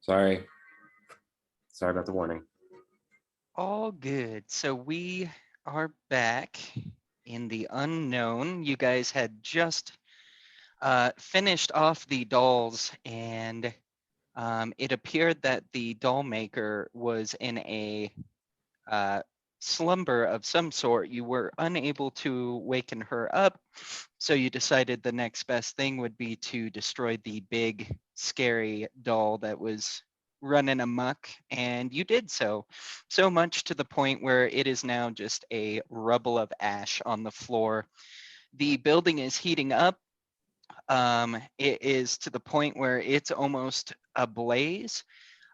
Sorry. Sorry about the warning. All good. So we are back in the unknown. You guys had just finished off the dolls, and it appeared that the doll maker was in a uh, slumber of some sort. You were unable to waken her up, so you decided the next best thing would be to destroy the big, scary doll that was running amok, and you did so. So much to the point where it is now just a rubble of ash on the floor. The building is heating up. It is to the point where it's almost ablaze.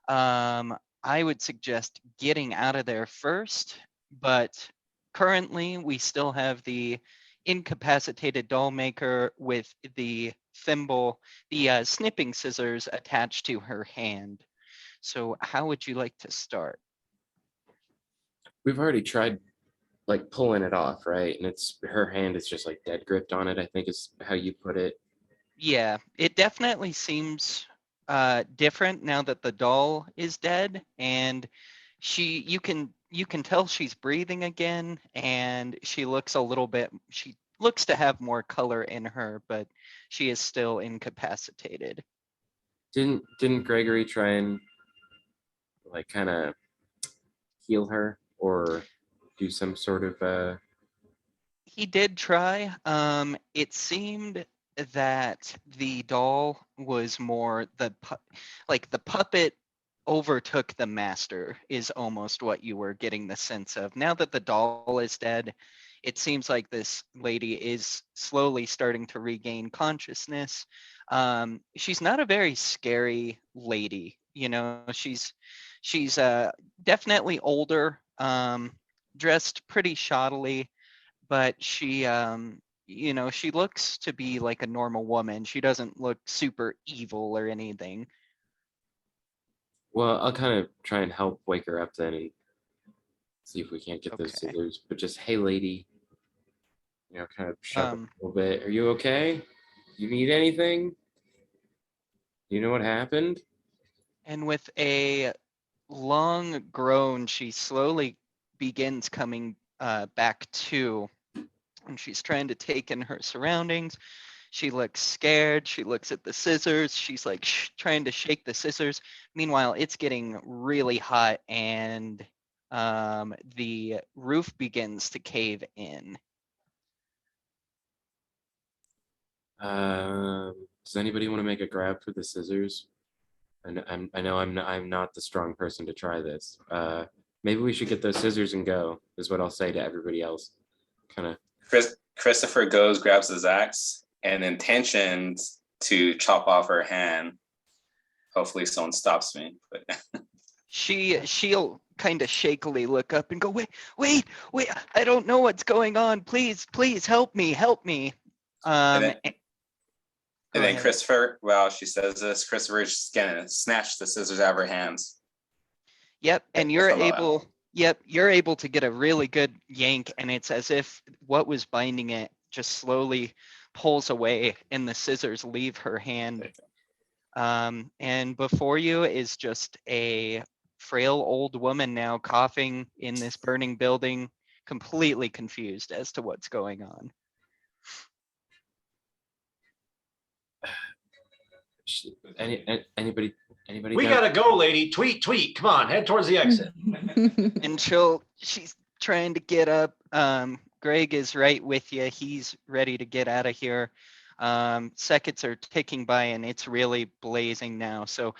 I would suggest getting out of there first, but currently we still have the incapacitated doll maker with the thimble, the snipping scissors attached to her hand. So how would you like to start? We've already tried like pulling it off, right? And it's her hand is just like dead gripped on it, I think is how you put it. Yeah, it definitely seems different now that the doll is dead, and you can tell she's breathing again, and she looks a little bit, she looks to have more color in her, but she is still incapacitated. Didn't Gregory try and like kind of heal her or do some sort of He did try. It seemed that the doll was more like the puppet overtook the master is almost what you were getting the sense of. Now that the doll is dead, it seems like this lady is slowly starting to regain consciousness. She's not a very scary lady, you know. She's definitely older, dressed pretty shoddily, but she looks to be like a normal woman. She doesn't look super evil or anything. well, I'll kind of try and help wake her up then and see if we can't get those Okay. scissors. But just hey lady, kind of shove her um a little bit. Are you okay? You need anything? You know what happened? and with a long groan, she slowly begins coming back to, and she's trying to take in her surroundings. She looks scared. She looks at the scissors. She's like trying to shake the scissors. Meanwhile, it's getting really hot, and the roof begins to cave in. Does anybody want to make a grab for the scissors? I know I'm not the strong person to try this. Maybe we should get those scissors and go. Is what I'll say to everybody else. Kind of. Christopher goes, grabs his axe, and intentions to chop off her hand. Hopefully, someone stops me. But She'll kind of shakily look up and go, wait, I don't know what's going on. Please help me, help me. and Um, then, and- and Go then ahead. Christopher, while she says this, Christopher is just gonna snatch the scissors out of her hands. Yep, and you're From a, able. Yep, you're able to get a really good yank, and it's as if what was binding it just slowly pulls away, and the scissors leave her hand. And before you is just a frail old woman now coughing in this burning building, completely confused as to what's going on. Anybody We down? gotta go, lady. Tweet, tweet. Come on, head towards the exit. And she's trying to get up. Greg is right with you. He's ready to get out of here. Seconds are ticking by, and it's really blazing now. So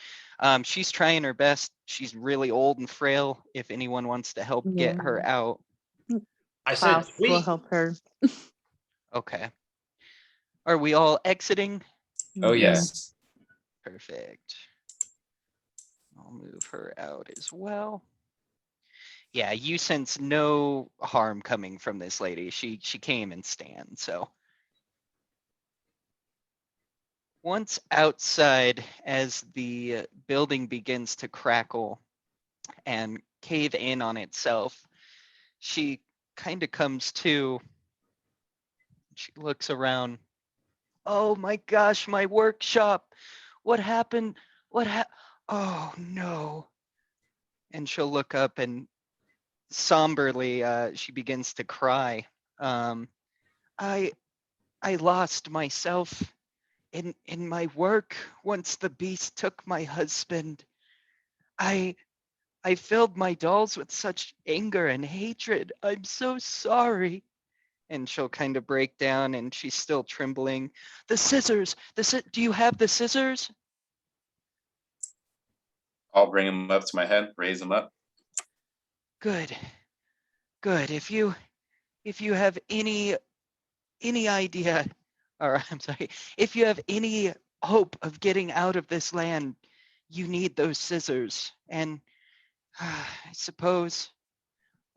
she's trying her best. She's really old and frail. If anyone wants to help get her out. I said Klaus will tweet. help her. Okay. Are we all exiting? Oh yes. yes. Perfect. I'll move her out as well. Yeah, you sense no harm coming from this lady. She came and stand. So once outside, as the building begins to crackle and cave in on itself, she kind of comes to. She looks around. Oh my gosh, my workshop. What happened? Oh no. And she'll look up and somberly she begins to cry. Um, I I lost myself in my work once the beast took my husband. I I filled my dolls with such anger and hatred. I'm so sorry. And she'll kind of break down and she's still trembling. The scissors. Do you have the scissors? I'll bring him up to my head, raise him up. Good. Good. If you have any idea, or I'm sorry, if you have any hope of getting out of this land, you need those scissors. And I suppose,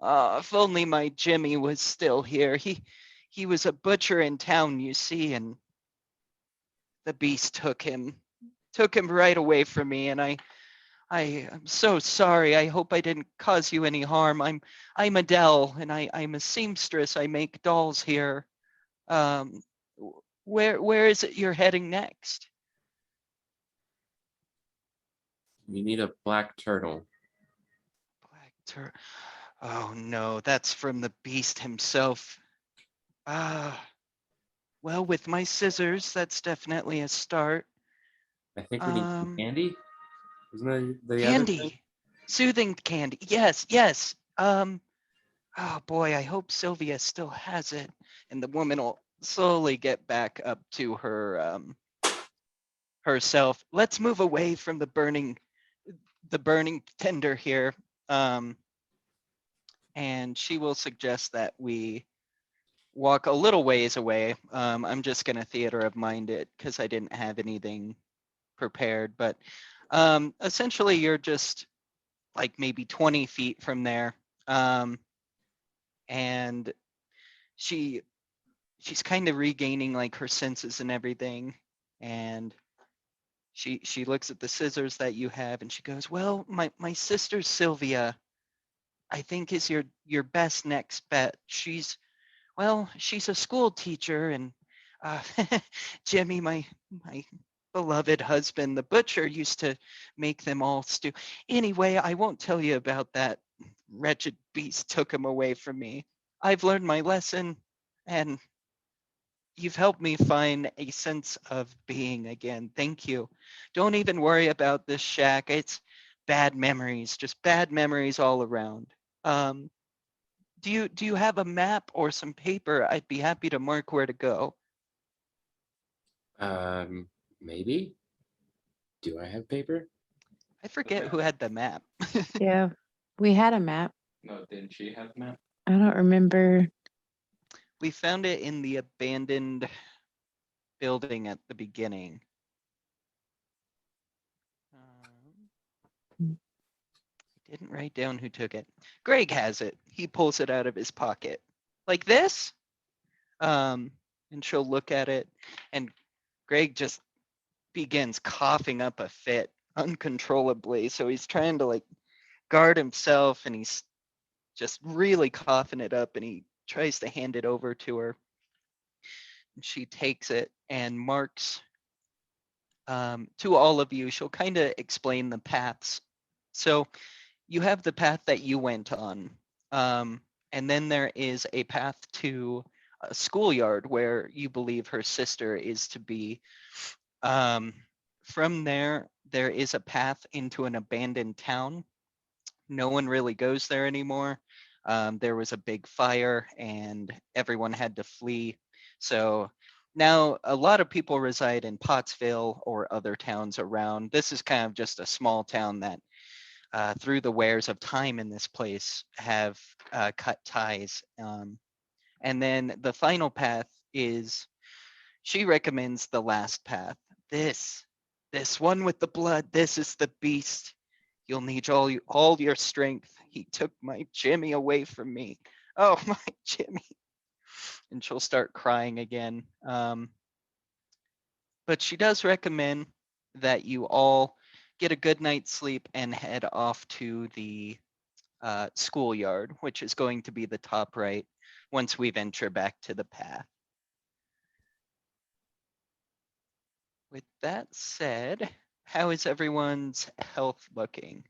if only my Jimmy was still here. He was a butcher in town, you see, and the beast took him right away from me. And I'm so sorry. I hope I didn't cause you any harm. I'm Adele, and I'm a seamstress. I make dolls here. Um, where is it you're heading next? You need a black turtle. Black Tur. Oh no, that's from the beast himself. Ah, well, with my scissors, that's definitely a start. I think we need some Um, candy. Isn't that the other thing? Candy, soothing candy. Yes, yes. Oh boy, I hope Sylvia still has it. And the woman will slowly get back up to her herself. Let's move away from the burning tender here. Um, and she will suggest that we walk a little ways away. I'm just gonna theater of mind it because I didn't have anything prepared, but essentially you're just like maybe 20 feet from there. Um, and she she's kind of regaining like her senses and everything. And she looks at the scissors that you have and she goes, well, my sister Sylvia, I think is your best next bet. She's a school teacher, and uh, Jimmy, my beloved husband, the butcher, used to make them all stew. Anyway, I won't tell you about that. Wretched beast took him away from me. I've learned my lesson, and you've helped me find a sense of being again. Thank you. Don't even worry about this shack. It's bad memories, just bad memories all around. Um, do you have a map or some paper? I'd be happy to mark where to go. Maybe. Do I have paper? I forget who had the map. Yeah, we had a map. No, didn't she have a map? I don't remember. We found it in the abandoned building at the beginning. Hmm. I didn't write down who took it. Greg has it. He pulls it out of his pocket. Like this? And she'll look at it, and Greg just begins coughing up a fit uncontrollably. So he's trying to like guard himself, and he's just really coughing it up, and he tries to hand it over to her. And she takes it and marks to all of you. She'll kind of explain the paths. So you have the path that you went on. And then there is a path to a schoolyard where you believe her sister is to be. From there, there is a path into an abandoned town. No one really goes there anymore. There was a big fire and everyone had to flee. So now a lot of people reside in Pottsville or other towns around. This is kind of just a small town that through the wares of time in this place have cut ties. And then the final path is, she recommends the last path. This one with the blood, this is the beast. You'll need all your strength. He took my Jimmy away from me. Oh, my Jimmy. And she'll start crying again. But she does recommend that you all get a good night's sleep and head off to the schoolyard, which is going to be the top right once we venture back to the path. With that said, how is everyone's health looking?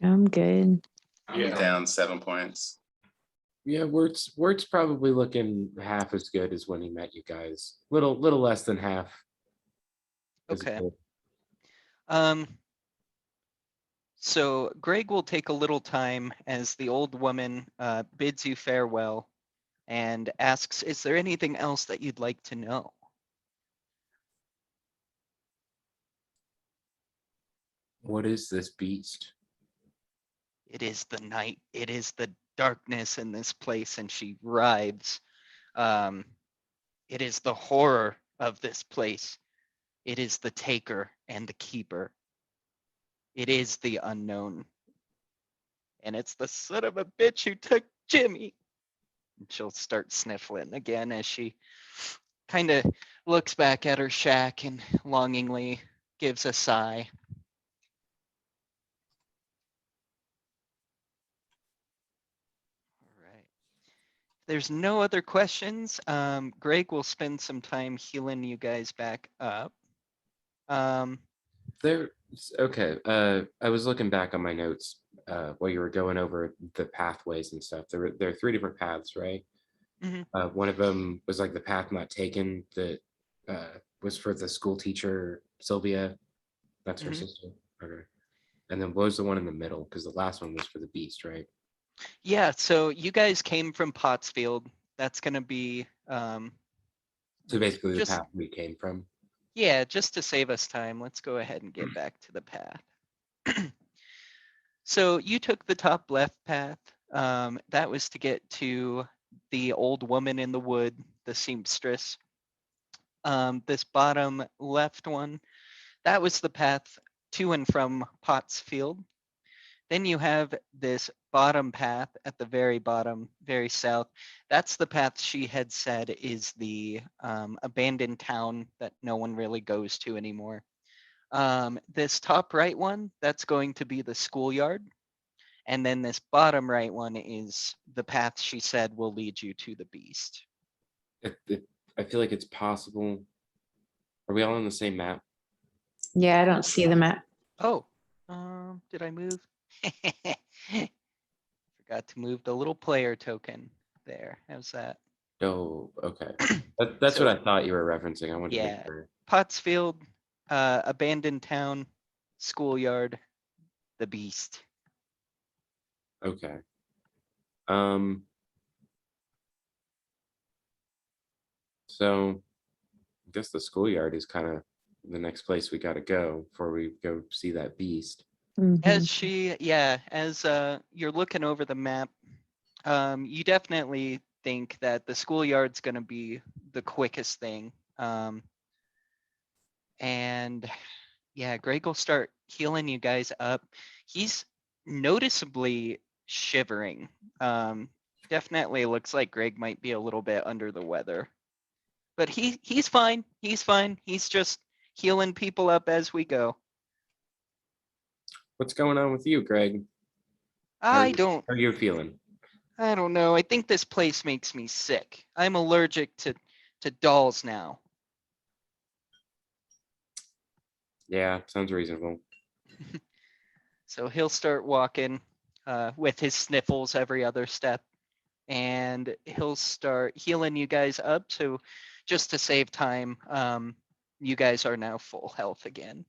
I'm good. I'm Yeah. down 7 points. Yeah, Wirt's probably looking half as good as when he met you guys. Little less than half. as Okay. good. Um, so Greg will take a little time as the old woman bids you farewell and asks, is there anything else that you'd like to know? What is this beast? It is the night. It is the darkness in this place. And she writhes. Um, it is the horror of this place. It is the taker and the keeper. It is the unknown. And it's the son of a bitch who took Jimmy. And she'll start sniffling again as she kind of looks back at her shack and longingly gives a sigh. All right. There's no other questions. Greg will spend some time healing you guys back up. There. Okay. I was looking back on my notes while you were going over the pathways and stuff. There are three different paths, right? Mhm. One of them was like the path not taken that was for the school teacher Sylvia. That's her Mhm. sister. Okay. And then what was the one in the middle? Because the last one was for the beast, right? Yeah, so you guys came from Pottsfield. That's going to be So basically the just, path we came from. yeah, just to save us time, let's go ahead and get back to the path. So you took the top left path. That was to get to the old woman in the wood, the seamstress. This bottom left one, that was the path to and from Pottsfield. Then you have this bottom path at the very bottom, very south. That's the path she had said is the abandoned town that no one really goes to anymore. This top right one, that's going to be the schoolyard. And then this bottom right one is the path she said will lead you to the beast. I feel like it's possible. Are we all on the same map? Yeah, I don't see the map. Oh, did I move? Forgot to move the little player token there. How's that? Oh, okay. That's So, what I thought you were referencing. I wanted to make yeah, sure. Pottsfield, abandoned town, schoolyard, the beast. Okay. Um. So I guess the schoolyard is kind of the next place we got to go before we go see that beast. As Mhm. as you're looking over the map, you definitely think that the schoolyard's going to be the quickest thing. And yeah, Greg will start healing you guys up. He's noticeably shivering. Definitely looks like Greg might be a little bit under the weather. But he's fine. He's fine. He's just healing people up as we go. What's going on with you, Greg? I don't How are you feeling? I don't know. I think this place makes me sick. I'm allergic to dolls now. Yeah, sounds reasonable. So he'll start walking with his sniffles every other step, and he'll start healing you guys up. So just to save time, you guys are now full health again.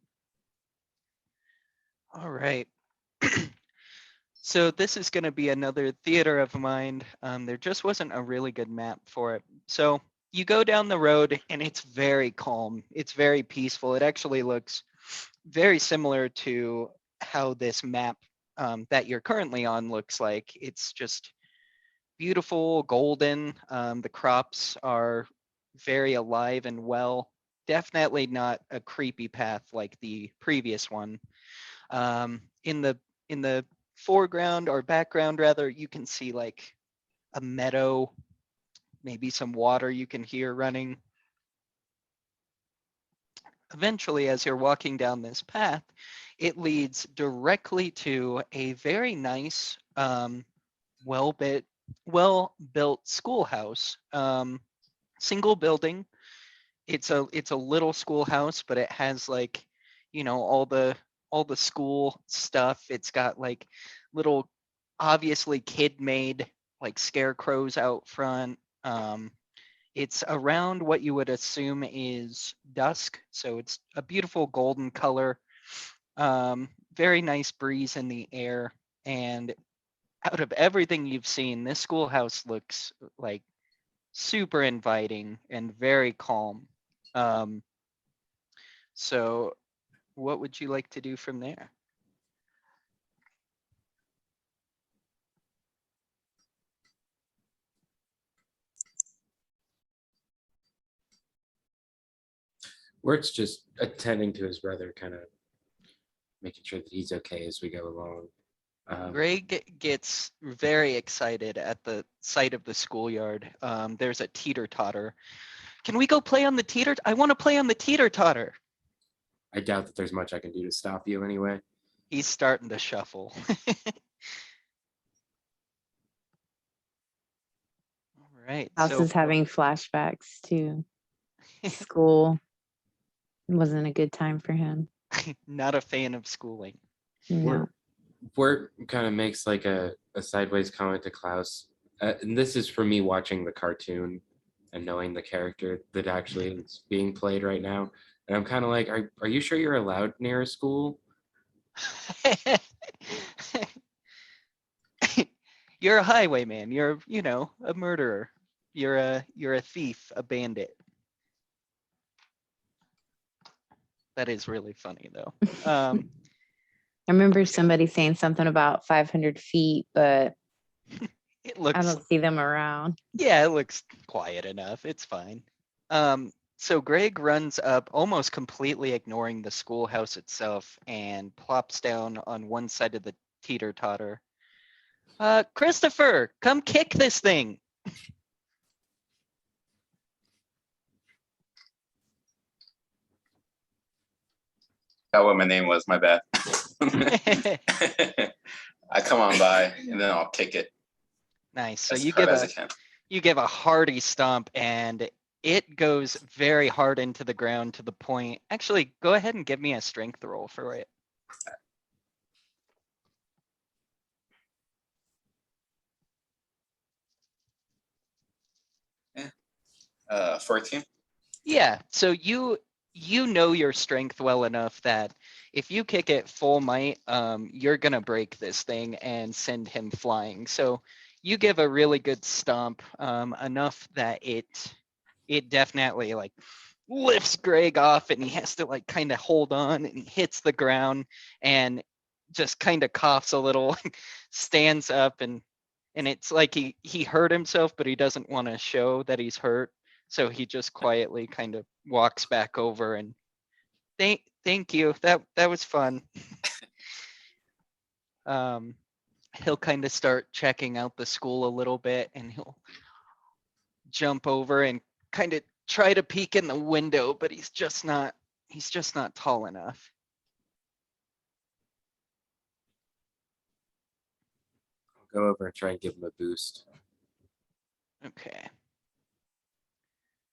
All right. So this is going to be another theater of mind. There just wasn't a really good map for it. So you go down the road and it's very calm. It's very peaceful. It actually looks very similar to how this map that you're currently on looks like. It's just beautiful, golden. The crops are very alive and well. Definitely not a creepy path like the previous one. In the foreground or background rather, you can see like a meadow, maybe some water you can hear running. Eventually, as you're walking down this path, it leads directly to a very nice, well built schoolhouse. single building. It's a little schoolhouse, but it has like, all the school stuff. It's got like little, obviously kid-made like scarecrows out front. It's around what you would assume is dusk, so it's a beautiful golden color. Very nice breeze in the air, and out of everything you've seen, this schoolhouse looks like super inviting and very calm. Um, so what would you like to do from there? Wert's just attending to his brother, kind of making sure that he's okay as we go along. Greg gets very excited at the sight of the schoolyard. There's a teeter-totter. Can we go play on the teeter? I want to play on the teeter-totter. I doubt that there's much I can do to stop you anyway. He's starting to shuffle. All right. House So is having flashbacks to school. It wasn't a good time for him. not a fan of schooling. No. Wirt kind of makes like a sideways comment to Klaus. And this is for me watching the cartoon and knowing the character that actually is being played right now. And I'm kind of like, are you sure you're allowed near a school? You're a highwayman. You're, a murderer. You're a thief, a bandit. That is really funny though. I remember somebody saying something about 500 feet, but It I looks, don't see them around. yeah, it looks quiet enough. It's fine. So Greg runs up, almost completely ignoring the schoolhouse itself, and plops down on one side of the teeter-totter. Christopher, come kick this thing. Forgot what my name was, my bad. I come on by and then I'll kick it Nice. So as you hard give as I a can. you give a hearty stomp, and it goes very hard into the ground to the point. Actually, go ahead and give me a strength roll for it. 14. Yeah, so you know your strength well enough that if you kick it full might, you're gonna break this thing and send him flying. So you give a really good stomp, enough that it definitely like lifts Greg off, and he has to like kind of hold on, and he hits the ground and just kind of coughs a little, stands up, and it's like he hurt himself, but he doesn't want to show that he's hurt. So he just quietly kind of walks back over and thank you. That was fun. He'll kind of start checking out the school a little bit, and he'll jump over and kind of try to peek in the window, but he's just not tall enough. I'll go over and try and give him a boost. Okay.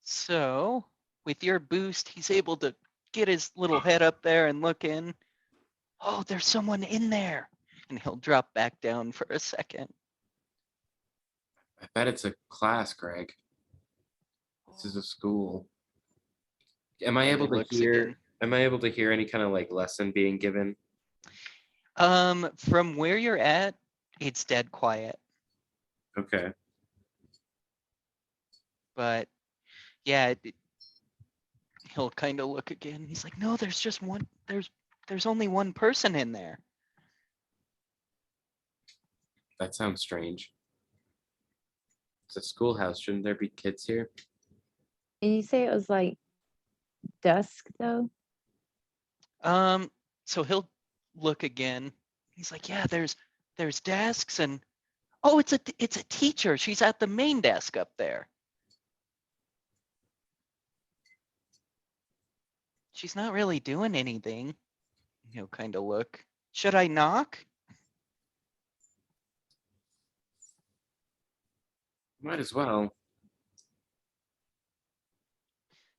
So with your boost, he's able to get his little head up there and look in. Oh, there's someone in there. And he'll drop back down for a second. I bet it's a class, Greg. This is a school. Am I And he able to looks hear? again. Am I able to hear any kind of like lesson being given? From where you're at, it's dead quiet. Okay. But yeah, he'll kind of look again. He's like, no, there's just one. There's only one person in there. That sounds strange. It's a schoolhouse. Shouldn't there be kids here? Did you say it was like dusk though? So he'll look again. He's like, yeah, there's desks, and oh, it's a teacher. She's at the main desk up there. She's not really doing anything. He'll kind of look. Should I knock? Might as well.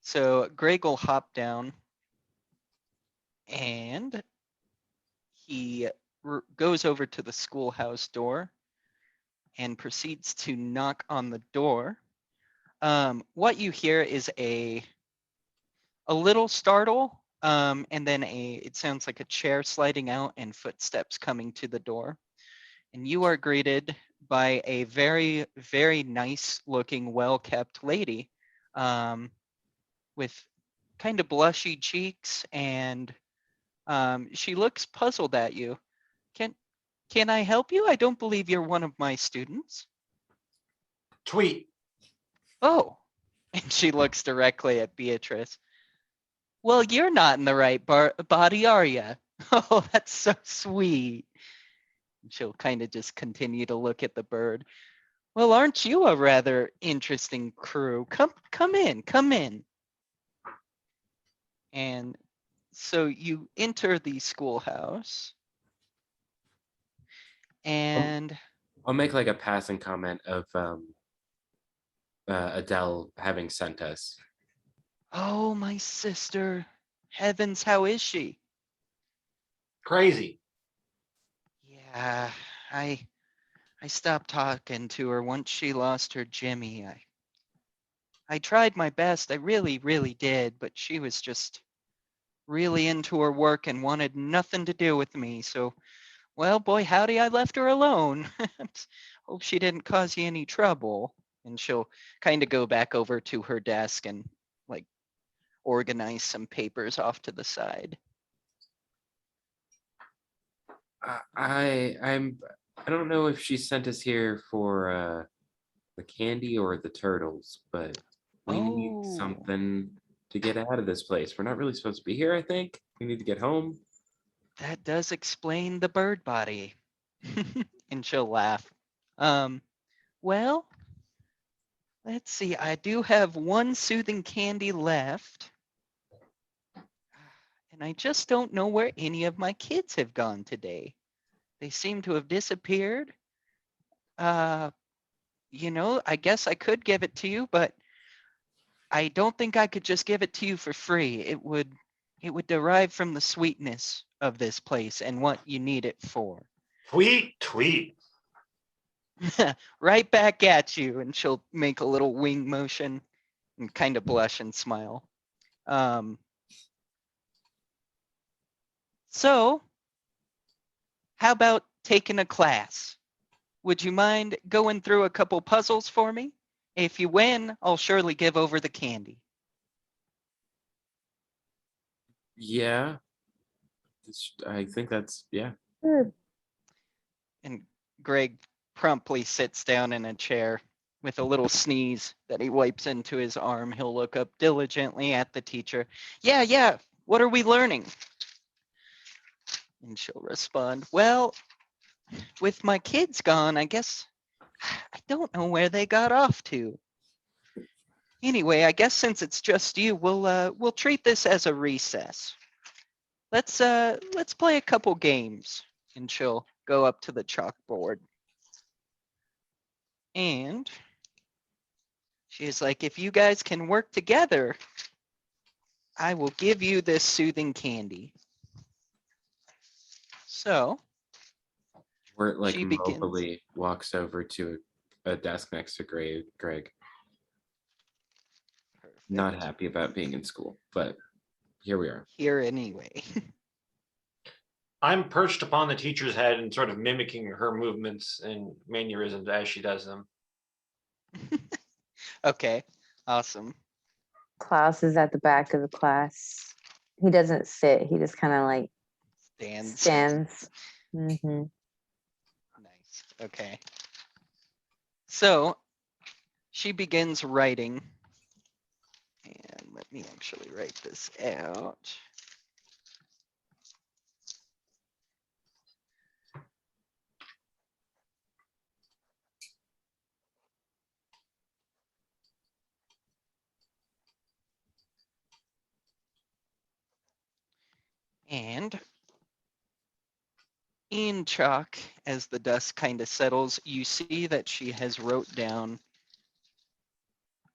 So Greg will hop down and he goes over to the schoolhouse door and proceeds to knock on the door. What you hear is a little startle, and then it sounds like a chair sliding out and footsteps coming to the door. And you are greeted by a very, very nice looking, well-kept lady with kind of blushy cheeks, and she looks puzzled at you. Can I help you? I don't believe you're one of my students. Tweet. Oh, and she looks directly at Beatrice. Well, you're not in the right body, are you? Oh, that's so sweet. And she'll kind of just continue to look at the bird. Well, aren't you a rather interesting crew? Come in. And so you enter the schoolhouse, and I'll make like a passing comment of Adele having sent us. oh, my sister, heavens, how is she? Crazy. Yeah, I stopped talking to her once she lost her Jimmy. I tried my best. I really, really did, but she was just really into her work and wanted nothing to do with me. So, well, boy, howdy, I left her alone. Hope she didn't cause you any trouble. And she'll kind of go back over to her desk and like organize some papers off to the side. I don't know if she sent us here for the candy or the turtles, but we need Oh. something to get out of this place. We're not really supposed to be here, I think. We need to get home. That does explain the bird body. And she'll laugh. Well, let's see. I do have one soothing candy left. And I just don't know where any of my kids have gone today. They seem to have disappeared. I guess I could give it to you, but I don't think I could just give it to you for free. It would derive from the sweetness of this place and what you need it for. Tweet. Right back at you, and she'll make a little wing motion and kind of blush and smile. So, how about taking a class? Would you mind going through a couple puzzles for me? If you win, I'll surely give over the candy. Yeah. I think that's, yeah. Sure. And Greg promptly sits down in a chair with a little sneeze that he wipes into his arm. He'll look up diligently at the teacher. Yeah. What are we learning? And she'll respond, well, with my kids gone, I guess I don't know where they got off to. Anyway, I guess since it's just you, we'll treat this as a recess. Let's play a couple games. And she'll go up to the chalkboard. And she's like, if you guys can work together, I will give you this soothing candy. So Wirt like she begins. mobily walks over to a desk next to Greg. Perfect. Not happy about being in school, but here we are. Here anyway. I'm perched upon the teacher's head and sort of mimicking her movements and mannerisms as she does them. Okay, awesome. Klaus is at the back of the class. He doesn't sit. He just kind of like stands. Mm-hmm. Nice. Okay. So she begins writing. And let me actually write this out. And in chalk, as the dust kind of settles, you see that she has wrote down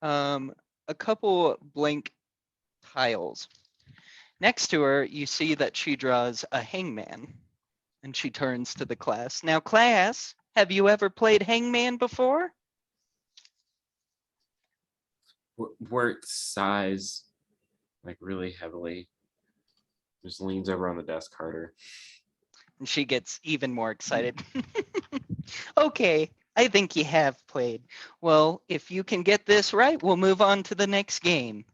a couple blank piles. Next to her, you see that she draws a hangman, and she turns to the class. Now, class, have you ever played hangman before? Work size like really heavily. Just leans over on the desk harder. And she gets even more excited. Okay, I think you have played. Well, if you can get this right, we'll move on to the next game.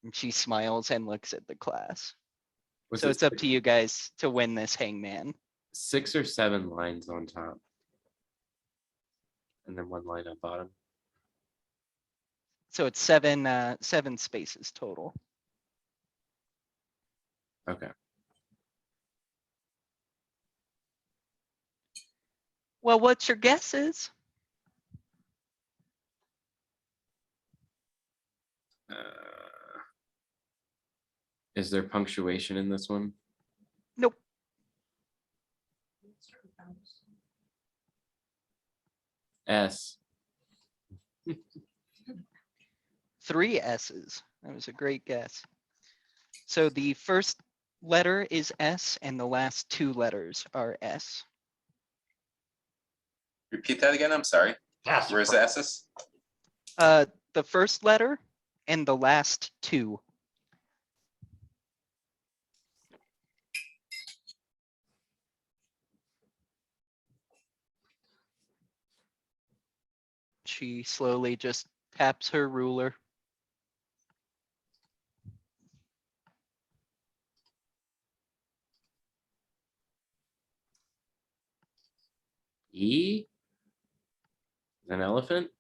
And she smiles and looks at the class. Was So it it's up to you guys to win this hangman. 6 or 7 lines on top? And then 1 line on bottom. So it's seven spaces total. Okay. Well, what's your guesses? Is there punctuation in this one? Nope. S. 3 S's. That was a great guess. So the first letter is S and the last 2 letters are S. Repeat that again. I'm sorry. Passive Where's the S's? The first letter and the last 2. She slowly just taps her ruler. E? An elephant?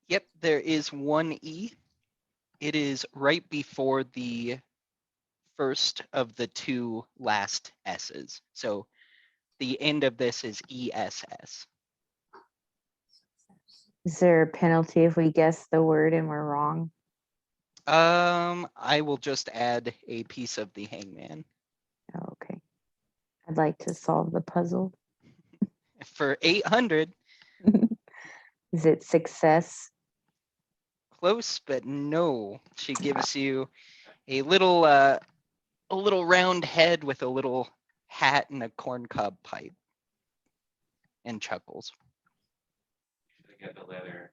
Yep, there is 1 E. It is right before the first of the 2 last S's. So the end of this is ESS. Is there a penalty if we guess the word and we're wrong? I will just add a piece of the hangman. Oh, okay. I'd like to solve the puzzle. For 800, Is it success? close, but no. She gives you a little round head with a little hat and a corncob pipe, and chuckles. Should I get the letter?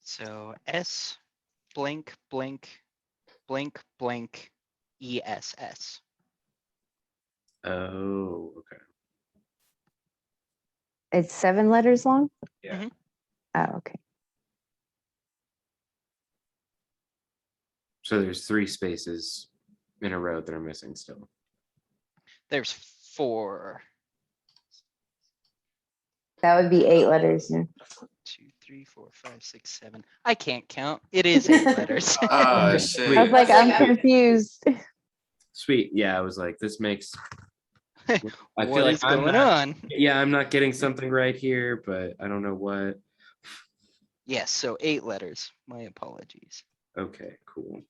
So S blank blank blank blank ESS. Oh, okay. It's 7 letters long? Yeah. Mhm. Oh, okay. So there's 3 spaces in a row that are missing still. There's 4. That would be 8 letters. Yeah. 2, 3, 4, 5, 6, 7. I can't count. It is 8 letters. Oh I shit. was like, I'm confused. Sweet. Yeah, I was like, this makes. I What feel like is I'm going not, on? Yeah, I'm not getting something right here, but I don't know what. Yes, so 8 letters. My apologies. Okay, cool.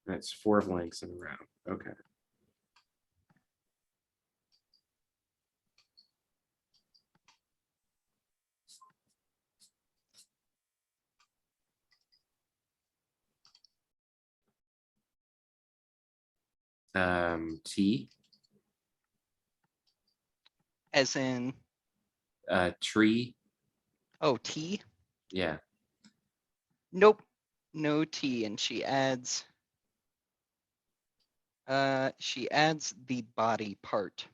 That's 4 blanks in a row. Okay. T. As in, Tree. oh, T? Yeah. Nope, no T. And she adds the body part,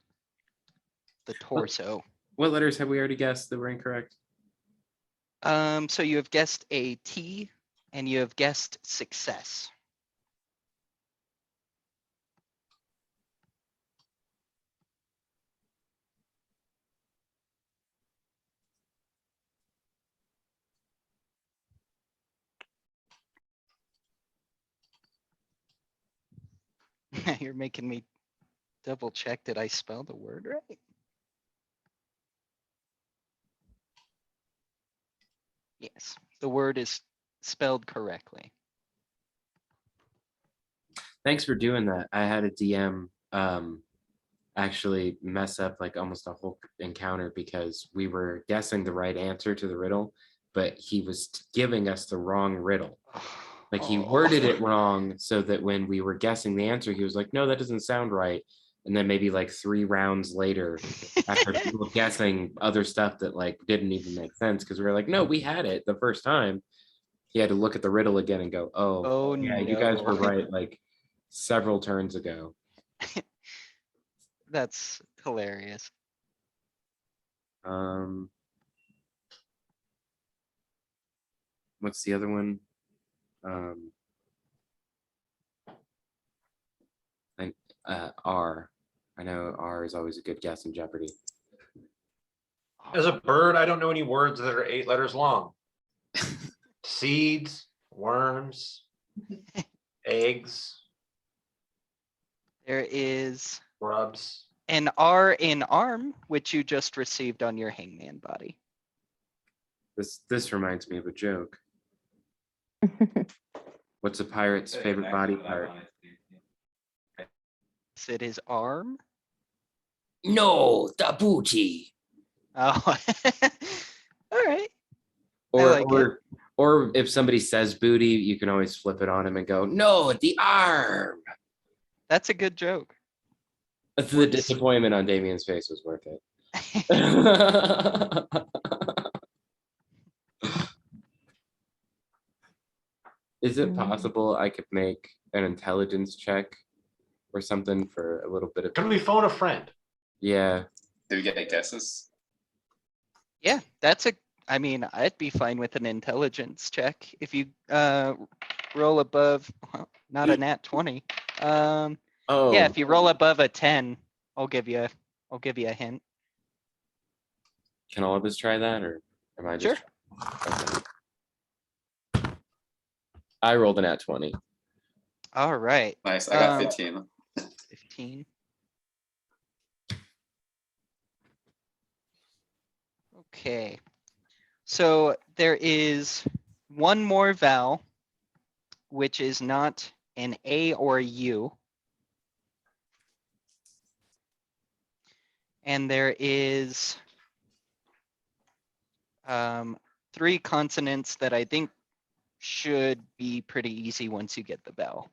the torso. What letters have we already guessed that were incorrect? So you have guessed a T and you have guessed success. You're making me double check, did I spell the word right? Yes, the word is spelled correctly. Thanks for doing that. I had a DM actually mess up like almost a whole encounter because we were guessing the right answer to the riddle, but he was giving us the wrong riddle. Like he worded it wrong so that when we were guessing the answer, he was like, no, that doesn't sound right. And then maybe like 3 rounds later, after people guessing other stuff that like didn't even make sense, because we were like, no, we had it the first time. He had to look at the riddle again and go, oh yeah, you guys were no. right like several turns ago. That's hilarious. What's the other one? I think R. I know R is always a good guess in Jeopardy. As a bird, I don't know any words that are 8 letters long. Seeds, worms, eggs, There is grubs. an R in arm, which you just received on your hangman body. This reminds me of a joke. What's a pirate's favorite body part? So it is arm. No, the booty. Oh, all right. Or like it. or if somebody says booty, you can always flip it on him and go, no, the arm. That's a good joke. The disappointment on Damien's face was worth it. Is it possible I could make an intelligence check or something for a little bit of? Can we phone a friend? Yeah. Do we get guesses? Yeah, I mean, I'd be fine with an intelligence check if you roll above, well, not a nat 20. Oh. Yeah, if you roll above a 10, I'll give you a hint. Can all of us try that, or am I Sure. just? Okay. I rolled an at 20. All right. Nice. I got 15. 15. Okay. So there is one more vowel, which is not an A or a U. And there is 3 consonants that I think should be pretty easy once you get the vowel.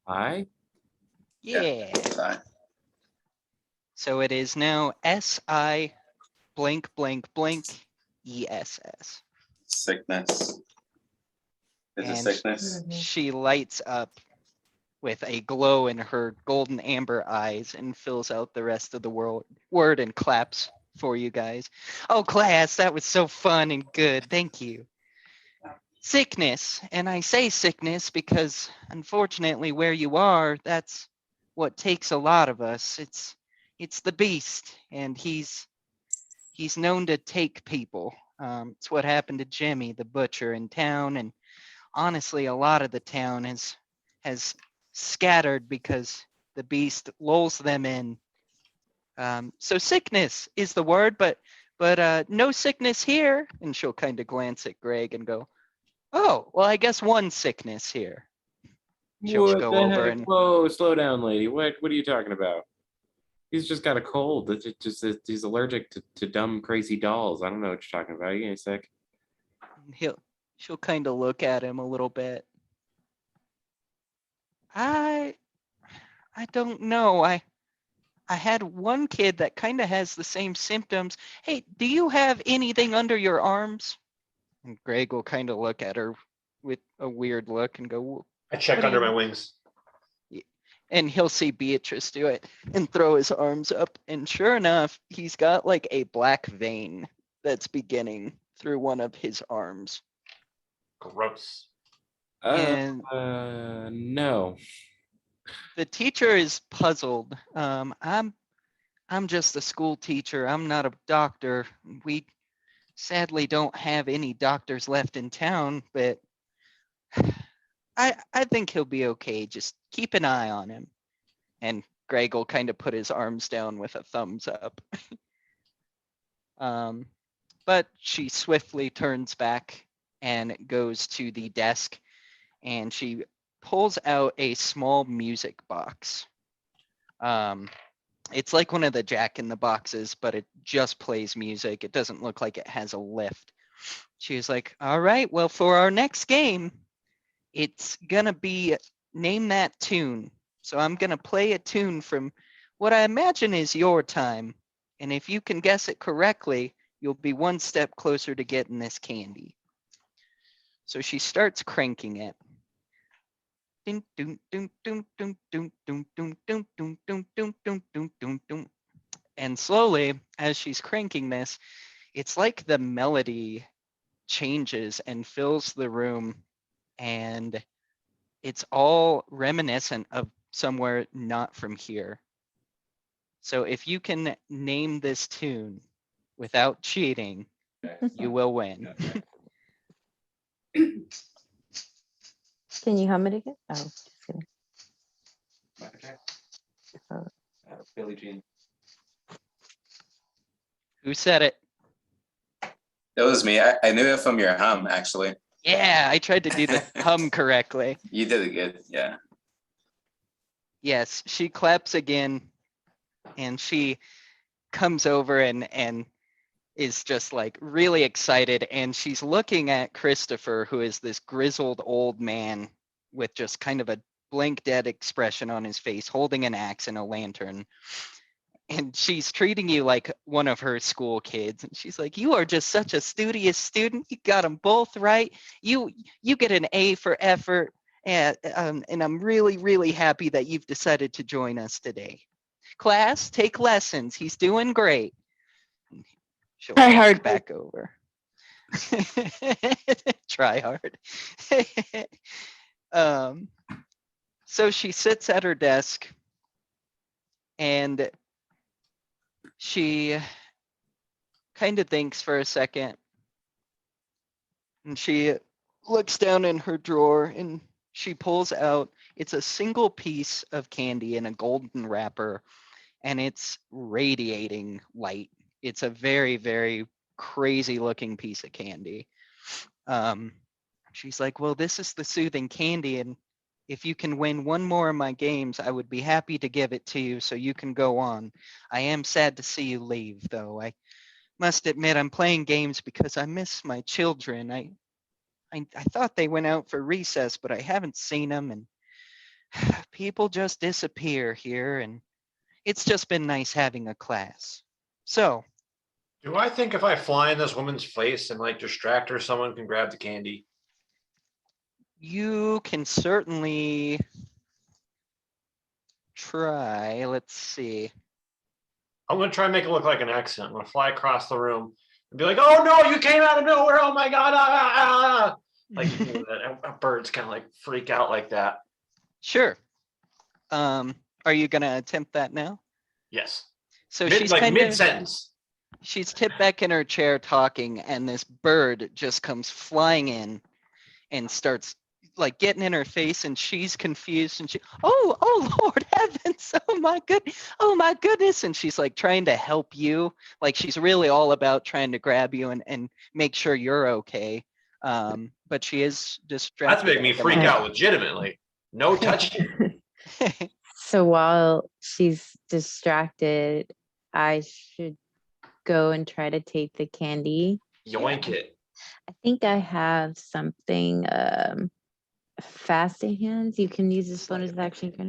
I. Yeah. Sorry. So it is now S-I blank blank blank E-S-S. Sickness. Is it And sickness? She lights up with a glow in her golden amber eyes and fills out the rest of the word and claps for you guys. Oh, class, that was so fun and good. Thank you. Sickness. And I say sickness because unfortunately where you are, that's what takes a lot of us. It's the beast, and he's known to take people. It's what happened to Jimmy, the butcher in town, and honestly, a lot of the town has scattered because the beast lulls them in. So sickness is the word, but no sickness here. And she'll kind of glance at Greg and go, "Oh, well, I guess one sickness here." She'll What go the over heck? and Whoa, slow down, lady. What are you talking about? He's just got a cold. It's just he's allergic to dumb, crazy dolls. I don't know what you're talking about. You ain't sick. she'll kind of look at him a little bit. I don't know. I had one kid that kind of has the same symptoms. Hey, do you have anything under your arms? And Greg will kind of look at her with a weird look and go, I check What do under you- my wings. and he'll see Beatrice do it and throw his arms up. And sure enough, he's got like a black vein that's beginning through one of his arms. Gross. And No. the teacher is puzzled. I'm just a school teacher. I'm not a doctor. We sadly don't have any doctors left in town, but I think he'll be okay. Just keep an eye on him. And Greg will kind of put his arms down with a thumbs up. But she swiftly turns back and goes to the desk, and she pulls out a small music box. It's like one of the Jack in the Boxes, but it just plays music. It doesn't look like it has a lift. She's like, all right, well, for our next game, it's gonna be name that tune. So I'm gonna play a tune from what I imagine is your time. And if you can guess it correctly, you'll be one step closer to getting this candy. So she starts cranking it. And slowly, as she's cranking this, it's like the melody changes and fills the room, and it's all reminiscent of somewhere not from here. So if you can name this tune without cheating, you will win. Can you hum it again? Oh, just kidding. Billie Jean. Who said it? It was me. I knew it from your hum, actually. Yeah, I tried to do the hum correctly. You did it good. Yeah. Yes, she claps again, and she comes over and is just like really excited, and she's looking at Christopher, who is this grizzled old man with just kind of a blank dead expression on his face, holding an axe and a lantern. And she's treating you like one of her school kids. And she's like, you are just such a studious student. You got them both right. You get an A for effort. And I'm really, really happy that you've decided to join us today. Class, take lessons. He's doing great. She'll Try walk hard. back over. Try hard. So she sits at her desk, and she kind of thinks for a second, and she looks down in her drawer, and she pulls out, it's a single piece of candy in a golden wrapper, and it's radiating light. It's a very, very crazy looking piece of candy. She's like, well, this is the soothing candy, and if you can win one more of my games, I would be happy to give it to you so you can go on. I am sad to see you leave, though. I must admit I'm playing games because I miss my children. I thought they went out for recess, but I haven't seen them, and people just disappear here, and it's just been nice having a class. So, Do I think if I fly in this woman's face and like distract her, someone can grab the candy? you can certainly try. Let's see. I'm gonna try and make it look like an accident. I'm gonna fly across the room and be like, "Oh no, you came out of nowhere! Oh my god!" Like you know, that birds kind of like freak out like that. Sure. Are you gonna attempt that now? Yes. So Mid, she's like kind mid of sentence. she's tipped back in her chair talking, and this bird just comes flying in and starts like getting in her face, and she's confused, and oh Lord heavens, oh my goodness, and she's like trying to help you, like she's really all about trying to grab you and make sure you're okay. But she is distracted. That's making me at the freak moment. out legitimately. No touching. So while she's distracted, I should go and try to take the candy. Yoink it. I think I have something fast hands. You can use this bonus action to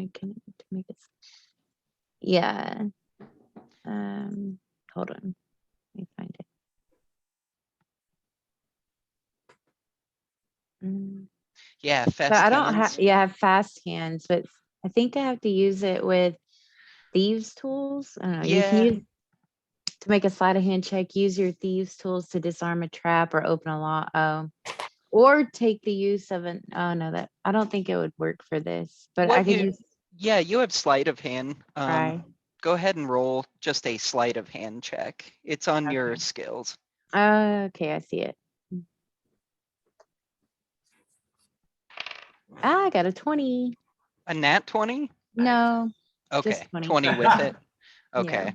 make it. Yeah. Hold on. Let me find it. Yeah, So fast I don't hands. have, yeah, I have fast hands, but I think I have to use it with thieves tools. I don't know. You can Yeah. use to make a sleight of hand check, use your thieves tools to disarm a trap or open a lock. Or take the use of an, oh no, that I don't think it would work for this, but I What could you use Yeah, you have sleight of hand. try. Go ahead and roll just a sleight of hand check. It's on your Okay. skills. Okay, I see it. I got a 20. A nat 20? No, Okay, just 20. 20 with it. Yeah. Okay.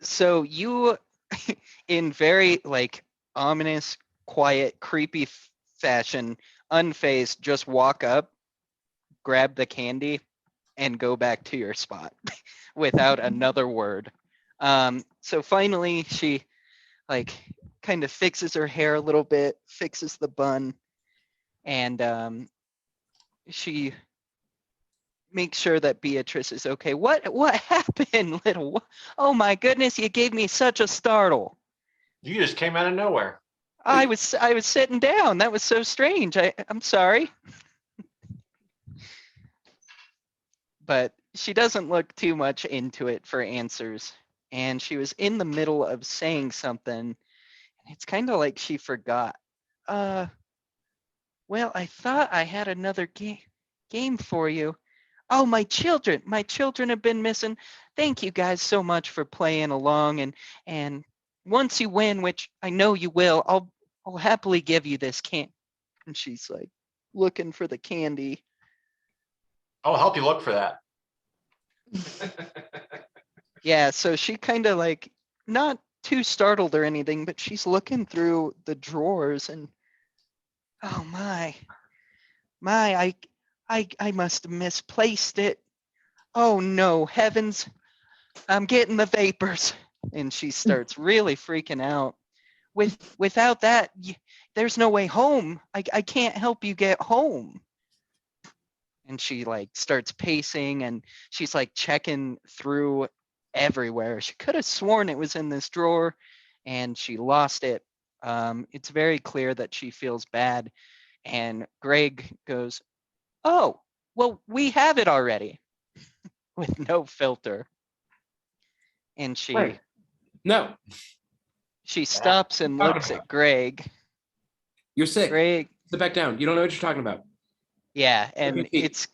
So you, in very like ominous, quiet, creepy fashion, unfazed, just walk up, grab the candy, and go back to your spot without another word. So finally, she like kind of fixes her hair a little bit, fixes the bun, and she makes sure that Beatrice is okay. What happened, little? Oh my goodness, you gave me such a startle. You just came out of nowhere. I was sitting down. That was so strange. I'm sorry. But she doesn't look too much into it for answers. And she was in the middle of saying something. And it's kind of like she forgot. Well, I thought I had another game for you. Oh, my children have been missing. Thank you guys so much for playing along, and once you win, which I know you will, I'll happily give you this can. And she's like looking for the candy. I'll help you look for that. Yeah, so she kind of like not too startled or anything, but she's looking through the drawers and oh my, I must have misplaced it. Oh no, heavens, I'm getting the vapors. And she starts really freaking out. Without that, there's no way home. I can't help you get home. And she like starts pacing and she's like checking through everywhere. She could have sworn it was in this drawer and she lost it. It's very clear that she feels bad. And Greg goes, "Oh, well, we have it already," with no filter. And Wait. No, she stops and looks at Greg. you're sick. Greg, Sit back down. You don't know what you're talking about. yeah, and it's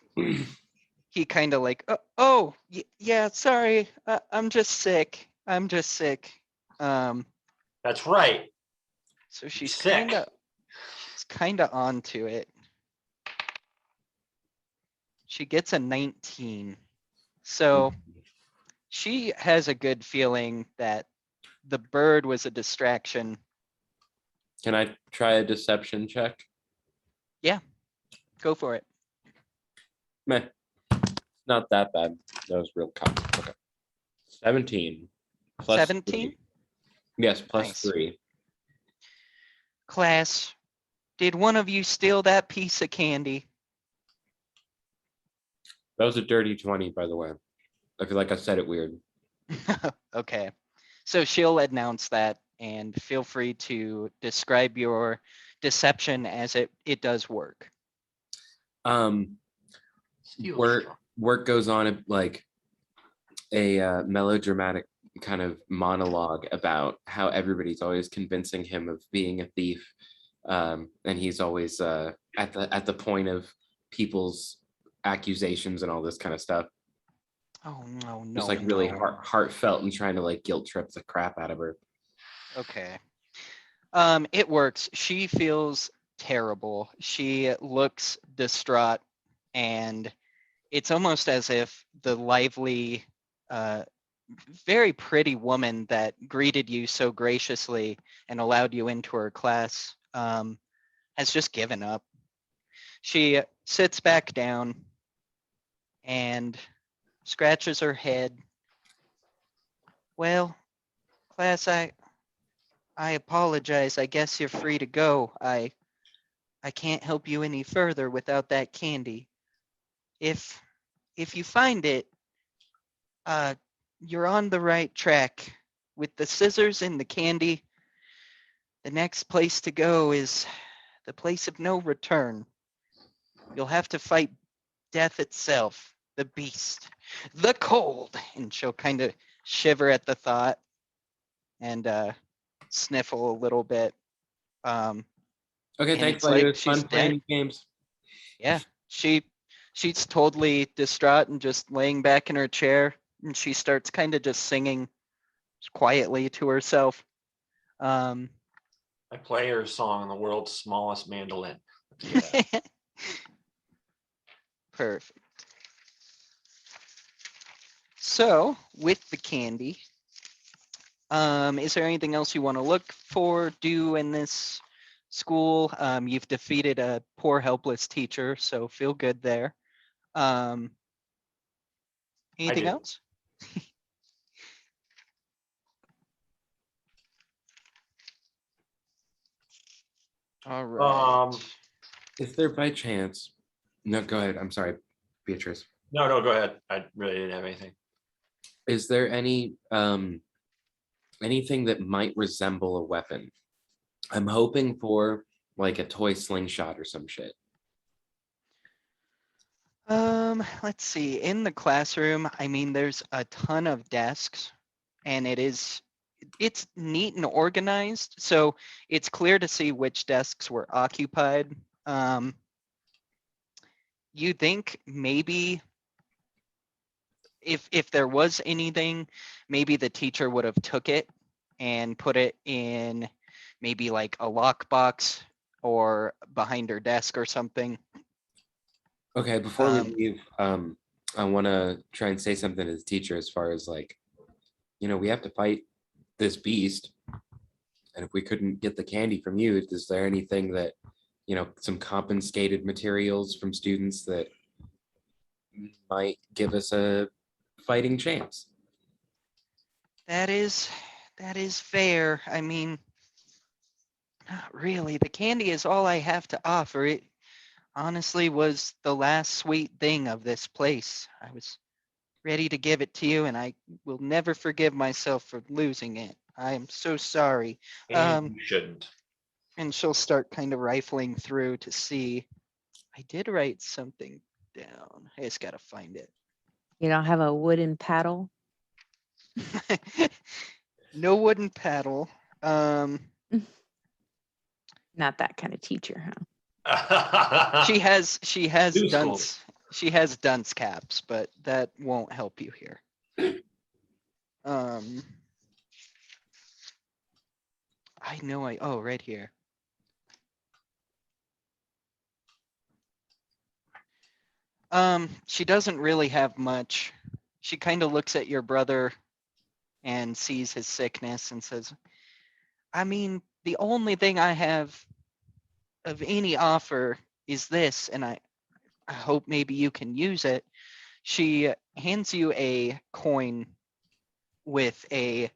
he kind of like, yeah, sorry, I'm just sick. That's right. So she's Sick. kind of onto it. She gets a 19. So she has a good feeling that the bird was a distraction. Can I try a deception check? Go for it. Meh. Not that bad. That was real common. Okay. 17. Plus 17? 3. Yes, plus Nice. 3. Class, did one of you steal that piece of candy? That was a dirty 20, by the way. I feel like I said it weird. Okay. So she'll announce that and feel free to describe your deception as it does work. Work goes on like a melodramatic kind of monologue about how everybody's always convincing him of being a thief, and he's always at the point of people's accusations and all this kind of stuff. Oh no, Just like really no. heartfelt and trying to like guilt trip the crap out of her. Okay. It works. She feels terrible. She looks distraught, and it's almost as if the lively, very pretty woman that greeted you so graciously and allowed you into her class has just given up. She sits back down and scratches her head. Well, class, I apologize. I guess you're free to go. I can't help you any further without that candy. If you find it, you're on the right track. With the scissors and the candy, the next place to go is the place of no return. You'll have to fight death itself, the beast, the cold. And she'll kind of shiver at the thought and sniffle a little bit. Okay, and thanks, it's buddy. It like was she's fun playing dead. games. Yeah, she's totally distraught and just laying back in her chair, and she starts kind of just singing quietly to herself. Um, I play her song on the world's smallest mandolin. Let's do that. Perfect. So with the candy, is there anything else you want to look for, do in this school? You've defeated a poor, helpless teacher, so feel good there. Anything do. else? All right. Is there by chance? No, go ahead. I'm sorry, Beatrice. No, go ahead. I really didn't have anything. Is there anything that might resemble a weapon? I'm hoping for like a toy slingshot or some shit. Let's see. In the classroom, I mean, there's a ton of desks, and it's neat and organized, so it's clear to see which desks were occupied. You think maybe if there was anything, maybe the teacher would have took it and put it in maybe like a lockbox or behind her desk or something. Okay, before we Um, leave, I want to try and say something to the teacher as far as like, we have to fight this beast, and if we couldn't get the candy from you, is there anything that, some confiscated materials from students that might give us a fighting chance? That is fair. I mean, not really. The candy is all I have to offer. It honestly was the last sweet thing of this place. I was ready to give it to you, and I will never forgive myself for losing it. I am so sorry. And you shouldn't. And she'll start kind of rifling through to see. I did write something down. I just gotta find it. You don't have a wooden paddle? No wooden paddle. Not that kind of teacher, huh? She has New school. dunce. She has dunce caps, but that won't help you here. I know oh, right here. She doesn't really have much. She kind of looks at your brother and sees his sickness and says, I mean, the only thing I have of any offer is this, and I hope maybe you can use it. She hands you a coin with a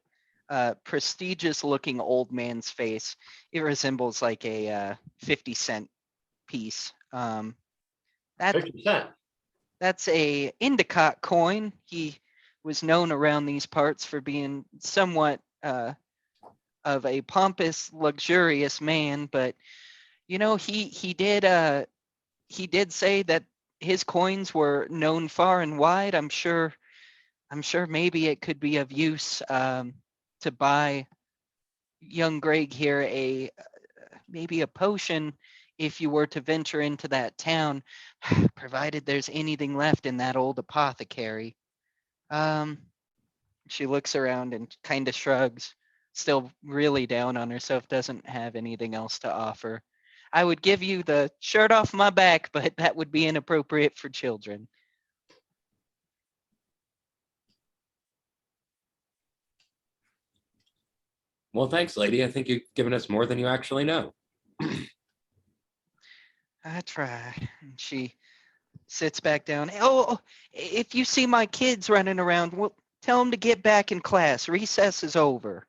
prestigious looking old man's face. It resembles like a 50-cent piece. That 50%. That's a Endicott coin. He was known around these parts for being somewhat of a pompous, luxurious man, but he did say that his coins were known far and wide. I'm sure maybe it could be of use to buy young Greg here maybe a potion if you were to venture into that town, provided there's anything left in that old apothecary. She looks around and kind of shrugs, still really down on herself, doesn't have anything else to offer. I would give you the shirt off my back, but that would be inappropriate for children. Well, thanks, lady. I think you've given us more than you actually know. I try. And she sits back down. Oh, if you see my kids running around, well, tell them to get back in class. Recess is over.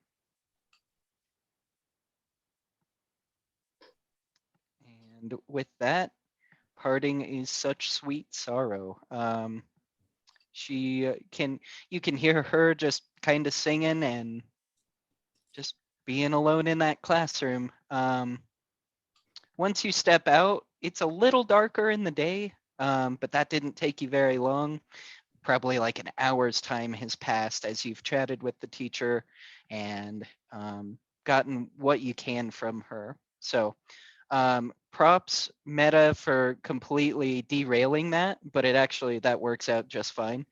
And with that, parting is such sweet sorrow. You can hear her just kind of singing and just being alone in that classroom. Once you step out, it's a little darker in the day, but that didn't take you very long. Probably like an hour's time has passed as you've chatted with the teacher and gotten what you can from her. So props Meta for completely derailing that, but that works out just fine.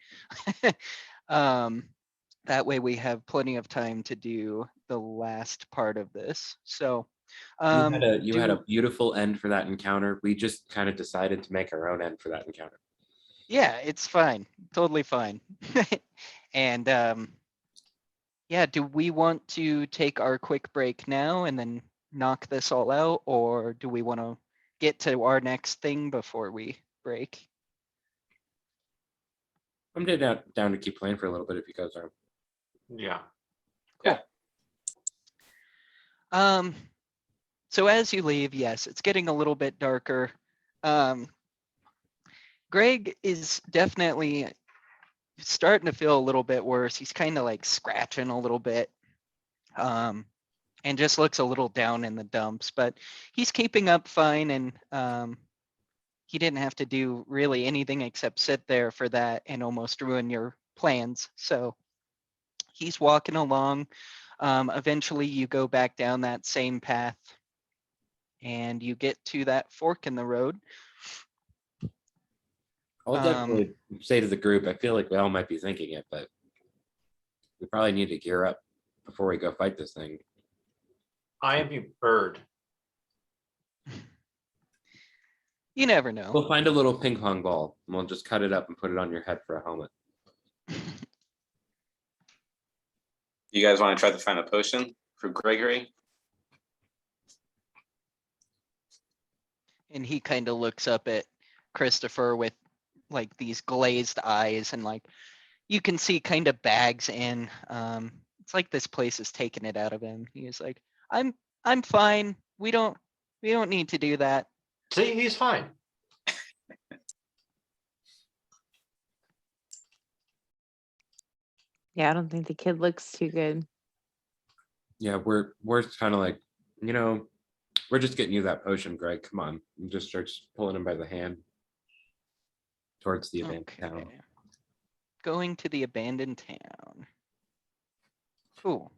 That way we have plenty of time to do the last part of this. So You had do- a beautiful end for that encounter. We just kind of decided to make our own end for that encounter. yeah, it's fine, totally fine. And yeah, do we want to take our quick break now and then knock this all out, or do we want to get to our next thing before we break? I'm down to keep playing for a little bit if you guys are. Yeah. So as you leave, yes, it's getting a little bit darker. Greg is definitely starting to feel a little bit worse. He's kind of like scratching a little bit. And just looks a little down in the dumps, but he's keeping up fine, and he didn't have to do really anything except sit there for that and almost ruin your plans. So he's walking along. Eventually you go back down that same path and you get to that fork in the road. I'll definitely say to the group, I feel like we all might be thinking it, but we probably need to gear up before we go fight this thing. I am a bird. You never know. We'll find a little ping pong ball and we'll just cut it up and put it on your head for a helmet. You guys want to try to find a potion for Gregory? And he kind of looks up at Christopher with like these glazed eyes, and like you can see kind of bags in. It's like this place is taking it out of him. He's like, I'm fine. We don't need to do that. See, he's fine. Yeah, I don't think the kid looks too good. Yeah, we're kind of like, we're just getting you that potion, Greg. Come on. And just starts pulling him by the hand towards the abandoned town. Okay. Going to the abandoned town. Cool.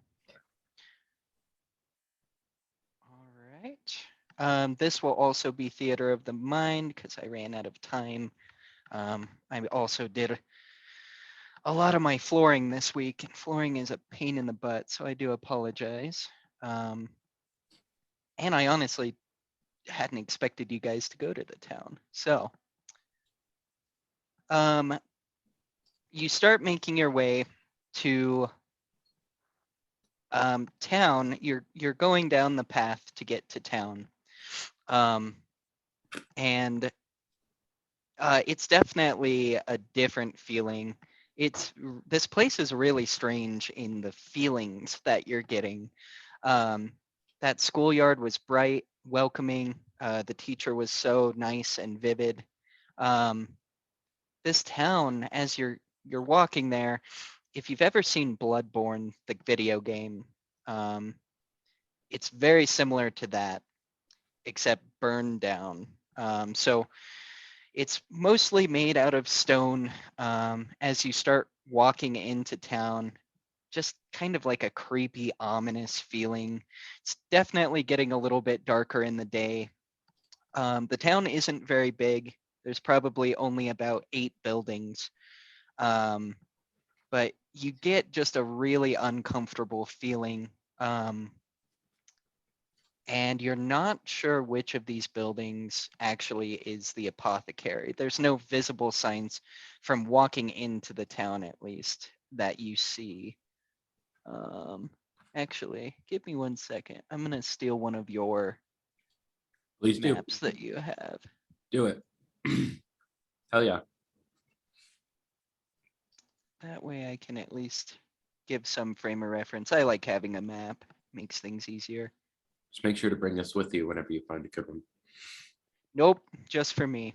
All right. This will also be theater of the mind because I ran out of time. I also did a lot of my flooring this week, and flooring is a pain in the butt, so I do apologize. And I honestly hadn't expected you guys to go to the town. So you start making your way to town. You're going down the path to get to town. And it's definitely a different feeling. This place is really strange in the feelings that you're getting. That schoolyard was bright, welcoming. The teacher was so nice and vivid. This town, as you're walking there, if you've ever seen Bloodborne, the video game, it's very similar to that, except burned down. So it's mostly made out of stone. As you start walking into town, just kind of like a creepy, ominous feeling. It's definitely getting a little bit darker in the day. The town isn't very big. There's probably only about 8 buildings. But you get just a really uncomfortable feeling. And you're not sure which of these buildings actually is the apothecary. There's no visible signs from walking into the town, at least, that you see. Actually, give me 1 second. I'm gonna steal one of your Please do. maps that you have. Do it. Hell yeah. That way I can at least give some frame of reference. I like having a map, makes things easier. Just make sure to bring this with you whenever you find a good one. Nope, just for me.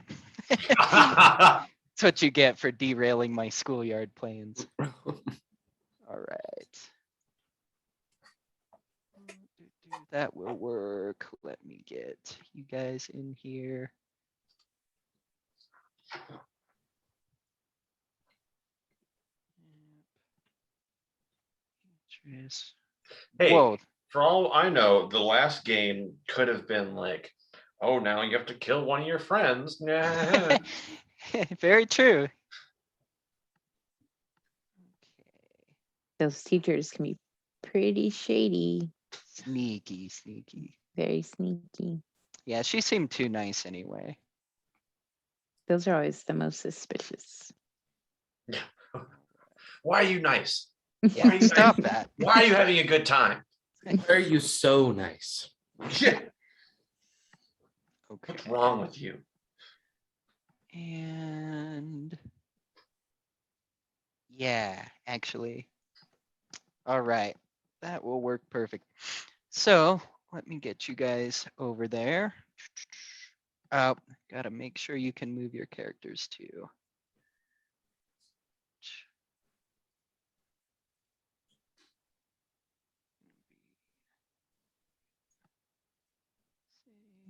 That's what you get for derailing my schoolyard plans. All right. That will work. Let me get you guys in here. Interest. Hey, Whoa. for all I know, the last game could have been like, oh, now you have to kill one of your friends. Nah. Very true. Okay. Those teachers can be pretty shady. Sneaky, sneaky. Very sneaky. Yeah, she seemed too nice anyway. Those are always the most suspicious. Why are you nice? Yeah, Why are you stop nice? that. Why are you having a good time? Why are you so nice? Yeah. Okay. What's wrong with you? And yeah, actually. All right. That will work perfect. So let me get you guys over there. Oh, gotta make sure you can move your characters too.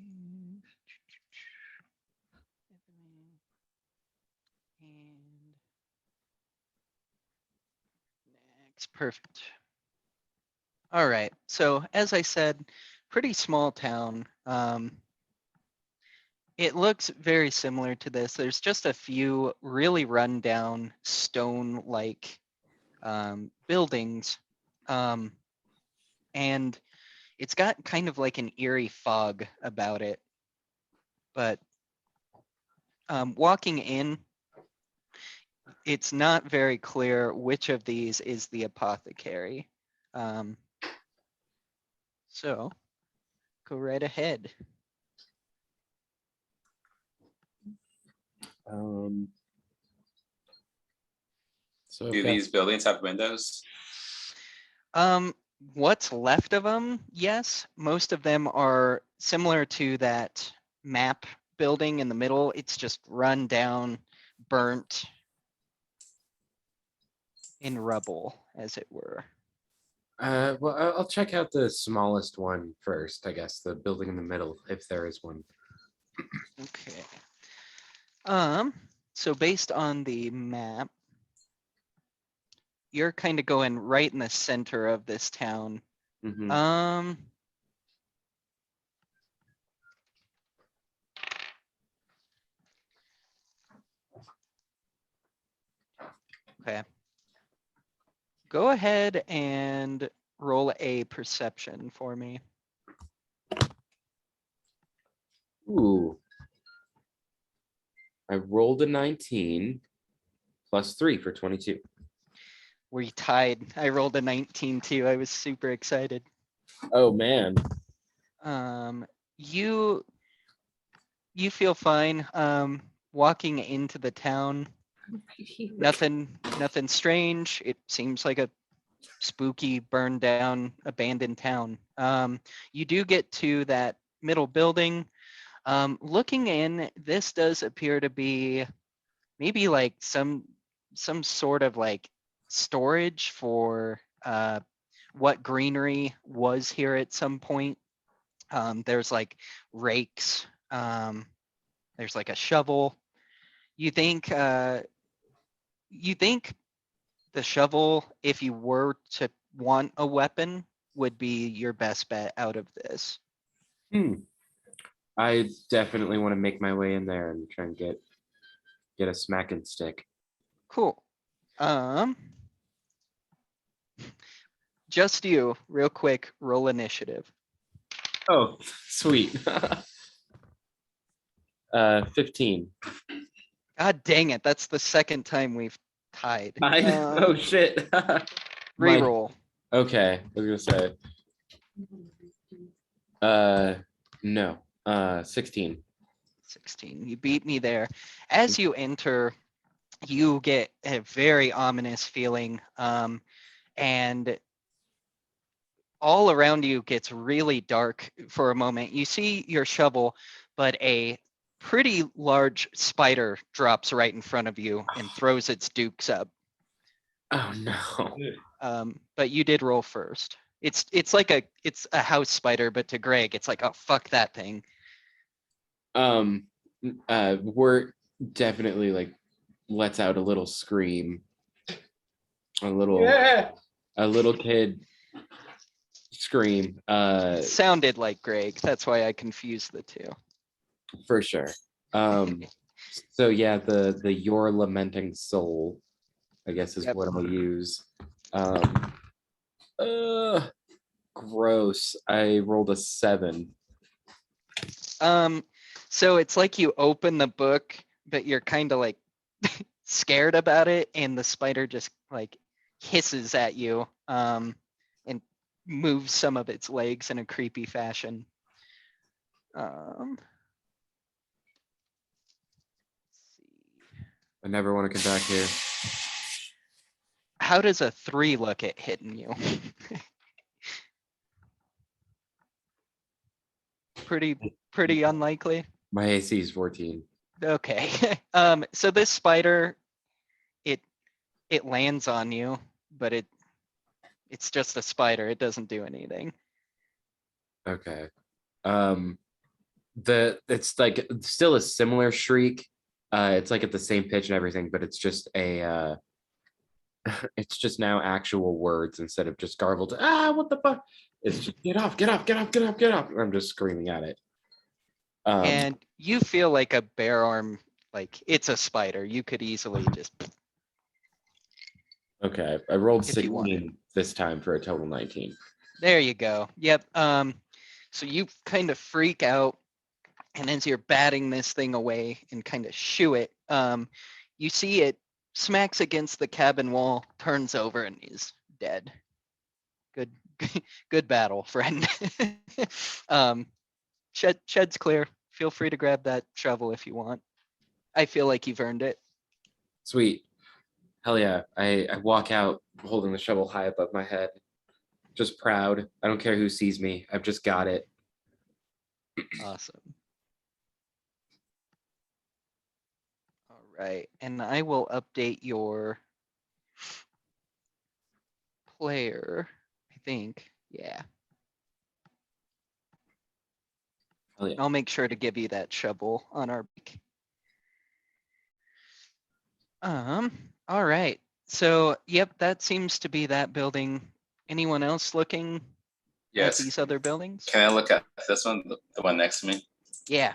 And next, perfect. All right, so as I said, pretty small town. It looks very similar to this. There's just a few really rundown stone-like buildings. And it's got kind of like an eerie fog about it. But walking in, it's not very clear which of these is the apothecary. So go right ahead. So Do these buildings have windows? What's left of them? Yes, most of them are similar to that map building in the middle. It's just run down, burnt, in rubble, as it were. well, I'll check out the smallest one first, I guess, the building in the middle, if there is one. Okay. So based on the map, you're kind of going right in the center of this town. Mhm. Okay. Go ahead and roll a perception for me. Ooh. I rolled a 19 plus 3 for 22. We tied. I rolled a 19 too. I was super excited. Oh man. You feel fine. Walking into the town, nothing strange. It seems like a spooky, burned down, abandoned town. You do get to that middle building. Looking in, this does appear to be maybe like some sort of like storage for what greenery was here at some point. There's like rakes. There's like a shovel. You think the shovel, if you were to want a weapon, would be your best bet out of this. I definitely want to make my way in there and try and get a smacking stick. Cool. Just you, real quick, roll initiative. Oh, sweet. 15. God dang it, that's the second time we've tied. Oh shit. My- Reroll. Okay, I was gonna say. No. 16. 16. You beat me there. As you enter, you get a very ominous feeling, and all around you gets really dark for a moment. You see your shovel, but a pretty large spider drops right in front of you and throws its dukes up. Oh no. But you did roll first. It's like it's a house spider, but to Greg, it's like, oh fuck that thing. We're definitely like lets out a little scream. A little kid scream. It sounded like Greg. That's why I confused the two. For sure. So yeah, the your lamenting soul, I guess, is Yep. what I'll use. Gross. I rolled a 7. So it's like you open the book, but you're kind of like scared about it, and the spider just like hisses at you, and moves some of its legs in a creepy fashion. Let's see. I never want to come back here. How does a 3 look at hitting you? Pretty unlikely. My AC is 14. Okay. So this spider, it lands on you, but it's just a spider. It doesn't do anything. Okay. It's like still a similar shriek. It's like at the same pitch and everything, but it's just a it's just now actual words instead of just garbled. What the fuck? It's just get off, get off, get off, get off, get off. I'm just screaming at it. And you feel like a bare arm, like it's a spider. You could easily just, Okay, I rolled If you wanted. 16 this time for a total 19. there you go. Yep. So you kind of freak out, and as you're batting this thing away and kind of shoo it, you see it smacks against the cabin wall, turns over, and is dead. Good, good battle, friend. Shed's clear. Feel free to grab that shovel if you want. I feel like you've earned it. Sweet. Hell yeah. I walk out holding the shovel high above my head. Just proud. I don't care who sees me. I've just got it. Awesome. All right, and I will update your player, I think. Yeah. Hell yeah. I'll make sure to give you that shovel on our break. All right. So, yep, that seems to be that building. Anyone else looking at Yes. these other buildings? Can I look at this one, the one next to me? Yeah.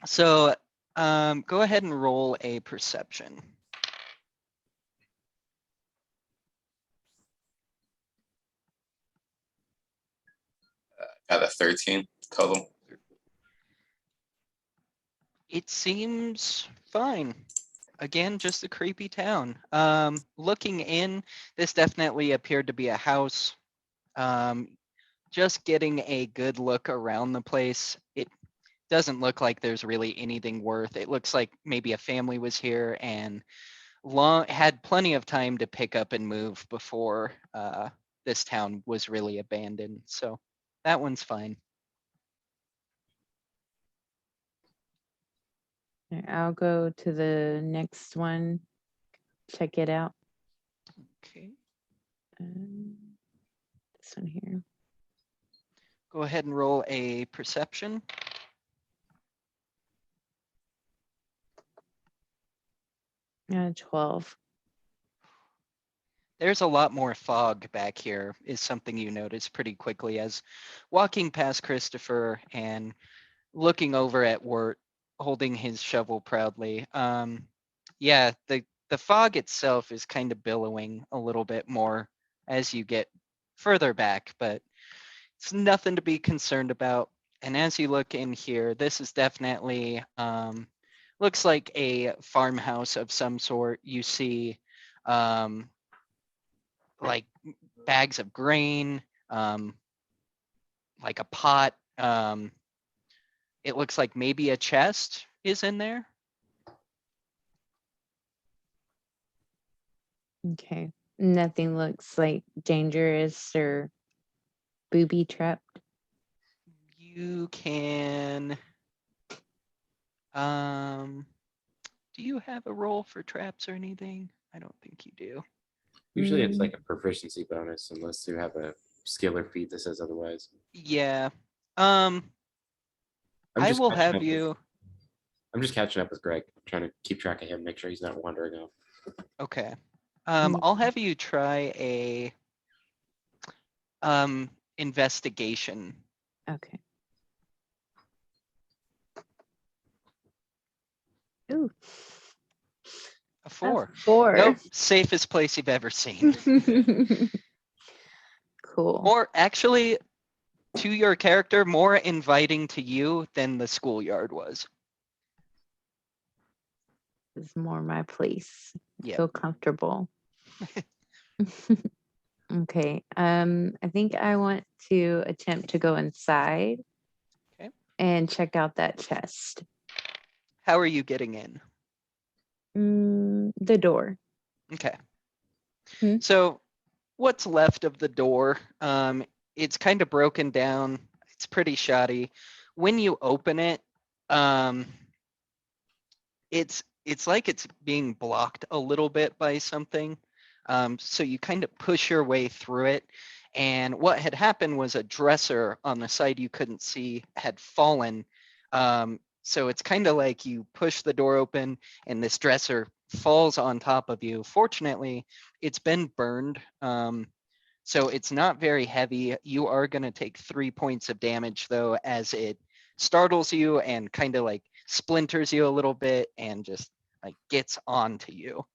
So, go ahead and roll a perception. Got a 13 total. It seems fine. Again, just a creepy town. Looking in, this definitely appeared to be a house. Just getting a good look around the place, it doesn't look like there's really anything worth. It looks like maybe a family was here and had plenty of time to pick up and move before this town was really abandoned. So that one's fine. I'll go to the next one, check it out. Okay. This one here. Go ahead and roll a perception. Yeah, 12. There's a lot more fog back here is something you notice pretty quickly as walking past Christopher and looking over at Wirt holding his shovel proudly. Yeah, the fog itself is kind of billowing a little bit more as you get further back, but it's nothing to be concerned about. And as you look in here, this is definitely looks like a farmhouse of some sort. You see like bags of grain, like a pot. It looks like maybe a chest is in there. Okay. Nothing looks like dangerous or booby trapped. You can, do you have a roll for traps or anything? I don't think you do. Usually it's like a proficiency bonus unless you have a skill or feat that says otherwise. Yeah. I'm I just will catching have up with- you, I'm just catching up with Greg, trying to keep track of him, make sure he's not wandering off. okay. Mm. I'll have you try a investigation. Okay. Ooh. A 4. A 4. Nope, safest place you've ever seen. Cool. More actually, to your character, more inviting to you than the schoolyard was. This is more my place. Yeah. Feel comfortable. Okay. I think I want to attempt to go inside. Okay. And check out that chest. How are you getting in? The door. Okay. Hmm. So what's left of the door, it's kind of broken down. It's pretty shoddy. When you open it, it's like it's being blocked a little bit by something. So you kind of push your way through it. And what had happened was a dresser on the side you couldn't see had fallen. So it's kind of like you push the door open and this dresser falls on top of you. Fortunately, it's been burned. So it's not very heavy. You are going to take 3 points of damage though, as it startles you and kind of like splinters you a little bit and just like gets onto you.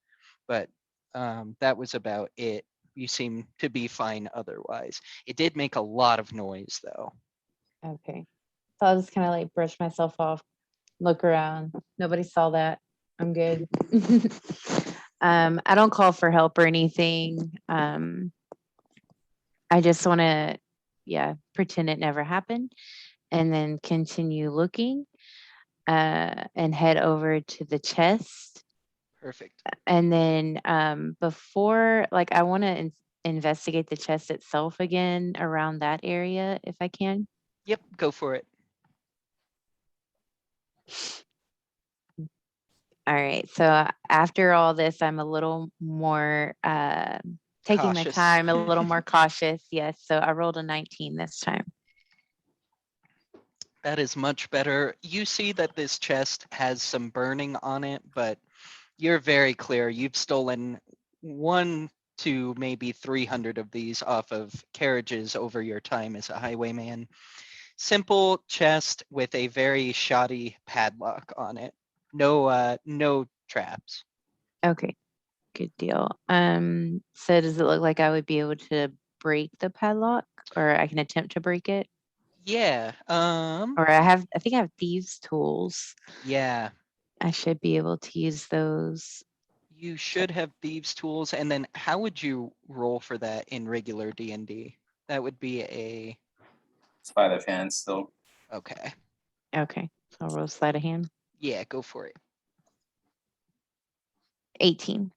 But that was about it. You seem to be fine otherwise. It did make a lot of noise though. Okay. So I'll just kind of like brush myself off, look around. Nobody saw that. I'm good. I don't call for help or anything. I just want to, pretend it never happened and then continue looking and head over to the chest. Perfect. And then before, like, I want to investigate the chest itself again around that area if I can. Yep, go for it. All right. So after all this, I'm a little more taking my Cautious. time, a little more cautious. Yes. So I rolled a 19 this time. That is much better. You see that this chest has some burning on it, but you're very clear. You've stolen 1 to maybe 300 of these off of carriages over your time as a highwayman. Simple chest with a very shoddy padlock on it. No traps. Okay. Good deal. So does it look like I would be able to break the padlock or I can attempt to break it? Yeah. Or I think I have thieves tools. Yeah. I should be able to use those. You should have thieves tools. And then how would you roll for that in regular D&D? That would be a Sleight of hand still. okay. Okay. So I'll roll sleight of hand. Yeah, go for it. 18.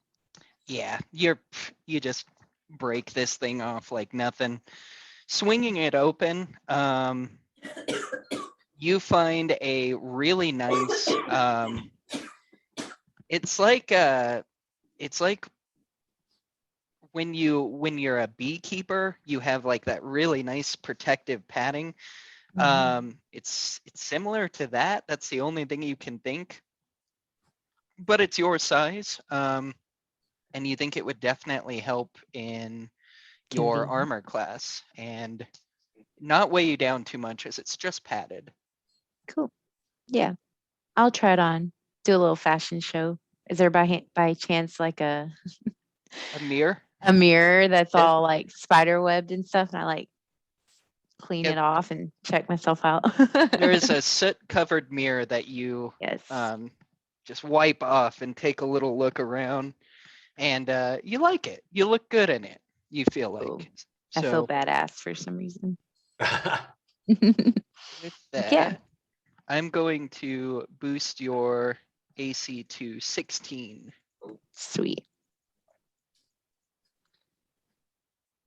Yeah, you just break this thing off like nothing. Swinging it open, you find a really nice. It's like when you're a beekeeper, you have like that really nice protective padding. It's similar to that. That's the only thing you can think. But it's your size. And you think it would definitely help in your Convenient. armor class and not weigh you down too much as it's just padded. Cool. Yeah. I'll try it on. Do a little fashion show. Is there by chance like a mirror? A mirror that's Yeah. all like spider webbed and stuff, and I like clean Yep. it off and check myself out. There is a soot covered mirror that you Yes. just wipe off and take a little look around, and you like it. You look good in it. You feel like. Cool. So I feel badass for some reason. with that, Yeah. I'm going to boost your AC to 16. Sweet.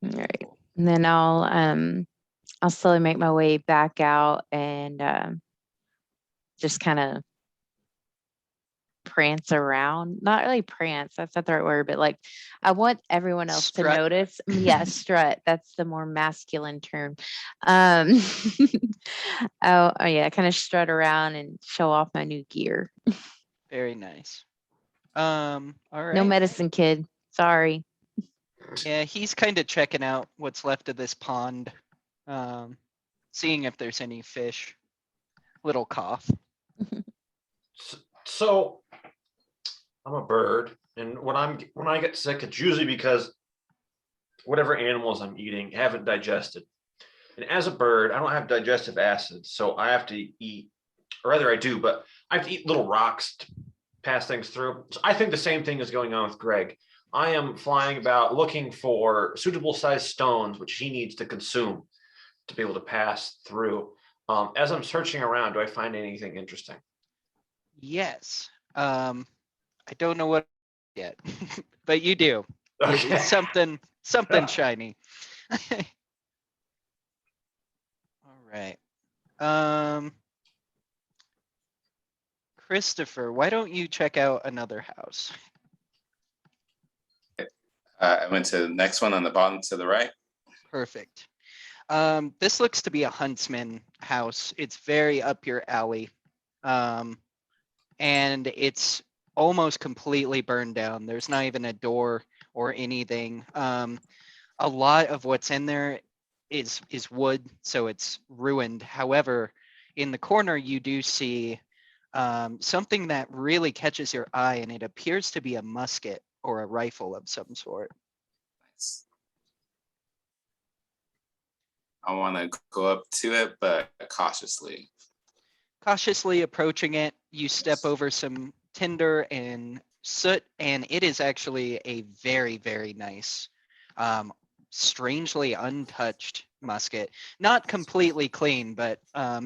All right. And then I'll slowly make my way back out and just kind of prance around. Not really prance, that's not the right word, but like I want everyone else Strut. to notice. Yeah, strut. That's the more masculine term. Oh yeah, kind of strut around and show off my new gear. Very nice. All right. No medicine kid. Sorry. Yeah, he's kind of checking out what's left of this pond, seeing if there's any fish. Little cough. So I'm a bird, and when I get sick, it's usually because whatever animals I'm eating haven't digested. And as a bird, I don't have digestive acids, so I have to eat, or rather I do, but I have to eat little rocks to pass things through. So I think the same thing is going on with Greg. I am flying about looking for suitable sized stones, which he needs to consume to be able to pass through. As I'm searching around, do I find anything interesting? Yes. I don't know what yet, but you do. Okay. It's something shiny. All right. Christopher, why don't you check out another house? I went to the next one on the bottom to the right. Perfect. This looks to be a huntsman house. It's very up your alley. And it's almost completely burned down. There's not even a door or anything. A lot of what's in there is wood, so it's ruined. However, in the corner you do see something that really catches your eye, and it appears to be a musket or a rifle of some sort. Nice. I want to go up to it, but cautiously. Cautiously approaching it, you step over some tinder and soot, and it is actually a very, very nice, strangely untouched musket. Not completely clean, but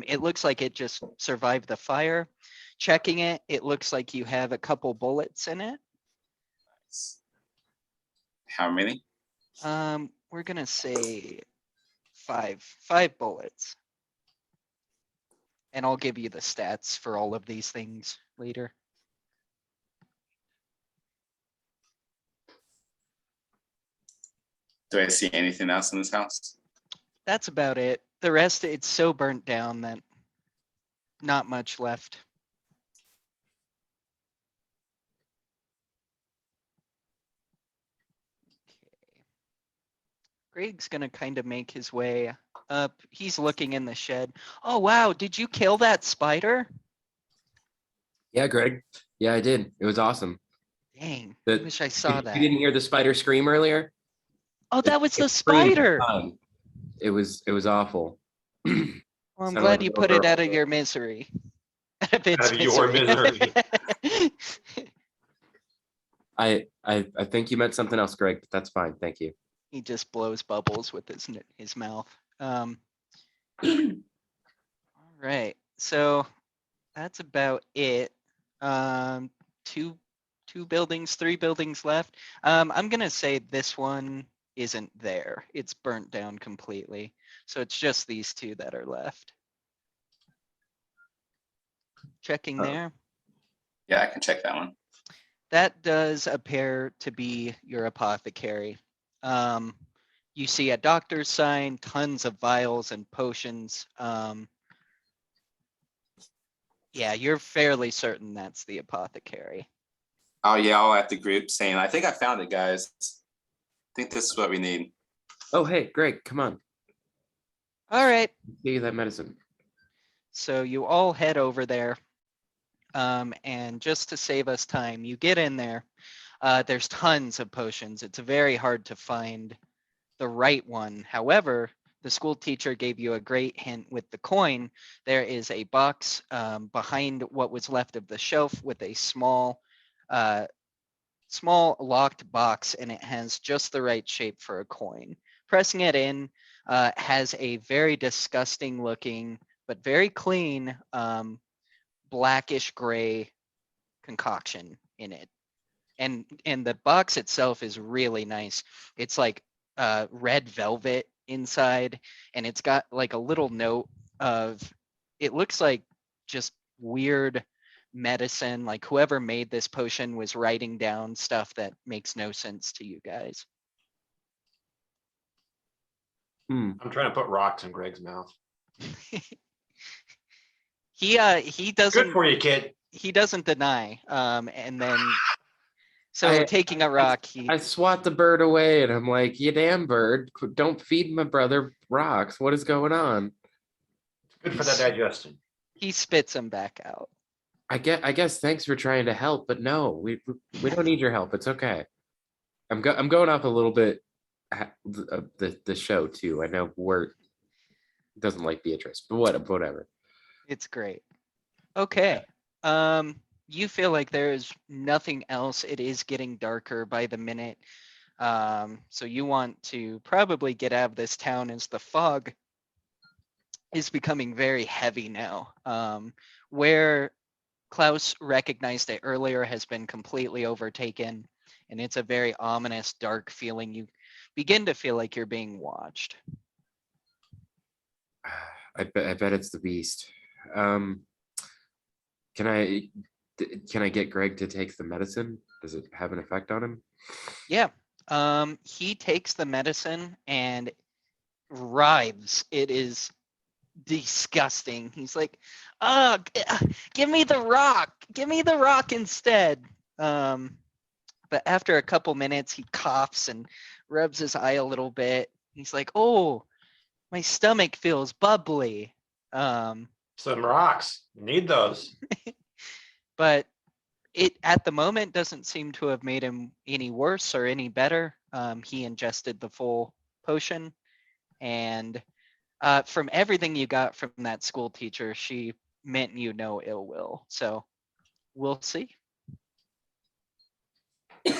it looks like it just survived the fire. Checking it, it looks like you have a couple bullets in it. Nice. How many? We're gonna say five bullets. And I'll give you the stats for all of these things later. Do I see anything else in this house? That's about it. The rest, it's so burnt down that not much left. Okay. Greg's gonna kind of make his way up. He's looking in the shed. Oh, wow. Did you kill that spider? Yeah, Greg. Yeah, I did. It was awesome. Dang, The- I wish I saw You that. didn't hear the spider scream earlier? Oh, that was the It screamed spider. fun. It was awful. Well, I'm Sounded glad like you a put it girl. out of your misery. Out of its Out of your misery. I think you meant something else, Greg, but that's fine. Thank you. He just blows bubbles with his mouth. All right, so that's about it. Two buildings, three buildings left. I'm gonna say this one isn't there. It's burnt down completely. So it's just these two that are left. Checking Oh. there. Yeah, I can check that one. That does appear to be your apothecary. You see a doctor's sign, tons of vials and potions. Yeah, you're fairly certain that's the apothecary. Oh yeah, all at the group saying, I think I found it, guys. I think this is what we need. Oh, hey, Greg, come on. All right, Give you that medicine. so you all head over there. And just to save us time, you get in there. There's tons of potions. It's very hard to find the right one. However, the school teacher gave you a great hint with the coin. There is a box behind what was left of the shelf with a small locked box, and it has just the right shape for a coin. Pressing it in has a very disgusting looking, but very clean blackish gray concoction in it. And the box itself is really nice. It's like red velvet inside, and it's got like a little note of, it looks like just weird medicine, like whoever made this potion was writing down stuff that makes no sense to you guys. I'm trying to put rocks in Greg's mouth. He Good doesn't for you, kid. he doesn't deny. And then so I- taking a rock, I swat the bird away and I'm like, you damn bird, don't feed my brother rocks. What is going on? Good for that digestion. he spits them back out. I guess thanks for trying to help, but no, we don't need your help. It's okay. I'm going off a little bit the show too. I know Wirt doesn't like Beatrice, but whatever. It's great. Okay. You feel like there is nothing else. It is getting darker by the minute. So you want to probably get out of this town as the fog is becoming very heavy now. Where Klaus recognized it earlier has been completely overtaken, and it's a very ominous, dark feeling. You begin to feel like you're being watched. I bet it's the beast. Can I get Greg to take the medicine? Does it have an effect on him? Yeah. He takes the medicine and writhes. It is disgusting. He's like, oh, give me the rock. Give me the rock instead. But after a couple minutes, he coughs and rubs his eye a little bit. He's like, oh, my stomach feels bubbly. Some rocks. Need those. But it at the moment doesn't seem to have made him any worse or any better. He ingested the full potion, and from everything you got from that school teacher, she meant you no ill will. So we'll see. All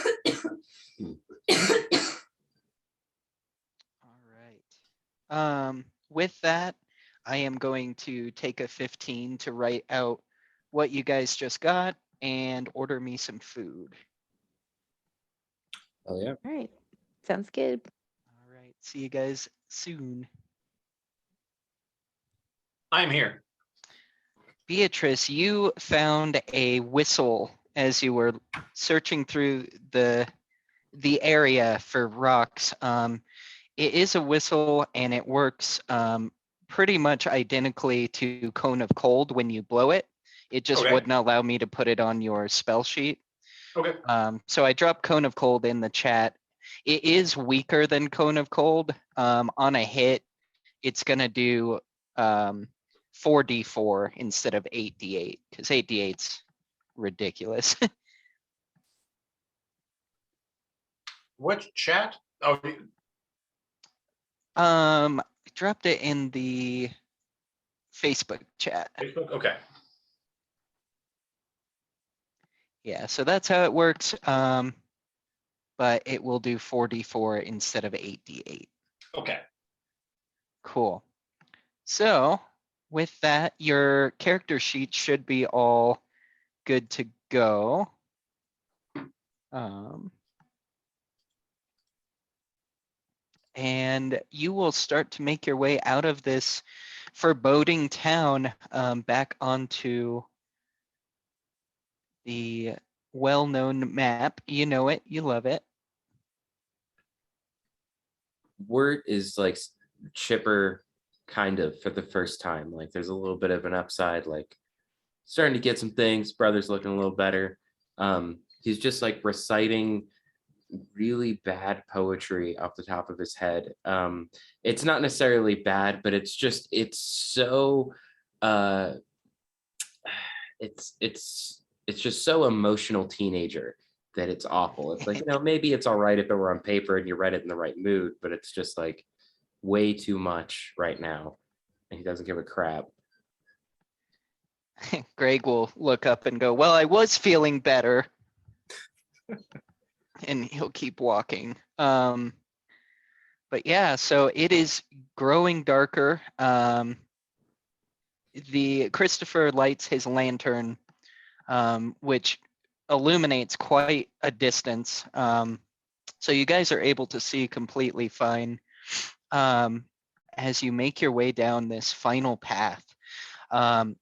right. With that, I am going to take a 15 to write out what you guys just got and order me some food. Oh yeah. All right. Sounds good. All right. See you guys soon. I'm here. Beatrice, you found a whistle as you were searching through the area for rocks. It is a whistle and it works pretty much identically to Cone of Cold when you blow it. It just Okay. wouldn't allow me to put it on your spell sheet. Okay. So I dropped Cone of Cold in the chat. It is weaker than Cone of Cold. On a hit, it's going to do 4d4 instead of 8d8 because 8d8's ridiculous. What chat? Oh, I dropped it in the Facebook chat. Facebook. Okay. Yeah, so that's how it works. But it will do 4d4 instead of 8d8. Okay. Cool. So with that, your character sheet should be all good to go. And you will start to make your way out of this foreboding town back onto the well-known map. You know it, you love it. Wirt is like chipper kind of for the first time. Like there's a little bit of an upside, like starting to get some things. Brother's looking a little better. He's just like reciting really bad poetry off the top of his head. It's not necessarily bad, but it's so it's just so emotional teenager that it's awful. It's like, maybe it's all right if it were on paper and you read it in the right mood, but it's just like way too much right now. And he doesn't give a crap. Greg will look up and go, well, I was feeling better. And he'll keep walking. But yeah, so it is growing darker. The Christopher lights his lantern, which illuminates quite a distance. So you guys are able to see completely fine as you make your way down this final path.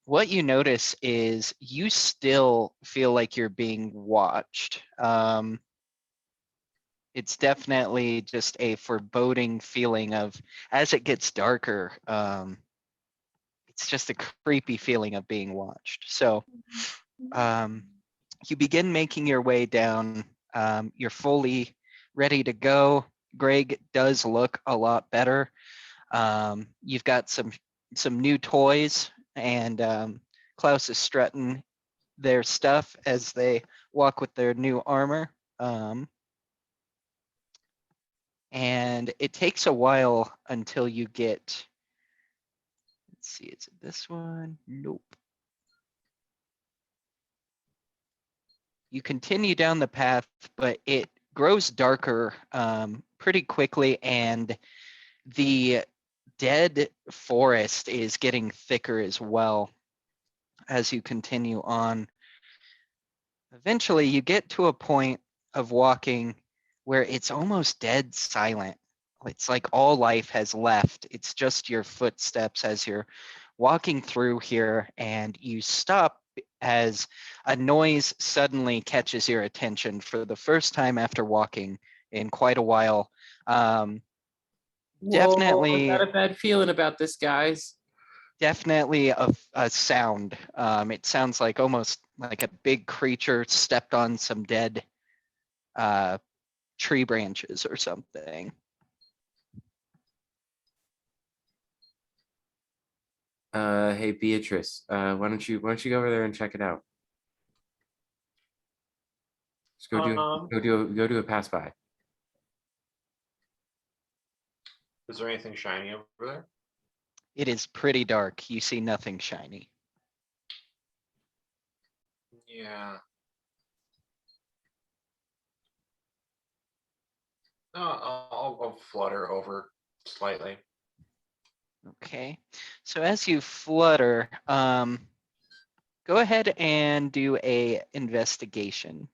What you notice is you still feel like you're being watched. It's definitely just a foreboding feeling of, as it gets darker, it's just a creepy feeling of being watched. So you begin making your way down. You're fully ready to go. Greg does look a lot better. You've got some new toys, and Klaus is strutting their stuff as they walk with their new armor. And it takes a while until you get, let's see, is it this one? Nope. You continue down the path, but it grows darker pretty quickly, and the dead forest is getting thicker as well as you continue on. Eventually, you get to a point of walking where it's almost dead silent. It's like all life has left. It's just your footsteps as you're walking through here, and you stop as a noise suddenly catches your attention for the first time after walking in quite a while. Definitely- Whoa, I got a bad feeling about this, guys. Definitely a sound. It sounds like almost like a big creature stepped on some dead tree branches or something. Hey Beatrice, why don't you go over there and check it out? Just go do a pass by. Is there anything shiny over there? It is pretty dark. You see nothing shiny. Yeah. No, I'll flutter over slightly. Okay. So as you flutter, go ahead and do a investigation.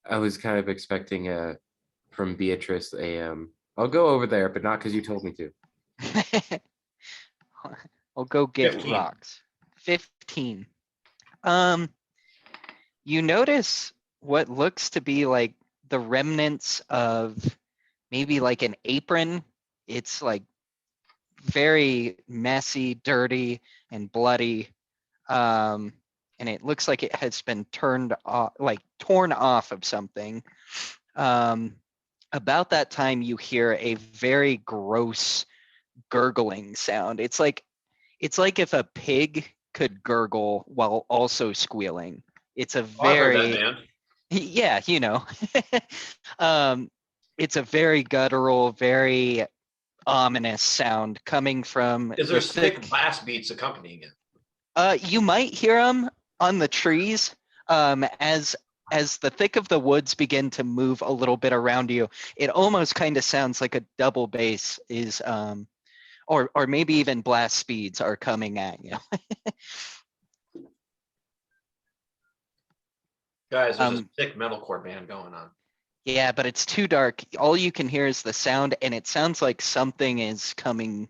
I was kind of expecting from Beatrice I'll go over there, but not because you told me to. I'll go get 15. rocks. 15. You notice what looks to be like the remnants of maybe like an apron. It's like very messy, dirty, and bloody. And it looks like it has been turned off, like torn off of something. About that time, you hear a very gross gurgling sound. It's like if a pig could gurgle while also squealing. It's a Oh, I've heard that, very, man. yeah, you know. It's a very guttural, very ominous sound coming from Is the there thick blast beats accompanying it? You might hear them on the trees as the thick of the woods begin to move a little bit around you. It almost kind of sounds like a double bass is or maybe even blast speeds are coming at you. Guys, there's a thick metalcore band going on. Yeah, but it's too dark. All you can hear is the sound, and it sounds like something is coming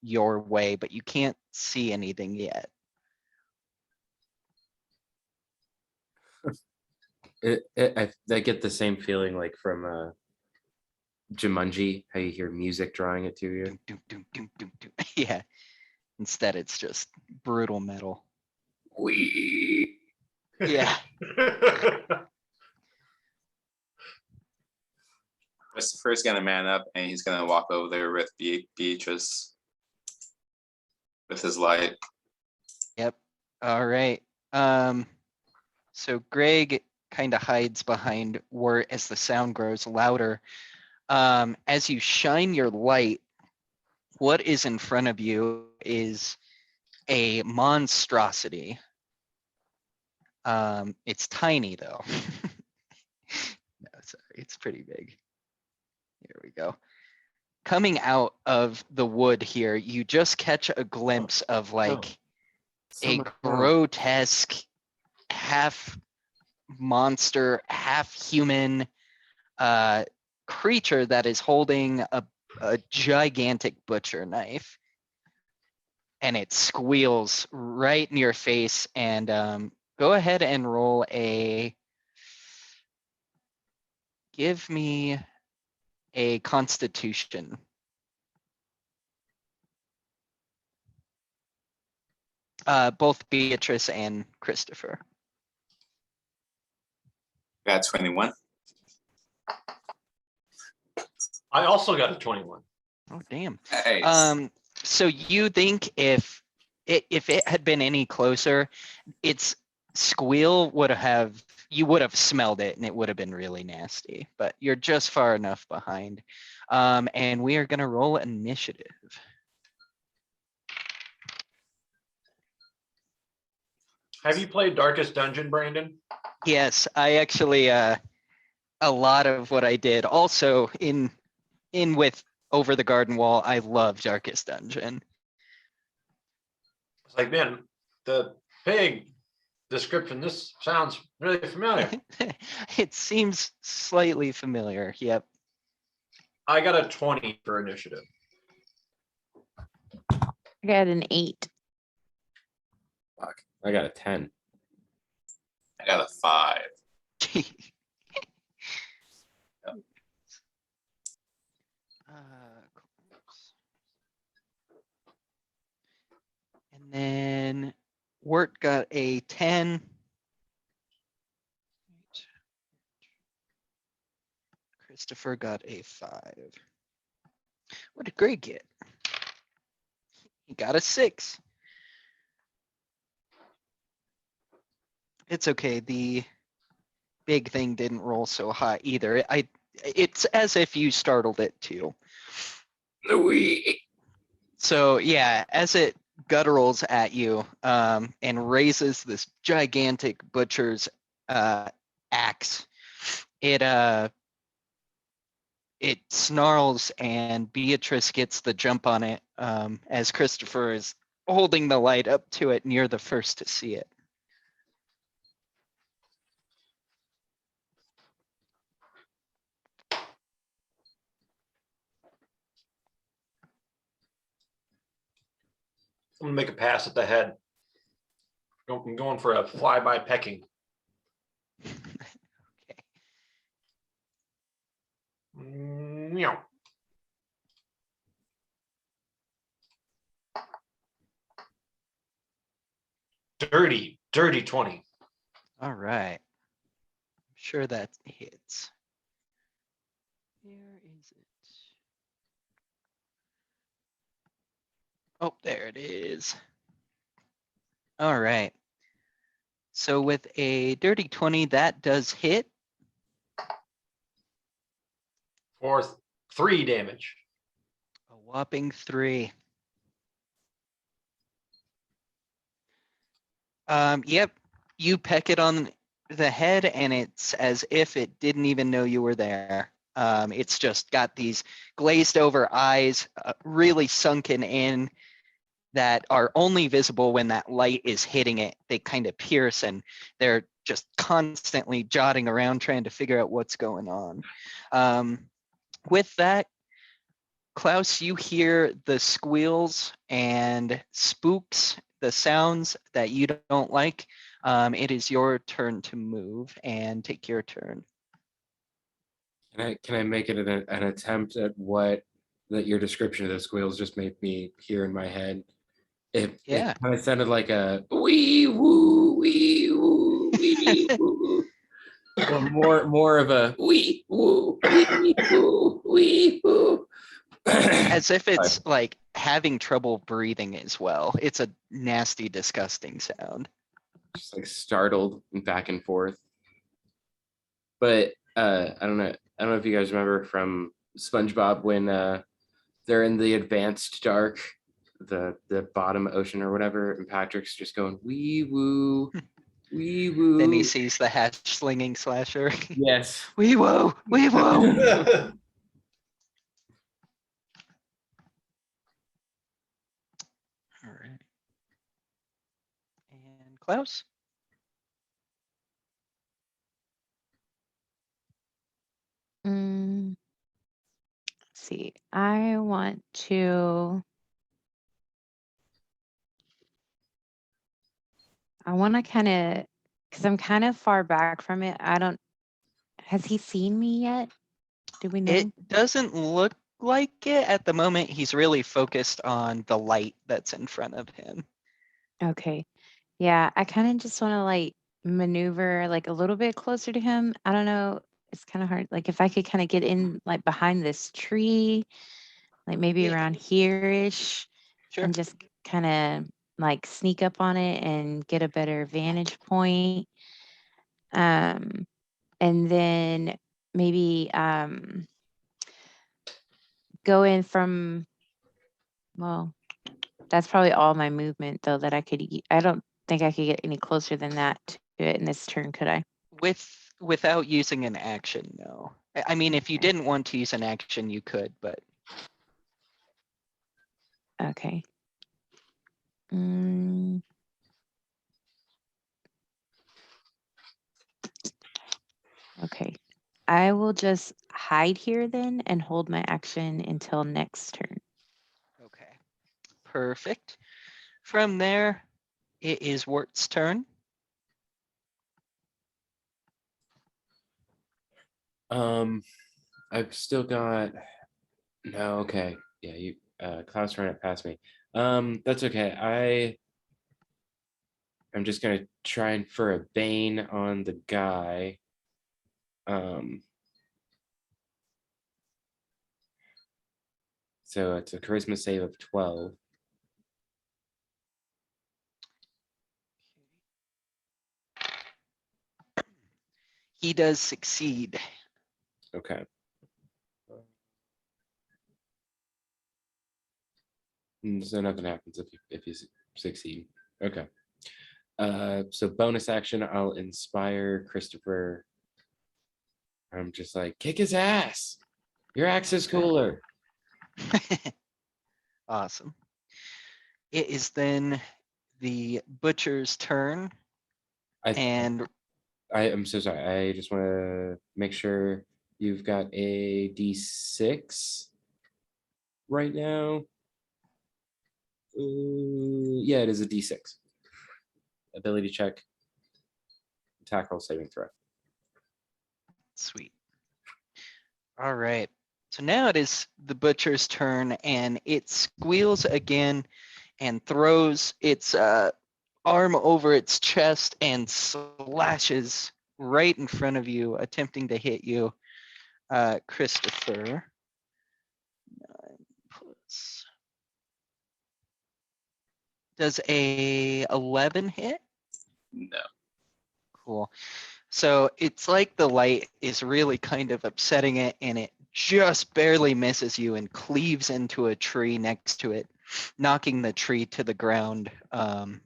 your way, but you can't see anything yet. I get the same feeling like from Jumanji, how you hear music drawing it to you. Doom, doom, doom, doom, doom, doom. Yeah. Instead, it's just brutal metal. Wee. Yeah. Chris first gonna man up and he's gonna walk over there with Beatrice with his light. Yep. All right. So Greg kind of hides behind where as the sound grows louder. As you shine your light, what is in front of you is a monstrosity. It's tiny though. No, sorry, it's pretty big. Here we go. Coming out of the wood here, you just catch a glimpse of like a grotesque half monster, half human creature that is holding a gigantic butcher knife. And it squeals right in your face. And go ahead and roll give me a constitution. Both Beatrice and Christopher. Got 21. I also got a 21. Oh, damn. Nice. So you think if it had been any closer, its squeal would have you would have smelled it and it would have been really nasty, but you're just far enough behind. And we are gonna roll initiative. Have you played Darkest Dungeon, Brandon? Yes, I actually, a lot of what I did also in with Over the Garden Wall, I love Darkest Dungeon. It's like, man, the pig description, this sounds really familiar. It seems slightly familiar. Yep. I got a 20 for initiative. I got an 8. Fuck. I got a 10. I got a 5. And then Wirt got a 10. Christopher got a 5. What did Greg get? He got a 6. It's okay. The big thing didn't roll so high either. It's as if you startled it too. So yeah, as it gutturals at you and raises this gigantic butcher's axe, it snarls and Beatrice gets the jump on it as Christopher is holding the light up to it near the first to see it. I'm gonna make a pass at the head. I'm going for a flyby pecking. Okay. Meow. Dirty 20. All right. I'm sure that hits. Where is it? Oh, there it is. All right. So with a dirty 20, that does hit. For 3 damage. A whopping 3. Yep, you peck it on the head and it's as if it didn't even know you were there. It's just got these glazed over eyes, really sunken in, that are only visible when that light is hitting it. They kind of pierce and they're just constantly jotting around trying to figure out what's going on. With that, Klaus, you hear the squeals and spooks, the sounds that you don't like. It is your turn to move and take your turn. Can I make it an attempt at what that your description of the squeals just made me hear in my head? It Yeah. kind of sounded like a wee woo wee woo wee woo, or more of a wee woo wee woo wee woo. As if it's like having trouble breathing as well. It's a nasty, disgusting sound. Just like startled and back and forth. But I don't know if you guys remember from SpongeBob when they're in the advanced dark, the bottom ocean or whatever, and Patrick's just going wee woo, wee woo. Then he sees the hatch slinging slasher. Yes. Wee woo, wee woo. All right. And Klaus? Let's see. I want to kind of, because I'm kind of far back from it. Has he seen me yet? Do we know? It doesn't look like it at the moment. He's really focused on the light that's in front of him. Okay. Yeah, I kind of just want to like maneuver like a little bit closer to him. I don't know. It's kind of hard. Like if I could kind of get in like behind this tree, like maybe Yeah. around here-ish, Sure. and just kind of like sneak up on it and get a better vantage point. And then maybe go in from, well, that's probably all my movement though that I could, I don't think I could get any closer than that to it in this turn, could I? Without using an action, no. I mean, if you Okay. didn't want to use an action, you could, but Okay. Mm. Okay. I will just hide here then and hold my action until next turn. okay. Perfect. From there, it is Wart's turn. I've still got, no, okay. Yeah, you, Klaus ran it past me. That's okay. I'm just gonna try and for a bane on the guy. So it's a charisma save of 12. He does succeed. Okay. So nothing happens if you succeed. Okay. So bonus action, I'll inspire Christopher. I'm just like, kick his ass. Your axe is cooler. Awesome. It is then the butcher's turn, I and am so sorry. I just want to make sure you've got a D6 right now. Yeah, it is a D6. Ability check. Attack roll saving throw. sweet. All right. So now it is the butcher's turn, and it squeals again and throws its arm over its chest and slashes right in front of you, attempting to hit you, Christopher. 9 plus. Does a 11 hit? No. Cool. So it's like the light is really kind of upsetting it, and it just barely misses you and cleaves into a tree next to it, knocking the tree to the ground. And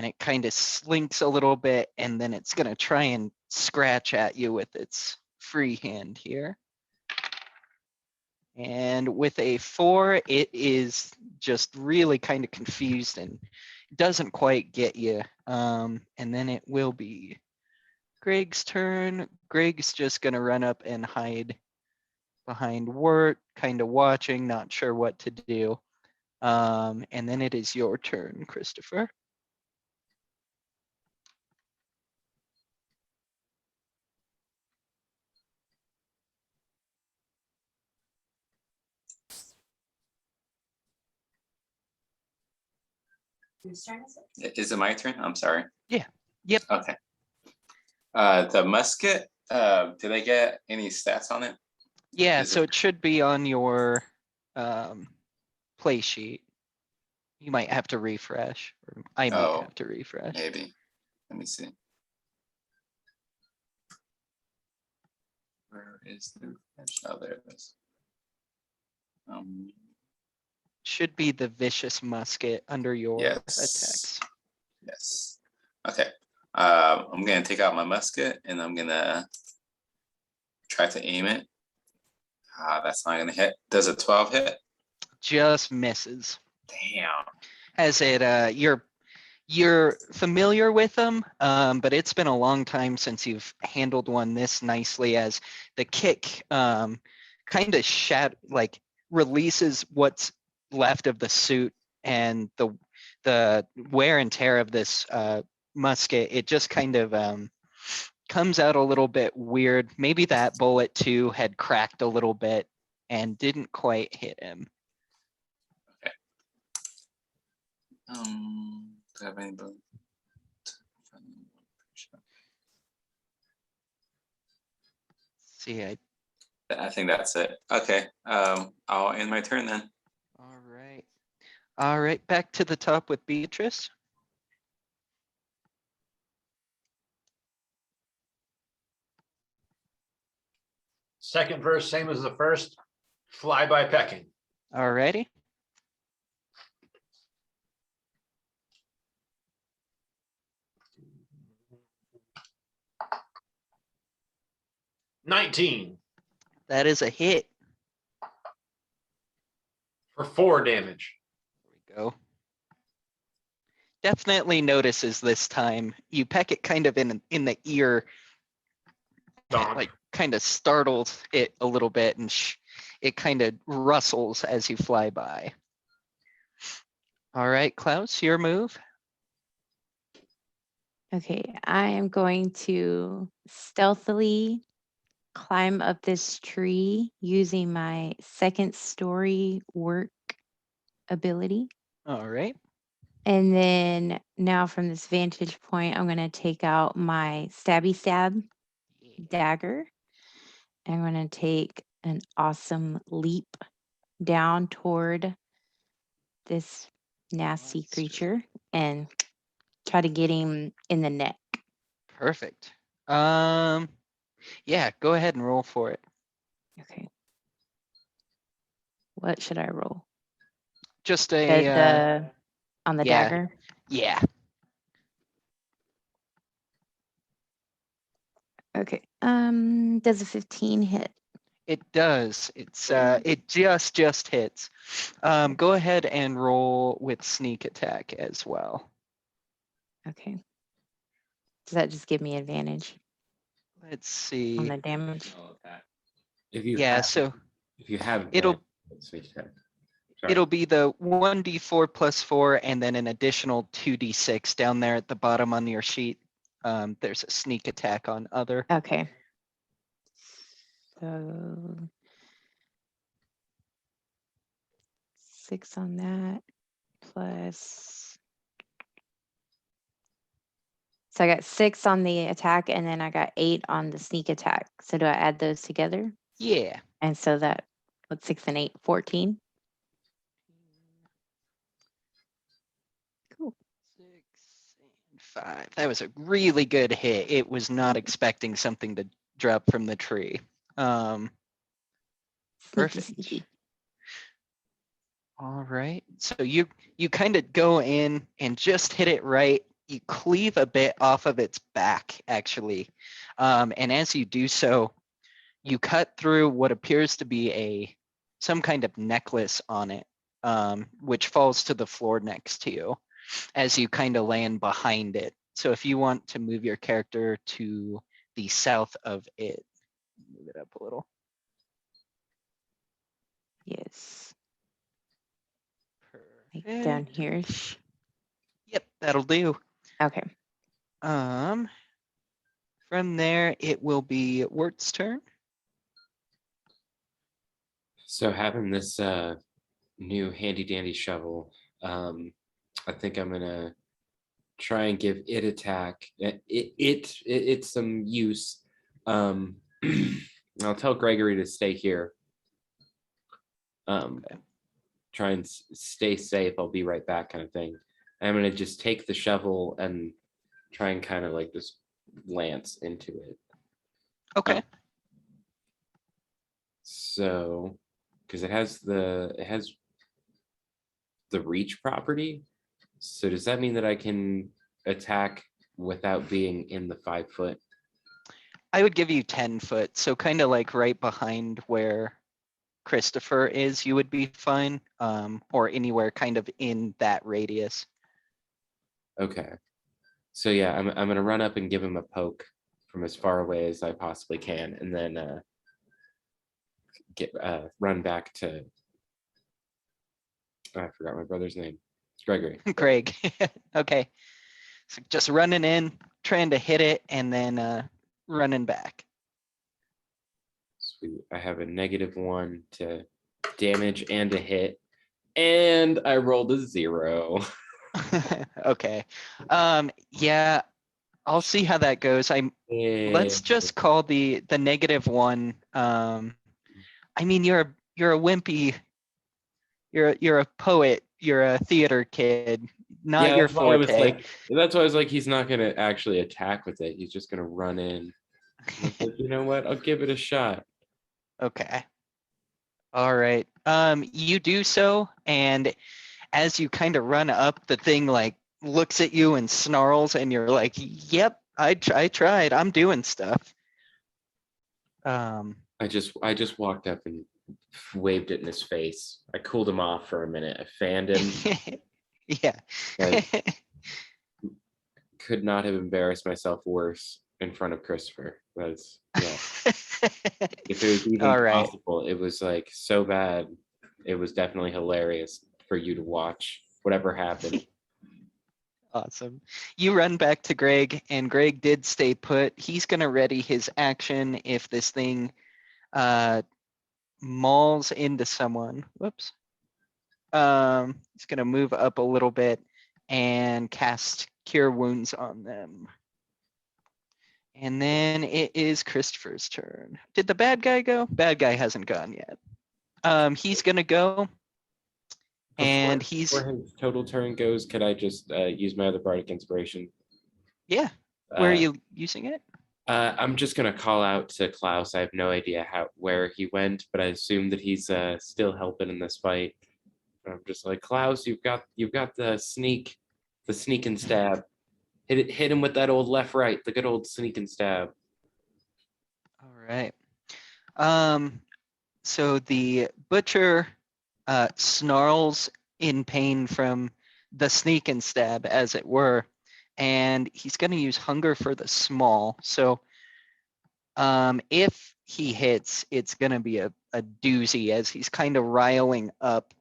it kind of slinks a little bit, and then it's going to try and scratch at you with its free hand here. And with a 4, it is just really kind of confused and doesn't quite get you. And then it will be Greg's turn. Greg's just going to run up and hide behind Wirt, kind of watching, not sure what to do. And then it is your turn, Christopher. Is it my turn? I'm sorry. Yeah. Yep. Okay. The musket, did I get any stats on it? Yeah, Is so it- it should be on your play sheet. You might have to refresh, or I might Oh. have to refresh. Maybe. Let me see. Where is the refresh? Oh, there it is. Should be the vicious musket under your Yes. attacks. Yes. Okay. I'm gonna take out my musket and I'm gonna try to aim it. That's not gonna hit. Does a 12 hit? Just misses. Damn. As it you're familiar with them, but it's been a long time since you've handled one this nicely, as the kick kind of releases what's left of the suit, and the wear and tear of this musket. It just kind of comes out a little bit weird. Maybe that bullet too had cracked a little bit and didn't quite hit him. Do I have any bullet? See, I think that's it. Okay. I'll end my turn then. all right. All right, back to the top with Beatrice. Second verse, same as the first. Fly by pecking. Alrighty. $19 That is a hit. for 4 damage. There we go. Definitely notices this time. You peck it kind of in the ear, Donk. like kind of startles it a little bit, and it kind of rustles as you fly by. All right, Klaus, your move. Okay, I am going to stealthily climb up this tree using my second story work ability. All right. And then now from this vantage point, I'm going to take out my stabby stab dagger. I'm going to take an awesome leap down toward this nasty Monster. creature and try to get him in the neck. Perfect. Yeah, go ahead and roll for it. Okay. What should I roll? Just On the yeah. dagger? Yeah. Okay. Does a 15 hit? It does. It just hits. Go ahead and roll with sneak attack as well. Okay. Does that just give me advantage Let's on see. the damage? If you Yeah, have, so if you have it'll- advantage, sneak attack. Sorry. it'll be the 1d4 plus 4 and then an additional 2d6 down there at the bottom on your sheet. There's a sneak attack on other. Okay. So 6 on that plus. So I got 6 on the attack and then I got 8 on the sneak attack. So do I add those together? Yeah. And so that, what's 6 and 8? 14? Cool. 6 and 5. That was a really good hit. It was not expecting something to drop from the tree. Sneaky, Perfect. sneaky. All right. So you kind of go in and just hit it right. You cleave a bit off of its back, actually. And as you do so, you cut through what appears to be some kind of necklace on it, which falls to the floor next to you as you kind of land behind it. So if you want to move your character to the south of it, move it up a little. Yes. Like down Perfect. here. Yep, that'll do. Okay. From there, it will be Wirt's turn. So having this new handy dandy shovel, I think I'm gonna try and give it attack. It's some use. I'll tell Gregory to stay here. Okay. Try and stay safe. I'll be right back, kind of thing. I'm gonna just take the shovel and try and kind of like just lance into it. Okay. So, because it has the reach property. So does that mean that I can attack without being in the 5 foot? I would give you 10 foot. So kind of like right behind where Christopher is, you would be fine. Or anywhere kind of in that radius. Okay. So yeah, I'm gonna run up and give him a poke from as far away as I possibly can, and then run back to. I forgot my brother's name. Gregory. Greg. Okay. So just running in, trying to hit it, and then running back. Sweet. I have a -1 to damage and a hit, and I rolled a 0. Okay. Yeah, I'll see how that goes. Let's just call the -1. I mean, you're a wimpy. You're a poet. You're a theater kid. Not your that's why I was forte. that's why I was like, he's not gonna actually attack with it. He's just gonna run in. I was like, you know what? I'll give it a shot. Okay. All right. You do so, and as you kind of run up, the thing like looks at you and snarls, and you're like, "Yep, I tried. I'm doing stuff." I just walked up and waved it in his face. I cooled him off for a minute. I fanned him. Yeah. Like, could not have embarrassed myself worse in front of Christopher. That's yeah. If it was even All right. possible, it was like so bad. It was definitely hilarious for you to watch whatever happened. Awesome. You run back to Greg, and Greg did stay put. He's going to ready his action if this thing mauls into someone. Whoops. He's going to move up a little bit and cast Cure Wounds on them. And then it is Christopher's turn. Did the bad guy go? Bad guy hasn't gone yet. He's going to go. And he's, Before his total turn goes, could I just use my other bardic inspiration? yeah. Where are Uh, you using it? I'm just gonna call out to Klaus. I have no idea where he went, but I assume that he's still helping in this fight. I'm just like, Klaus, you've got the sneak and stab. Hit him with that old left right, the good old sneak and stab. All right. So the butcher snarls in pain from the sneak and stab, as it were, and he's going to use hunger for the small. So if he hits, it's going to be a doozy, as he's kind of riling up.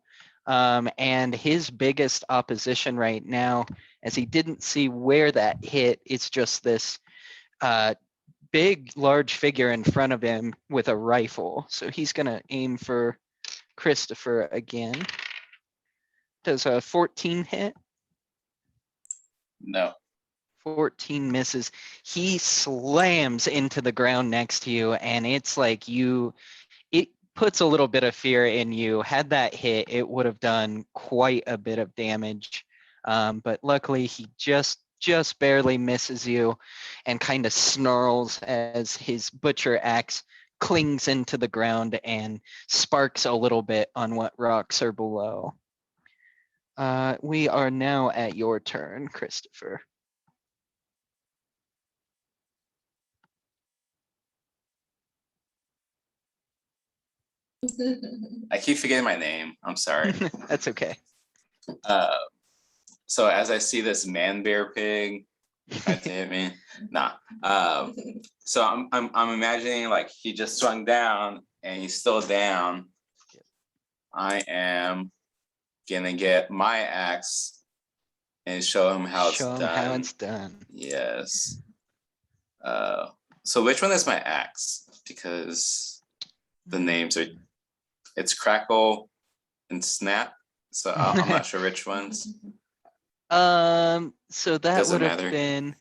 And his biggest opposition right now, as he didn't see where that hit, it's just this big, large figure in front of him with a rifle. So he's going to aim for Christopher again. Does a 14 hit? No. 14 misses. He slams into the ground next to you, and it's like it puts a little bit of fear in you. Had that hit, it would have done quite a bit of damage. But luckily, he just barely misses you and kind of snarls as his butcher axe clings into the ground and sparks a little bit on what rocks are below. We are now at your turn, Christopher. I keep forgetting my name. I'm sorry. That's okay. So as I see this man bear pig trying to hit me, nah. So I'm imagining like he just swung down and he's still down. I am gonna get my axe and show him how Show it's him done. how it's done. Yes. So which one is my axe? Because the names are, it's Crackle and Snap. So I'm not sure which ones. So that Doesn't would have matter. been.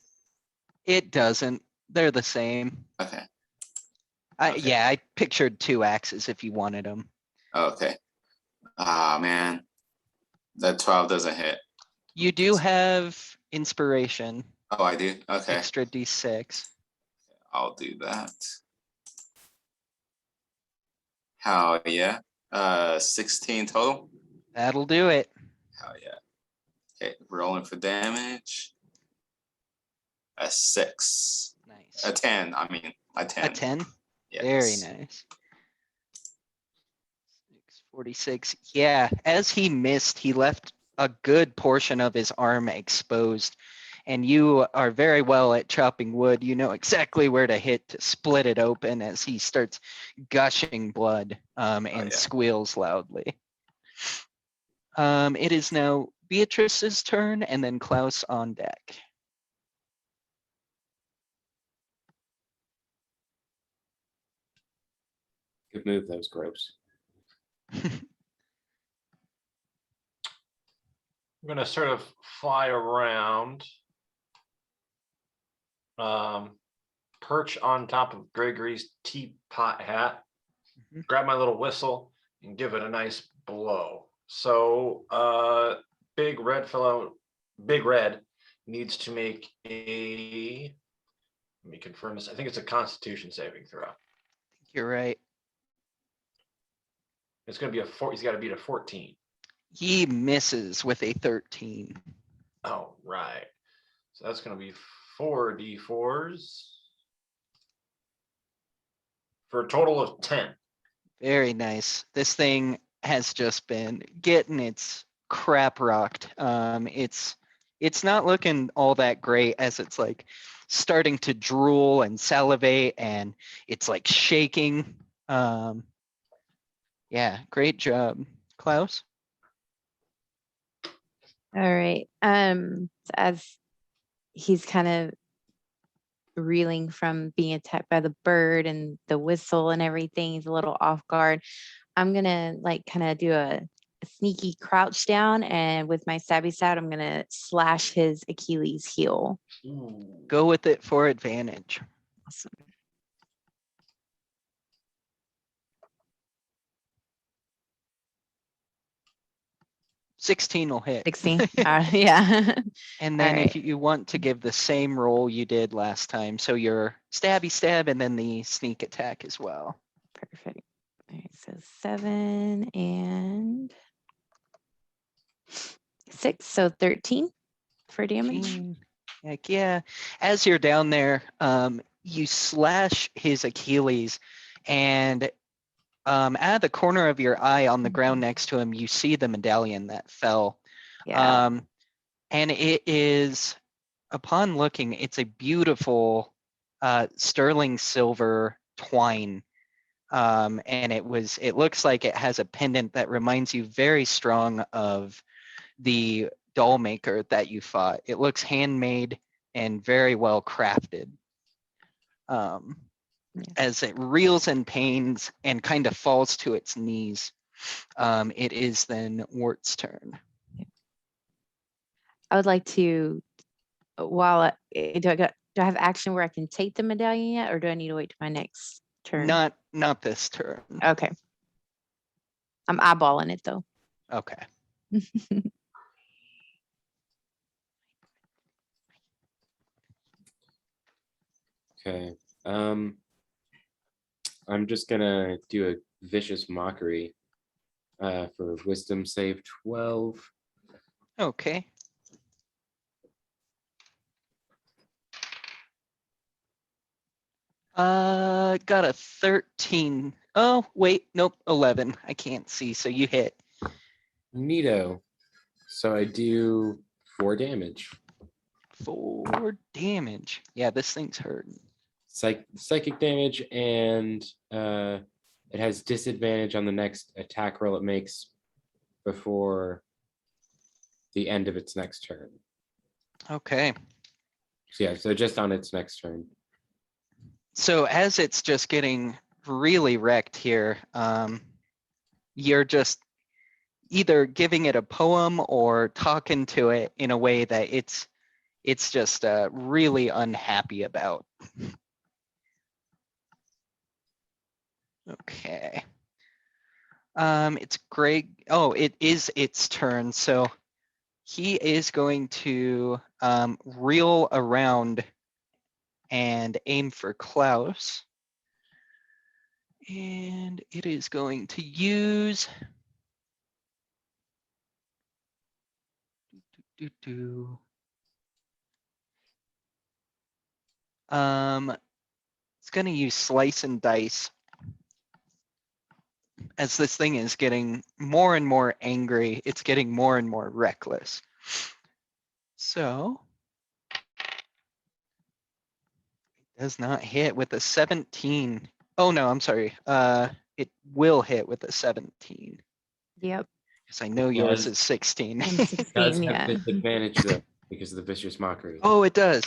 It doesn't. They're the same. Okay. Okay. Yeah, I pictured two axes if you wanted them. Okay. Ah, man. That 12 doesn't hit. You do have inspiration, Oh, I do? Okay. extra d6. I'll do that. Hell yeah. 16 total. That'll do it. Hell yeah. Okay, rolling for damage. A 6. Nice. A 10. I mean, a 10. A 10? Yes. Very nice. 46. Yeah, as he missed, he left a good portion of his arm exposed. And you are very well at chopping wood. You know exactly where to hit to split it open as he starts gushing blood and squeals loudly. It is now Beatrice's turn, and then Klaus on deck. Good move, that was gross. I'm gonna sort of fly around, perch on top of Gregory's teapot hat, grab my little whistle, and give it a nice blow. So Big Red needs to make a, let me confirm this, I think it's a Constitution saving throw. You're right. It's gonna be a 4. He's got to beat a 14. He misses with a 13. Oh, right. So that's gonna be 4d4s for a total of 10. Very nice. This thing has just been getting its crap rocked. It's not looking all that great as it's like starting to drool and salivate and it's like shaking. Yeah, great job, Klaus. All right. So as he's kind of reeling from being attacked by the bird and the whistle and everything, he's a little off guard. I'm gonna like kind of do a sneaky crouch down, and with my stabby stab, I'm gonna slash his Achilles heel. Ooh. Go with it for advantage. Awesome. $16 will hit. 16. Yeah. And then if Alright. you want to give the same roll you did last time, so your stabby stab and then the sneak attack as well. Perfect. All right, so 7 and 6, so 13 for damage. 13. Heck yeah. As you're down there, you slash his Achilles and out of the corner of your eye on the ground next to him, you see the medallion that fell. Yeah. And it is, upon looking, it's a beautiful sterling silver twine. And it looks like it has a pendant that reminds you very strong of the doll maker that you fought. It looks handmade and very well crafted. As it reels in pains and kind of falls to its knees, it is then Wart's turn. I would like to, do I have action where I can take the medallion yet, or do I need to wait to my next turn? Not this turn. Okay. I'm eyeballing it though. Okay. Okay. I'm just gonna do a vicious mockery for wisdom save 12. Okay. Got a 13. Oh, wait, nope, 11. I can't see, so you hit. Neato. So I do 4 damage. 4 damage. Yeah, this thing's hurting. Psychic damage, and it has disadvantage on the next attack roll it makes before the end of its next turn. Okay. So yeah, so just on its next turn. So as it's just getting really wrecked here, you're just either giving it a poem or talking to it in a way that it's just really unhappy about. Okay. It's Greg. Oh, it is its turn. So he is going to reel around and aim for Klaus. And it is going to use it's going to use slice and dice as this thing is getting more and more angry. It's getting more and more reckless. So it does not hit with a 17. Oh no, I'm sorry. It will hit with a 17. Yep. Because I know yours is 16. And It does 16, have yeah. disadvantage though, because of the vicious mockery. Oh, it does.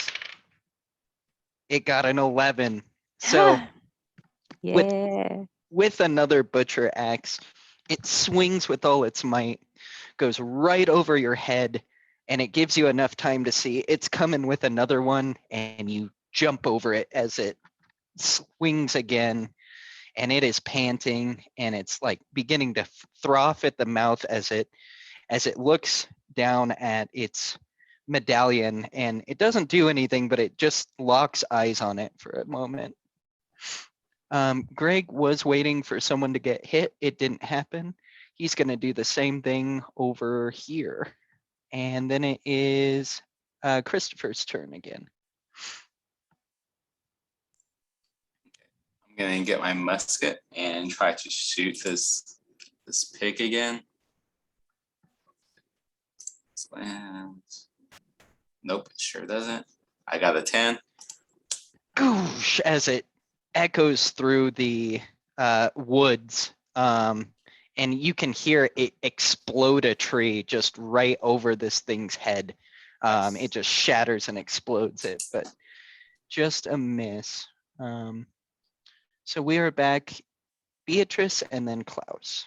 It got an 11. So Yeah. with another butcher axe, it swings with all its might, goes right over your head, and it gives you enough time to see it's coming with another one, and you jump over it as it swings again, and it is panting, and it's like beginning to froth at the mouth as it looks down at its medallion, and it doesn't do anything, but it just locks eyes on it for a moment. Greg was waiting for someone to get hit. It didn't happen. He's going to do the same thing over here. And then it is Christopher's turn again. I'm gonna get my musket and try to shoot this pig again. Slams. Nope, it sure doesn't. I got a 10. Goosh, as it echoes through the woods. And you can hear it explode a tree just right over this thing's head. It just shatters and explodes it, but just a miss. So we are back, Beatrice and then Klaus.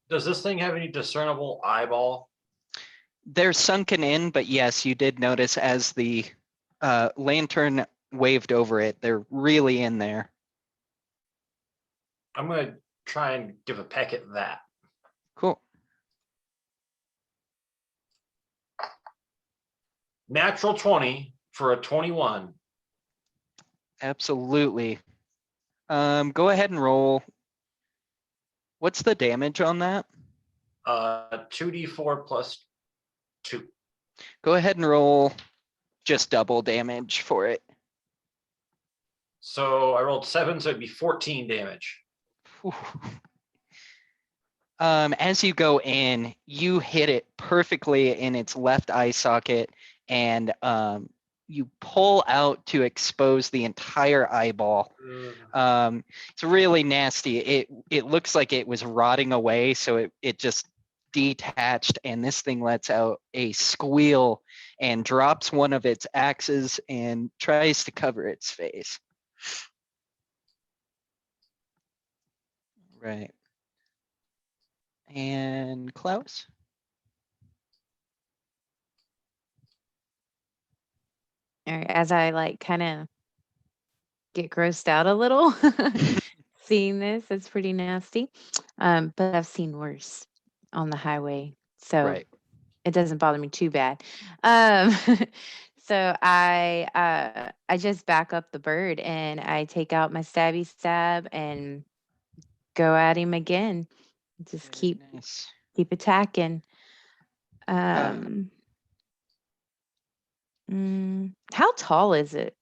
Does this thing have any discernible eyeball? They're sunken in, but yes, you did notice as the lantern waved over it, they're really in there. I'm gonna try and give a peck at that. Cool. Natural 20 for a 21. Absolutely. Go ahead and roll. What's the damage on that? 2d4 plus 2. Go ahead and roll just double damage for it. So I rolled 7, so it'd be 14 damage. Whew. As you go in, you hit it perfectly in its left eye socket, and you pull out to expose the entire eyeball. It's really nasty. It looks like it was rotting away, so it just detached, and this thing lets out a squeal and drops one of its axes and tries to cover its face. Right. And Klaus? All right, as I like kind of get grossed out a little seeing this, it's pretty nasty. But I've seen worse on the highway, so Right. it doesn't bother me too bad. So I just back up the bird and I take out my stabby stab and go at him again. Just Very nice. keep attacking. Uh, How tall is it?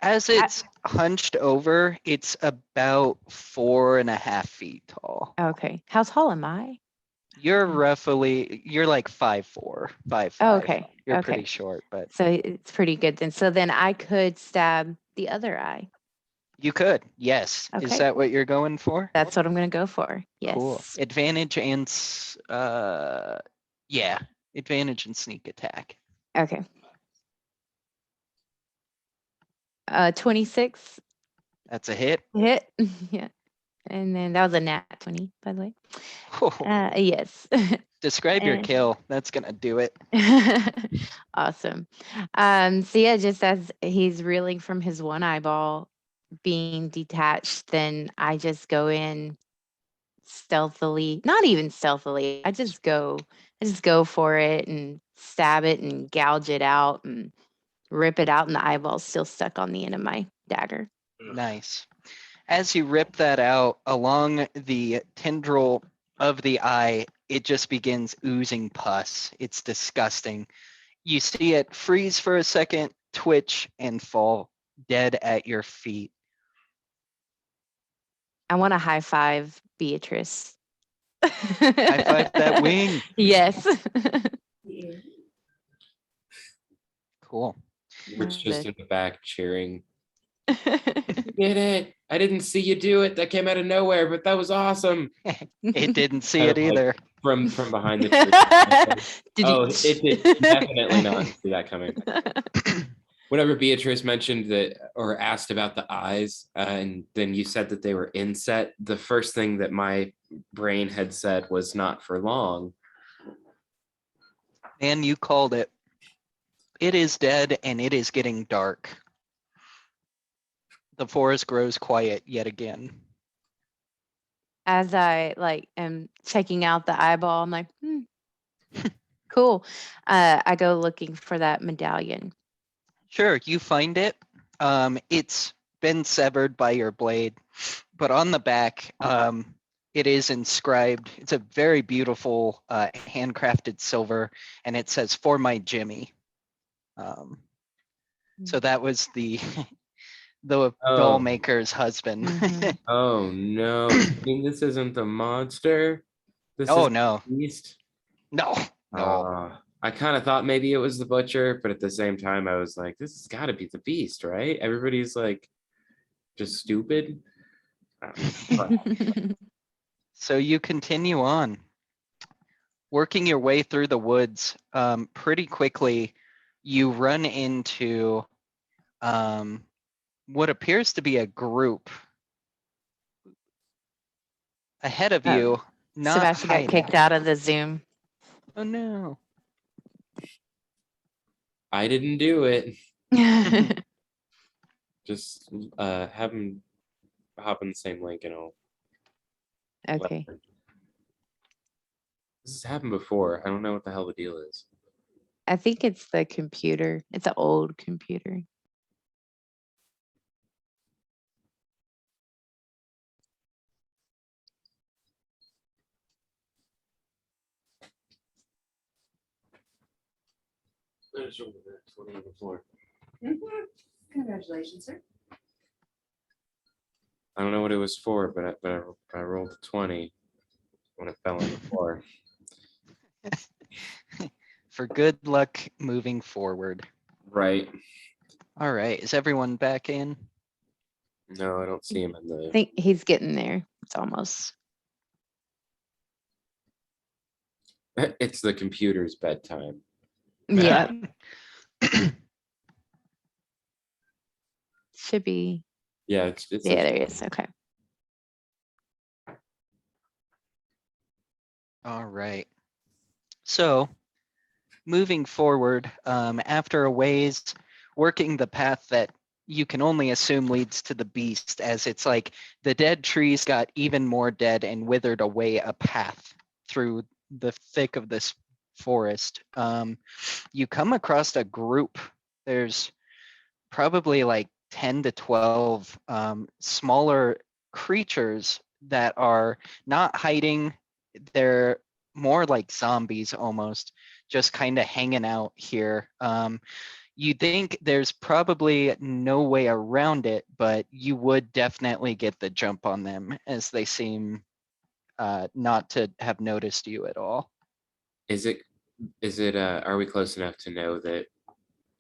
As it's hunched over, it's about 4.5 feet tall. Okay. How tall am I? You're like 5'4", 5'5". Oh, okay. You're Okay. pretty short, but So it's pretty good then. So then I could stab the other eye. you could. Yes. Is Okay. that what you're going for? That's what I'm going to go for. Yes. Cool. Advantage and yeah, advantage and sneak attack. Okay. 26 That's a hit. hit. Yeah. And then that was a nat 20, by the way. Yes. Describe your and- kill. That's gonna do it. Awesome. So yeah, just as he's reeling from his one eyeball being detached, then I just go in stealthily, not even stealthily. I just go for it and stab it and gouge it out and rip it out, and the eyeball's still stuck on the end of my dagger. Nice. As you rip that out along the tendril of the eye, it just begins oozing pus. It's disgusting. You see it freeze for a second, twitch, and fall dead at your feet. I want to high five Beatrice. High five that wing. Yes. Cool. We're just in the back cheering. Get it. I didn't see you do it. That came out of nowhere, but that was awesome. It didn't see Kind it of like either. From behind the tree. Oh, Did it did definitely not see that coming. Whenever Beatrice mentioned that or asked about the eyes, and then you said that they were inset, the first thing that my brain had said was not for long. And you called it. It is dead and it is getting dark. The forest grows quiet yet again. As I like am checking out the eyeball, I'm like, Cool. I go looking for that medallion. Sure, you find it. It's been severed by your blade, but on the back, it is inscribed. It's a very beautiful handcrafted silver, and it says "For my Jimmy." So that was the doll Oh. maker's husband. Mhm. Oh no! You mean this isn't the monster? This Oh is no, the beast. no. I kind of thought maybe it was the butcher, but at the same time, I was like, this has got to be the beast, right? Everybody's like, just stupid. But So you continue on, working your way through the woods. Pretty quickly, you run into what appears to be a group ahead of you, not Sebastian got hiding. kicked out of the Zoom. Oh no. I didn't do it. Just have him hop in the same link and I'll. let Okay. him. This has happened before. I don't know what the hell the deal is. I think it's the computer. It's an old computer. Congratulations, sir. I don't know what it was for, but I rolled a 20 when it fell on the floor. For good luck moving forward. Right. All right, is everyone back in? No, I don't see him in I the. think he's getting there. It's almost. It's the computer's bedtime. Yeah. Should be. Yeah, it's Yeah, there he is. Okay. All right. So moving forward, after a ways, working the path that you can only assume leads to the beast, as it's like the dead trees got even more dead and withered away a path through the thick of this forest. You come across a group. There's probably like 10 to 12 smaller creatures that are not hiding. They're more like zombies almost, just kind of hanging out here. You think there's probably no way around it, but you would definitely get the jump on them as they seem not to have noticed you at all. Is it are we close enough to know that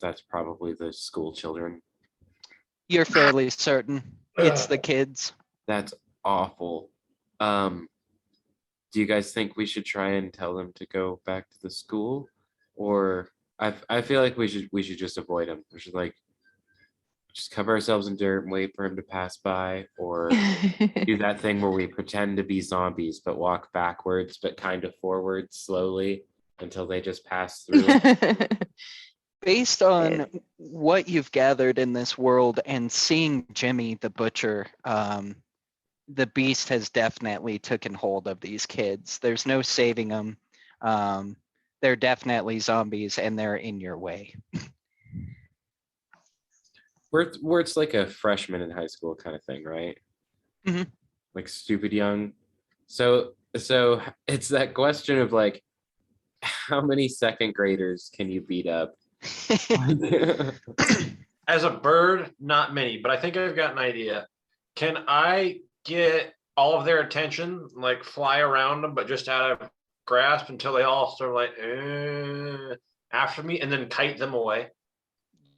that's probably the school children? You're fairly certain it's the kids. That's awful. Do you guys think we should try and tell them to go back to the school? Or I feel like we should just avoid him. We should like just cover ourselves in dirt and wait for him to pass by, or do that thing where we pretend to be zombies but walk backwards but kind of forward slowly until they just pass through. Based on what you've gathered in this world and seeing Jimmy the butcher, the beast has definitely taken hold of these kids. There's no saving them. They're definitely zombies and they're in your way. Where it's like a freshman in high school kind of thing, right? Mhm. Like stupid young. So it's that question of like, how many second graders can you beat up? As a bird, not many, but I think I've got an idea. Can I get all of their attention, like fly around them, but just out of grasp until they all sort of like after me, and then kite them away?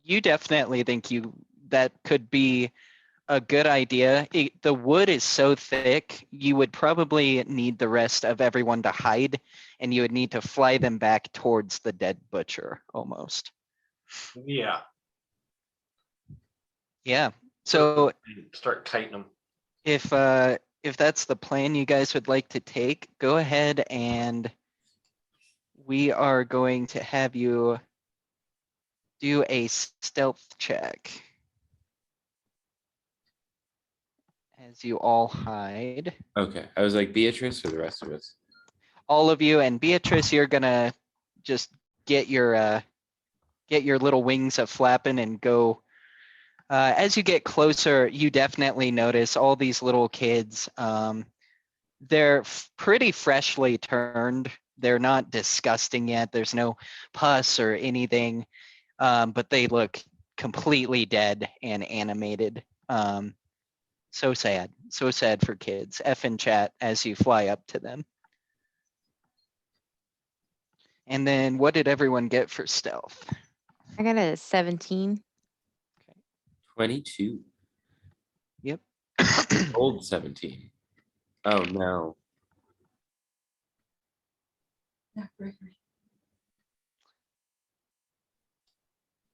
You definitely think that could be a good idea. The wood is so thick, you would probably need the rest of everyone to hide, and you would need to fly them back towards the dead butcher almost. Yeah. Yeah. So Start kiting them. if that's the plan you guys would like to take, go ahead and we are going to have you do a stealth check as you all hide. Okay, I was like Beatrice or the rest of us. All of you, and Beatrice, you're gonna just get your little wings a flapping and go. As you get closer, you definitely notice all these little kids. They're pretty freshly turned. They're not disgusting yet. There's no pus or anything, but they look completely dead and animated. So sad for kids. F in chat as you fly up to them. And then what did everyone get for stealth? I got a 17. 22. Yep. Old 17. Oh no.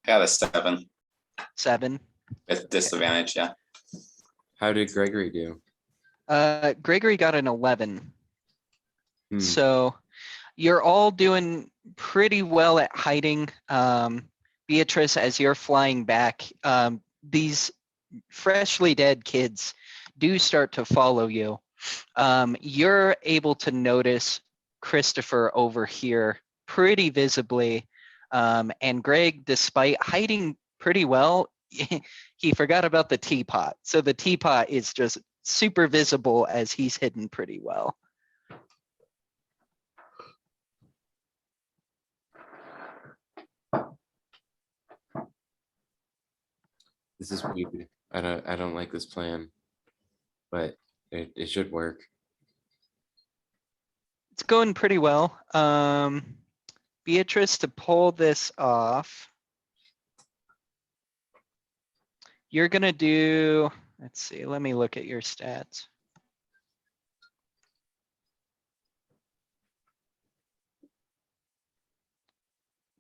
Got a 7 7. with disadvantage. Yeah. How did Gregory do? Gregory got an 11. Hmm. So you're all doing pretty well at hiding. Beatrice, as you're flying back, these freshly dead kids do start to follow you. You're able to notice Christopher over here pretty visibly. And Greg, despite hiding pretty well, he forgot about the teapot. So the teapot is just super visible as he's hidden pretty well. This is weird. I don't like this plan, but it should work. It's going pretty well. Beatrice, to pull this off, you're gonna do, let's see, let me look at your stats.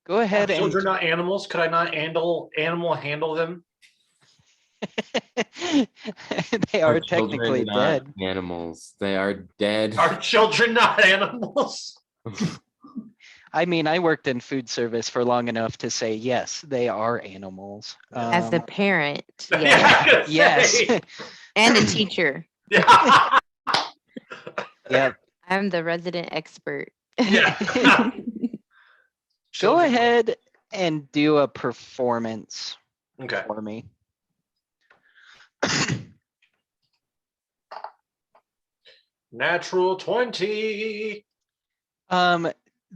Go ahead Are and children not animals? Could I not handle them? they Our are children, technically not dead. Animals. They are dead. Are children not animals? I mean, I worked in food service for long enough to say, yes, they are animals. As a parent, Yeah, yeah. I was gonna Yes. say. And a teacher. Yeah. Yep. I'm the resident expert. Yeah. Go Children. ahead and do a performance Okay. for me. Natural 20.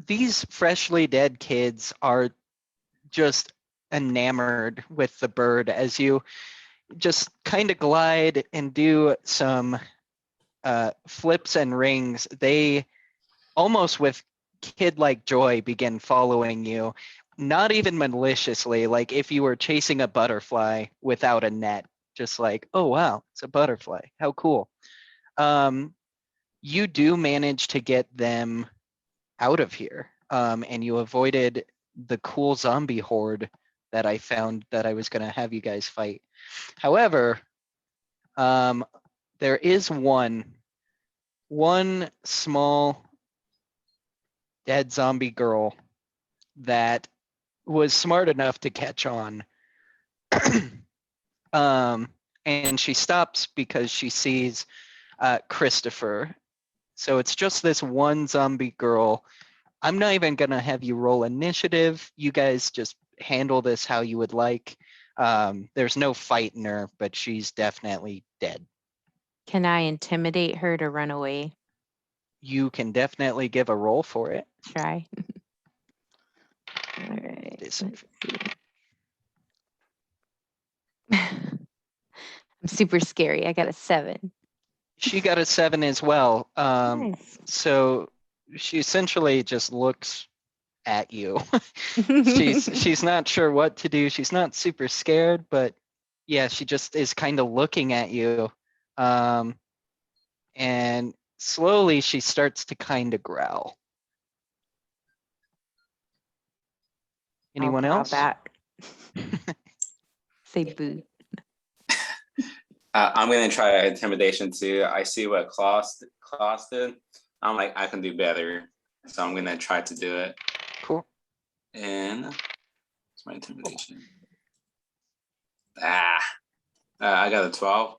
These freshly dead kids are just enamored with the bird as you just kind of glide and do some flips and rings. They almost with kid-like joy begin following you, not even maliciously, like if you were chasing a butterfly without a net, just like, oh wow, it's a butterfly, how cool. You do manage to get them out of here, and you avoided the cool zombie horde that I found that I was going to have you guys fight. However, there is one small dead zombie girl that was smart enough to catch on. And she stops because she sees Christopher. So it's just this one zombie girl. I'm not even gonna have you roll initiative. You guys just handle this how you would like. There's no fight in her, but she's definitely dead. Can I intimidate her to run away? You can definitely give a roll for it. Try. All right. This- let's see. I'm super scary. I got a 7. She got a 7 as well. Nice. So she essentially just looks at you. she's not sure what to do. She's not super scared, but yeah, she just is kind of looking at you. And slowly she starts to kind of growl. Anyone I'll growl else? back. Say boo. I'm gonna try intimidation too. I see what Klaus did. I'm like, I can do better, so I'm gonna try to do it. Cool. And what's my intimidation? I got a 12.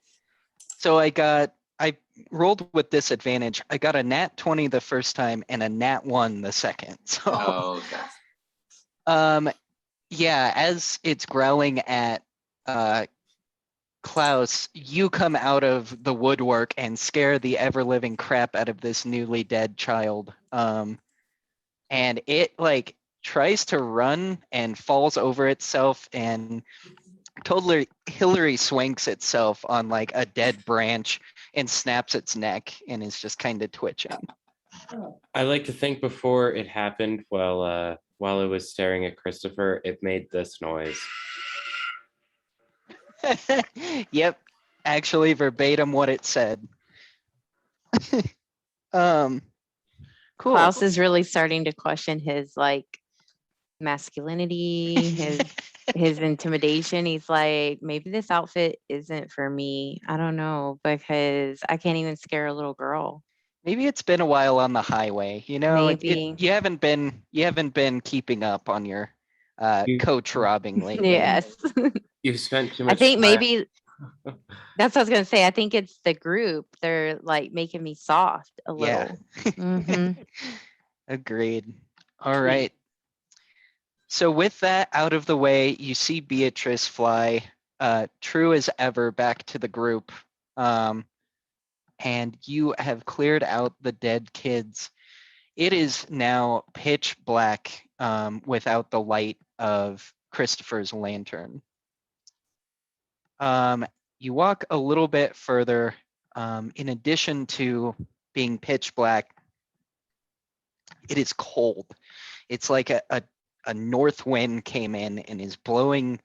So I got I rolled with disadvantage. I got a nat 20 the first time and a nat 1 the second. So Oh, okay. yeah, as it's growling at Klaus, you come out of the woodwork and scare the ever-living crap out of this newly dead child. And it like tries to run and falls over itself and totally Hillary swanks itself on like a dead branch and snaps its neck and is just kind of twitching. I like to think before it happened, while it was staring at Christopher, it made this noise. Yep, actually verbatim what it said. Cool. Klaus is really starting to question his like masculinity, his intimidation. He's like, maybe this outfit isn't for me. I don't know, because I can't even scare a little girl. Maybe it's been a while on the highway. You know, Maybe. you haven't been keeping up on your coach robbing lately. Yes. You've spent too much I think time. maybe that's what I was gonna say. I think it's the group. They're like making me soft a Yeah. little. Mhm. Agreed. All right. So with that out of the way, you see Beatrice fly, true as ever, back to the group. And you have cleared out the dead kids. It is now pitch black without the light of Christopher's lantern. You walk a little bit further. In addition to being pitch black, it is cold. It's like a north wind came in and is blowing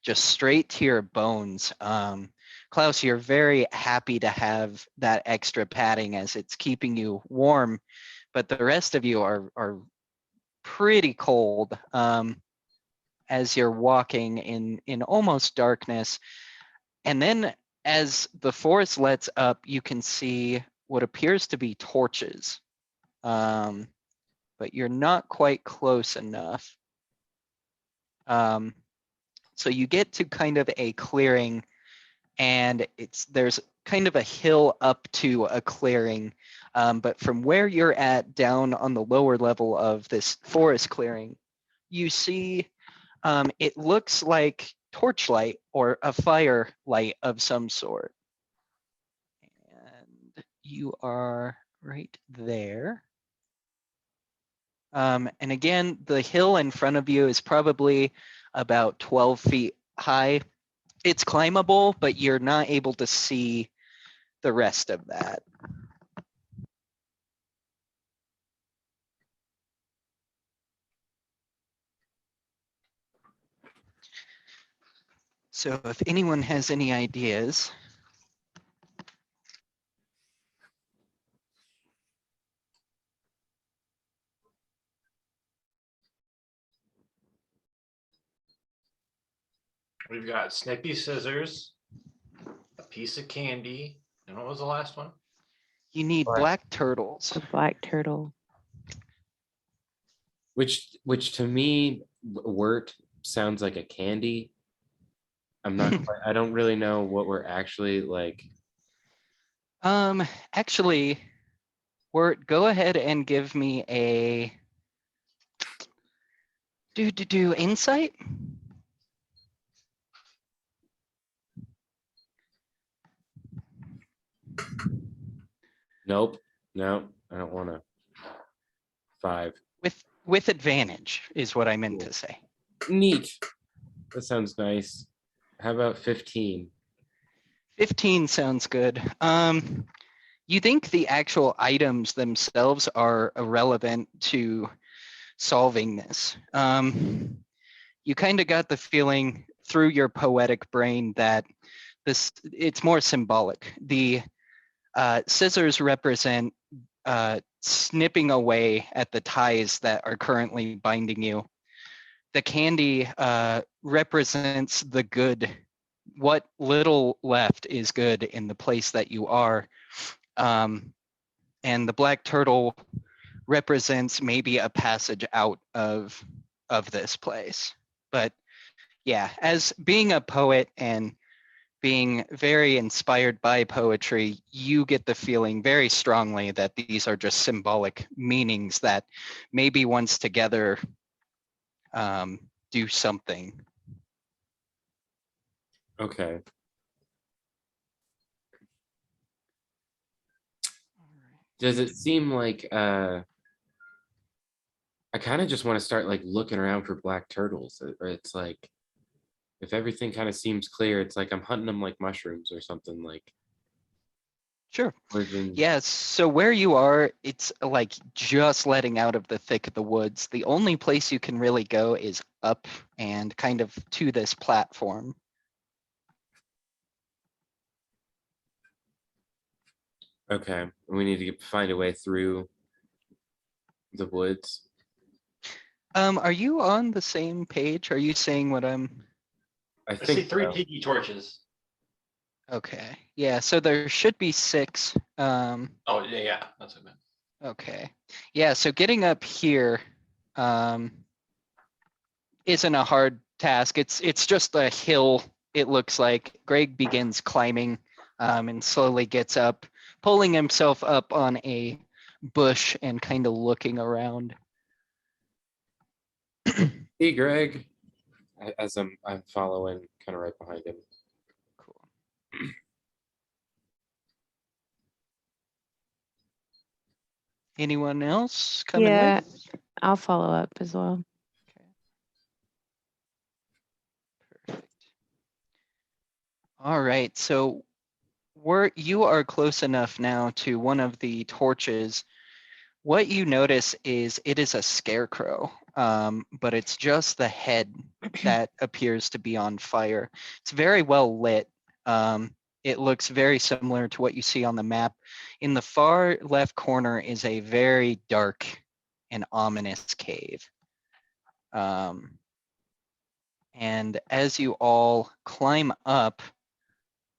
just straight to your bones. Klaus, you're very happy to have that extra padding as it's keeping you warm, but the rest of you are pretty cold as you're walking in almost darkness. And then as the forest lets up, you can see what appears to be torches, but you're not quite close enough. So you get to kind of a clearing, and there's kind of a hill up to a clearing. But from where you're at down on the lower level of this forest clearing, you see it looks like torchlight or a fire light of some sort. And you are right there. And again, the hill in front of you is probably about 12 feet high. It's climbable, but you're not able to see the rest of that. So if anyone has any ideas. We've got snippy scissors, a piece of candy, and what was the last one? You need black turtles. The black turtle. Which to me, wort sounds like a candy. I'm not I don't really know what we're actually like. Actually, Wirt, go ahead and give me a insight. Nope. No, I don't want to. 5. With advantage is what I meant Cool. to say. Neat. That sounds nice. How about 15? 15 sounds good. You think the actual items themselves are irrelevant to solving this. You kind of got the feeling through your poetic brain that it's more symbolic. The scissors represent snipping away at the ties that are currently binding you. The candy represents the good. What little left is good in the place that you are. And the black turtle represents maybe a passage out of this place. But yeah, as being a poet and being very inspired by poetry, you get the feeling very strongly that these are just symbolic meanings that maybe once together do something. Okay. Does it seem like I kind of just want to start like looking around for black turtles, or it's like if everything kind of seems clear, it's like I'm hunting them like mushrooms or something like. Sure. Living. Yes. So where you are, it's like just letting out of the thick of the woods. The only place you can really go is up and kind of to this platform. Okay, we need to find a way through the woods. Are you on the same page? Are you saying what I'm? I I see think 3 so. tiki torches. Okay. Yeah. So there should be 6. Oh, yeah, that's what I meant. Okay. Yeah. So getting up here isn't a hard task. It's just a hill. It looks like Greg begins climbing and slowly gets up, pulling himself up on a bush and kind of looking around. Hey, Greg. As I'm following, kind of right behind him. Cool. Anyone else coming Yeah, with? I'll follow up as well. Okay. Perfect. All right. So you are close enough now to one of the torches. What you notice is it is a scarecrow, but it's just the head that appears to be on fire. It's very well lit. It looks very similar to what you see on the map. In the far left corner is a very dark and ominous cave. And as you all climb up,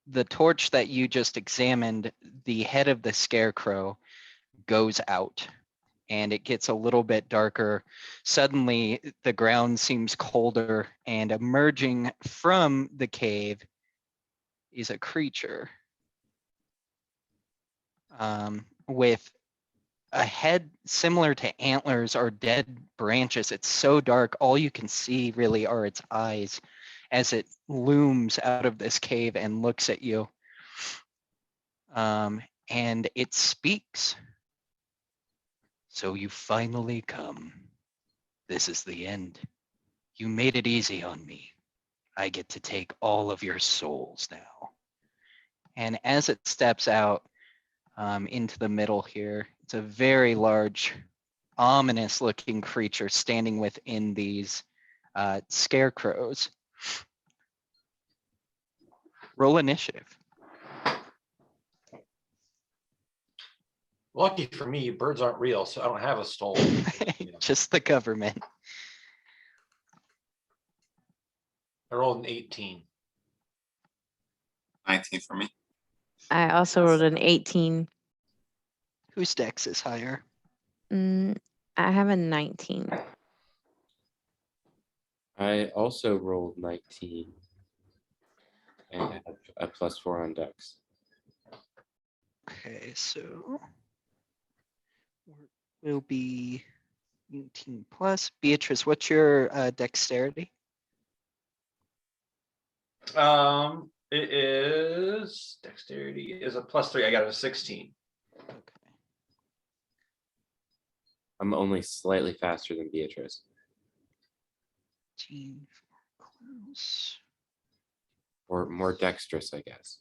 the torch that you just examined, the head of the scarecrow goes out and it gets a little bit darker. Suddenly, the ground seems colder, and emerging from the cave is a creature with a head similar to antlers or dead branches. It's so dark, all you can see really are its eyes as it looms out of this cave and looks at you. And it speaks. So you finally come. This is the end. You made it easy on me. I get to take all of your souls now. And as it steps out into the middle here, it's a very large, ominous looking creature standing within these scarecrows. Roll initiative. Lucky for me, birds aren't real, so I don't have a stole. Just the government. I rolled an 18. 19 for me. I also rolled an 18. Whose dex is higher? I have a 19. I also rolled 19 and have a +4 on Dex. Okay, so will be 19 plus. Beatrice, what's your dexterity? It is dexterity is a +3. I got a 16. Okay. I'm only slightly faster than Beatrice. 18 close. Or more dexterous, I guess.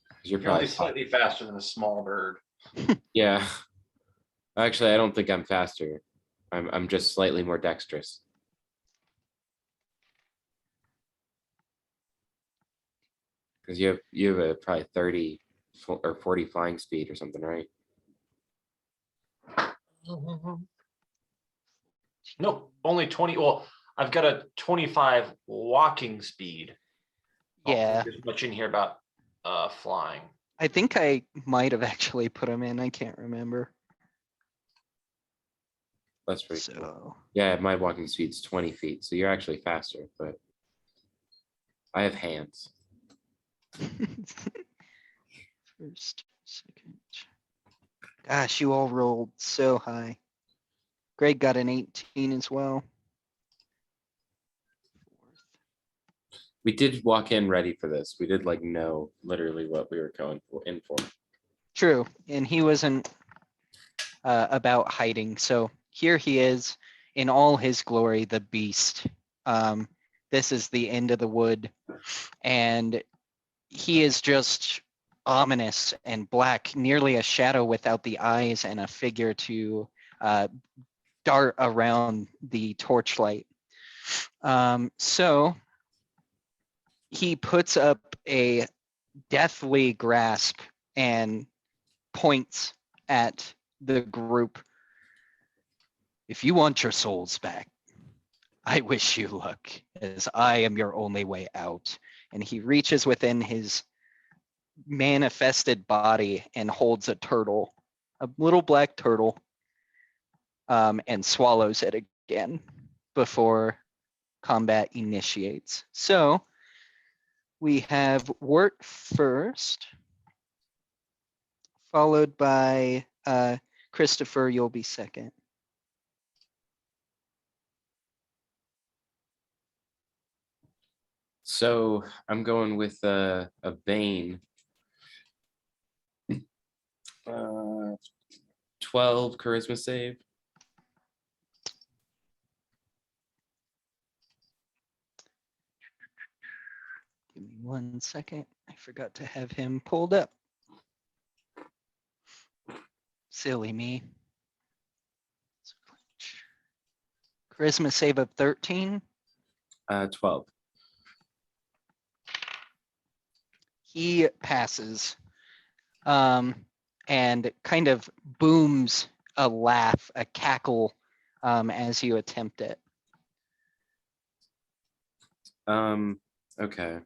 'Cause you're You're only probably slightly faster than a small bird. Yeah. Actually, I don't think I'm faster. I'm just slightly more dexterous. Because you have a probably 30 or 40 flying speed or something, right? Nope, only 20. Well, I've got a 25 walking speed. I don't Yeah, think there's much in here about flying. I think I might have actually put them in. I can't remember. That's pretty cool. So Yeah, my walking speed's 20 feet, so you're actually faster, but I have hands. First, second. Gosh, you all rolled so high. Greg got an 18 as well. We did walk in ready for this. We did like know literally what we were going for in for. True, and he wasn't about hiding. So here he is in all his glory, the beast. This is the end of the wood, and he is just ominous and black, nearly a shadow without the eyes and a figure to dart around the torchlight. So he puts up a deathly grasp and points at the group. If you want your souls back, I wish you luck, as I am your only way out. And he reaches within his manifested body and holds a turtle, a little black turtle, and swallows it again before combat initiates. So we have Wirt first, followed by Christopher, you'll be second. So I'm going with a Bane. 12 charisma save. Give me 1 second. I forgot to have him pulled up. Silly me. Charisma save of 13. 12. He passes and kind of booms a laugh, a cackle as you attempt it. Okay.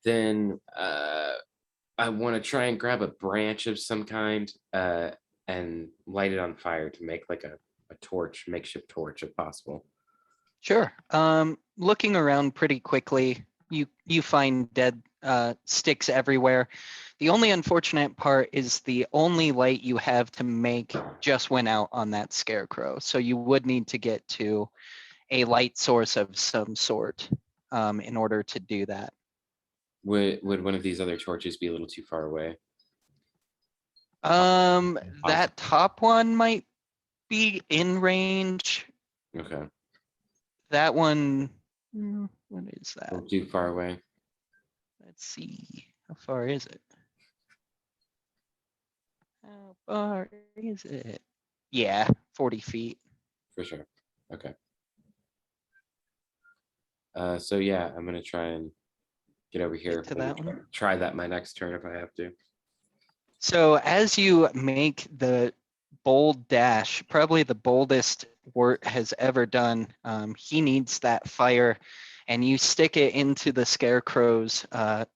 Then I want to try and grab a branch of some kind and light it on fire to make like a torch, makeshift torch if possible. Sure. Looking around pretty quickly, you find dead sticks everywhere. The only unfortunate part is the only light you have to make just went out on that scarecrow. So you would need to get to a light source of some sort in order to do that. Would one of these other torches be a little too far away? That top one might be in range. Okay. That one, what is A that? little too far away. Let's see. How far is it? How far is it? Yeah, 40 feet. For sure. Okay. So yeah, I'm gonna try and get over here. To that one. Try that my next turn if I have to. So as you make the bold dash, probably the boldest Wirt has ever done, he needs that fire, and you stick it into the scarecrow's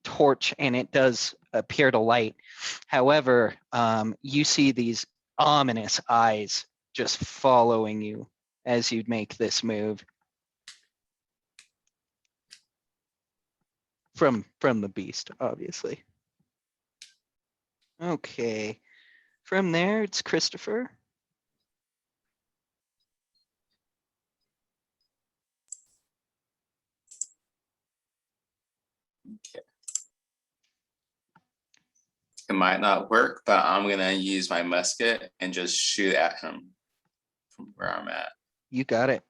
torch, and it does appear to light. However, you see these ominous eyes just following you as you make this move from the beast, obviously. Okay, from there it's Christopher. It might not work, but I'm gonna use my musket and just shoot at him from where I'm at. You got it.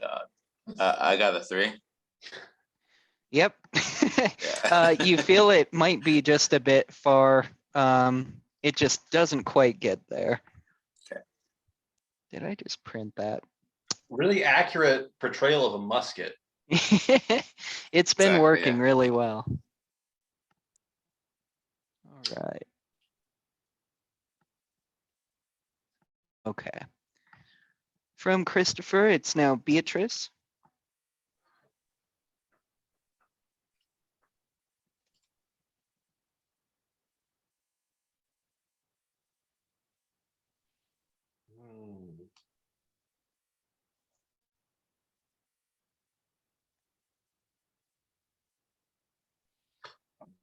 God, I got a 3. Yep. Yeah. You feel it might be just a bit far. It just doesn't quite get there. Okay. Did I just print that? Really accurate portrayal of a musket. It's been Exactly, working yeah. really well. All right. Okay. From Christopher, it's now Beatrice.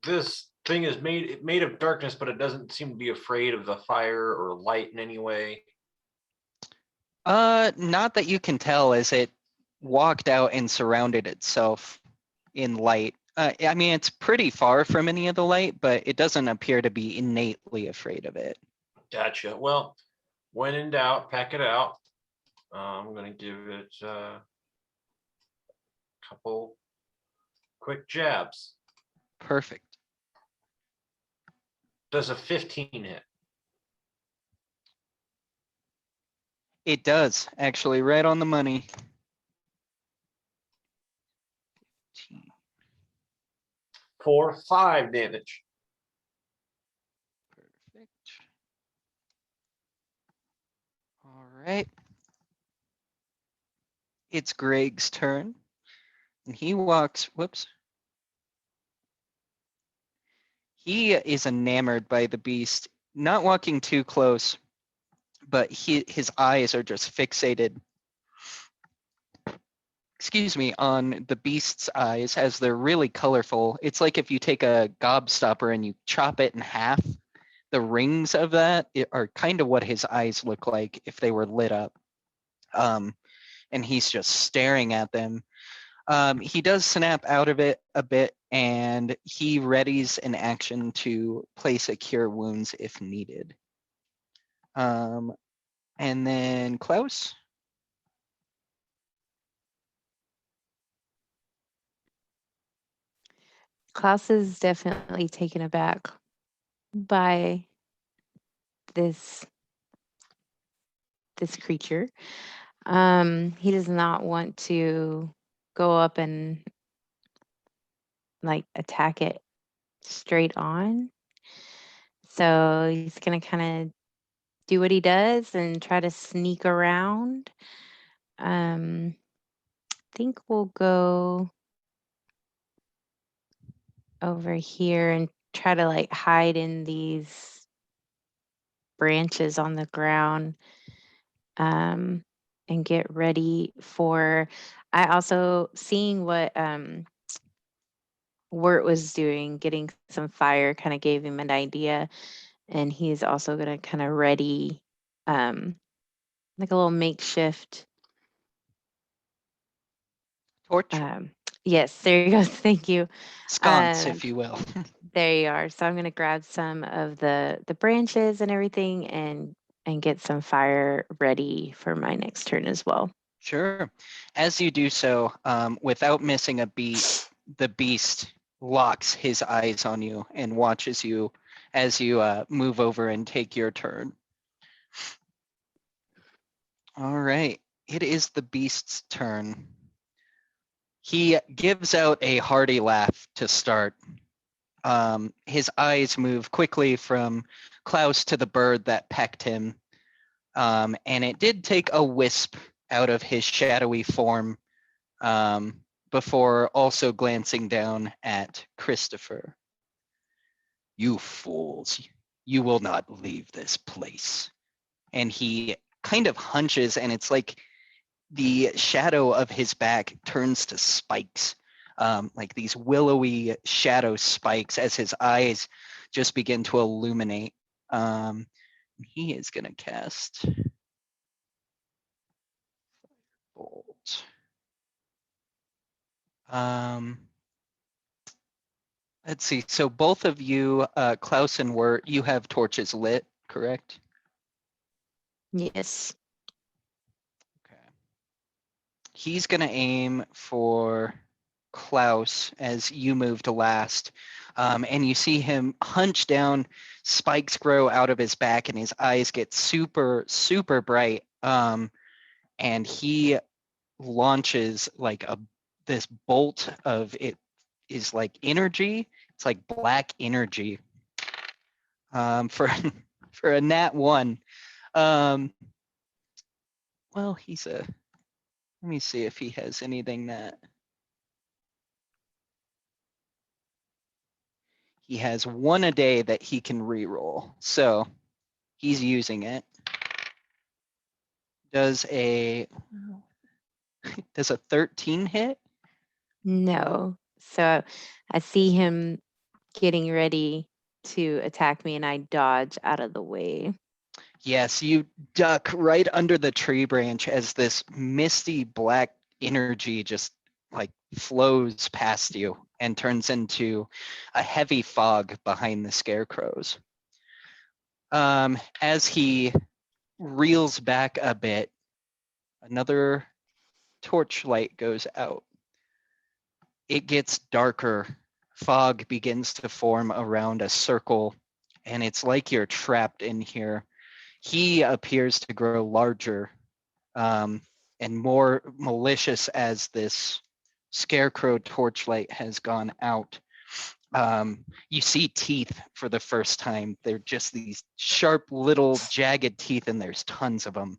this thing is made of darkness, but it doesn't seem to be afraid of the fire or light in any way. Not that you can tell, as it walked out and surrounded itself in light. I mean, it's pretty far from any of the light, but it doesn't appear to be innately afraid of it. Gotcha. Well, when in doubt, pack it out. I'm gonna give it a couple quick jabs. Perfect. Does a 15 hit? It does, actually, right on the money. 4, 5 damage. Perfect. All right. It's Greg's turn. And he walks, whoops. He is enamored by the beast, not walking too close, but his eyes are just fixated, excuse me, on the beast's eyes as they're really colorful. It's like if you take a gobstopper and you chop it in half, the rings of that are kind of what his eyes look like if they were lit up. And he's just staring at them. He does snap out of it a bit, and he readies an action to place a cure wounds if needed. And then Klaus. Klaus is definitely taken aback by this creature. He does not want to go up and like attack it straight on. So he's gonna kind of do what he does and try to sneak around. I think we'll go over here and try to like hide in these branches on the ground, and get ready for. I also seeing what Wirt was doing, getting some fire kind of gave him an idea, and he's also gonna kind of ready like a little makeshift Torch. yes, there you go. Thank you. Sconce, if you will. There you are. So I'm gonna grab some of the branches and everything and get some fire ready for my next turn as well. Sure. As you do so, without missing a beat, the beast locks his eyes on you and watches you as you move over and take your turn. All right. It is the beast's turn. He gives out a hearty laugh to start. His eyes move quickly from Klaus to the bird that pecked him. And it did take a wisp out of his shadowy form before also glancing down at Christopher. You fools, you will not leave this place. And he kind of hunches, and it's like the shadow of his back turns to spikes, like these willowy shadow spikes as his eyes just begin to illuminate. He is going to cast Bolt. Let's see. So both of you, Klaus and Wirt, you have torches lit, correct? Yes. Okay. He's going to aim for Klaus as you move to last. And you see him hunch down, spikes grow out of his back, and his eyes get super, super bright. And he launches like this bolt of it is like energy. It's like black energy. For a nat 1. Well, he's a. Let me see if he has anything that. He has 1 a day that he can reroll, so he's using it. Does a 13 hit? No. So I see him getting ready to attack me and I dodge out of the way. Yes, you duck right under the tree branch as this misty black energy just like flows past you and turns into a heavy fog behind the scarecrows. As he reels back a bit, another torchlight goes out. It gets darker. Fog begins to form around a circle, and it's like you're trapped in here. He appears to grow larger and more malicious as this scarecrow torchlight has gone out. You see teeth for the first time. They're just these sharp little jagged teeth, and there's tons of them.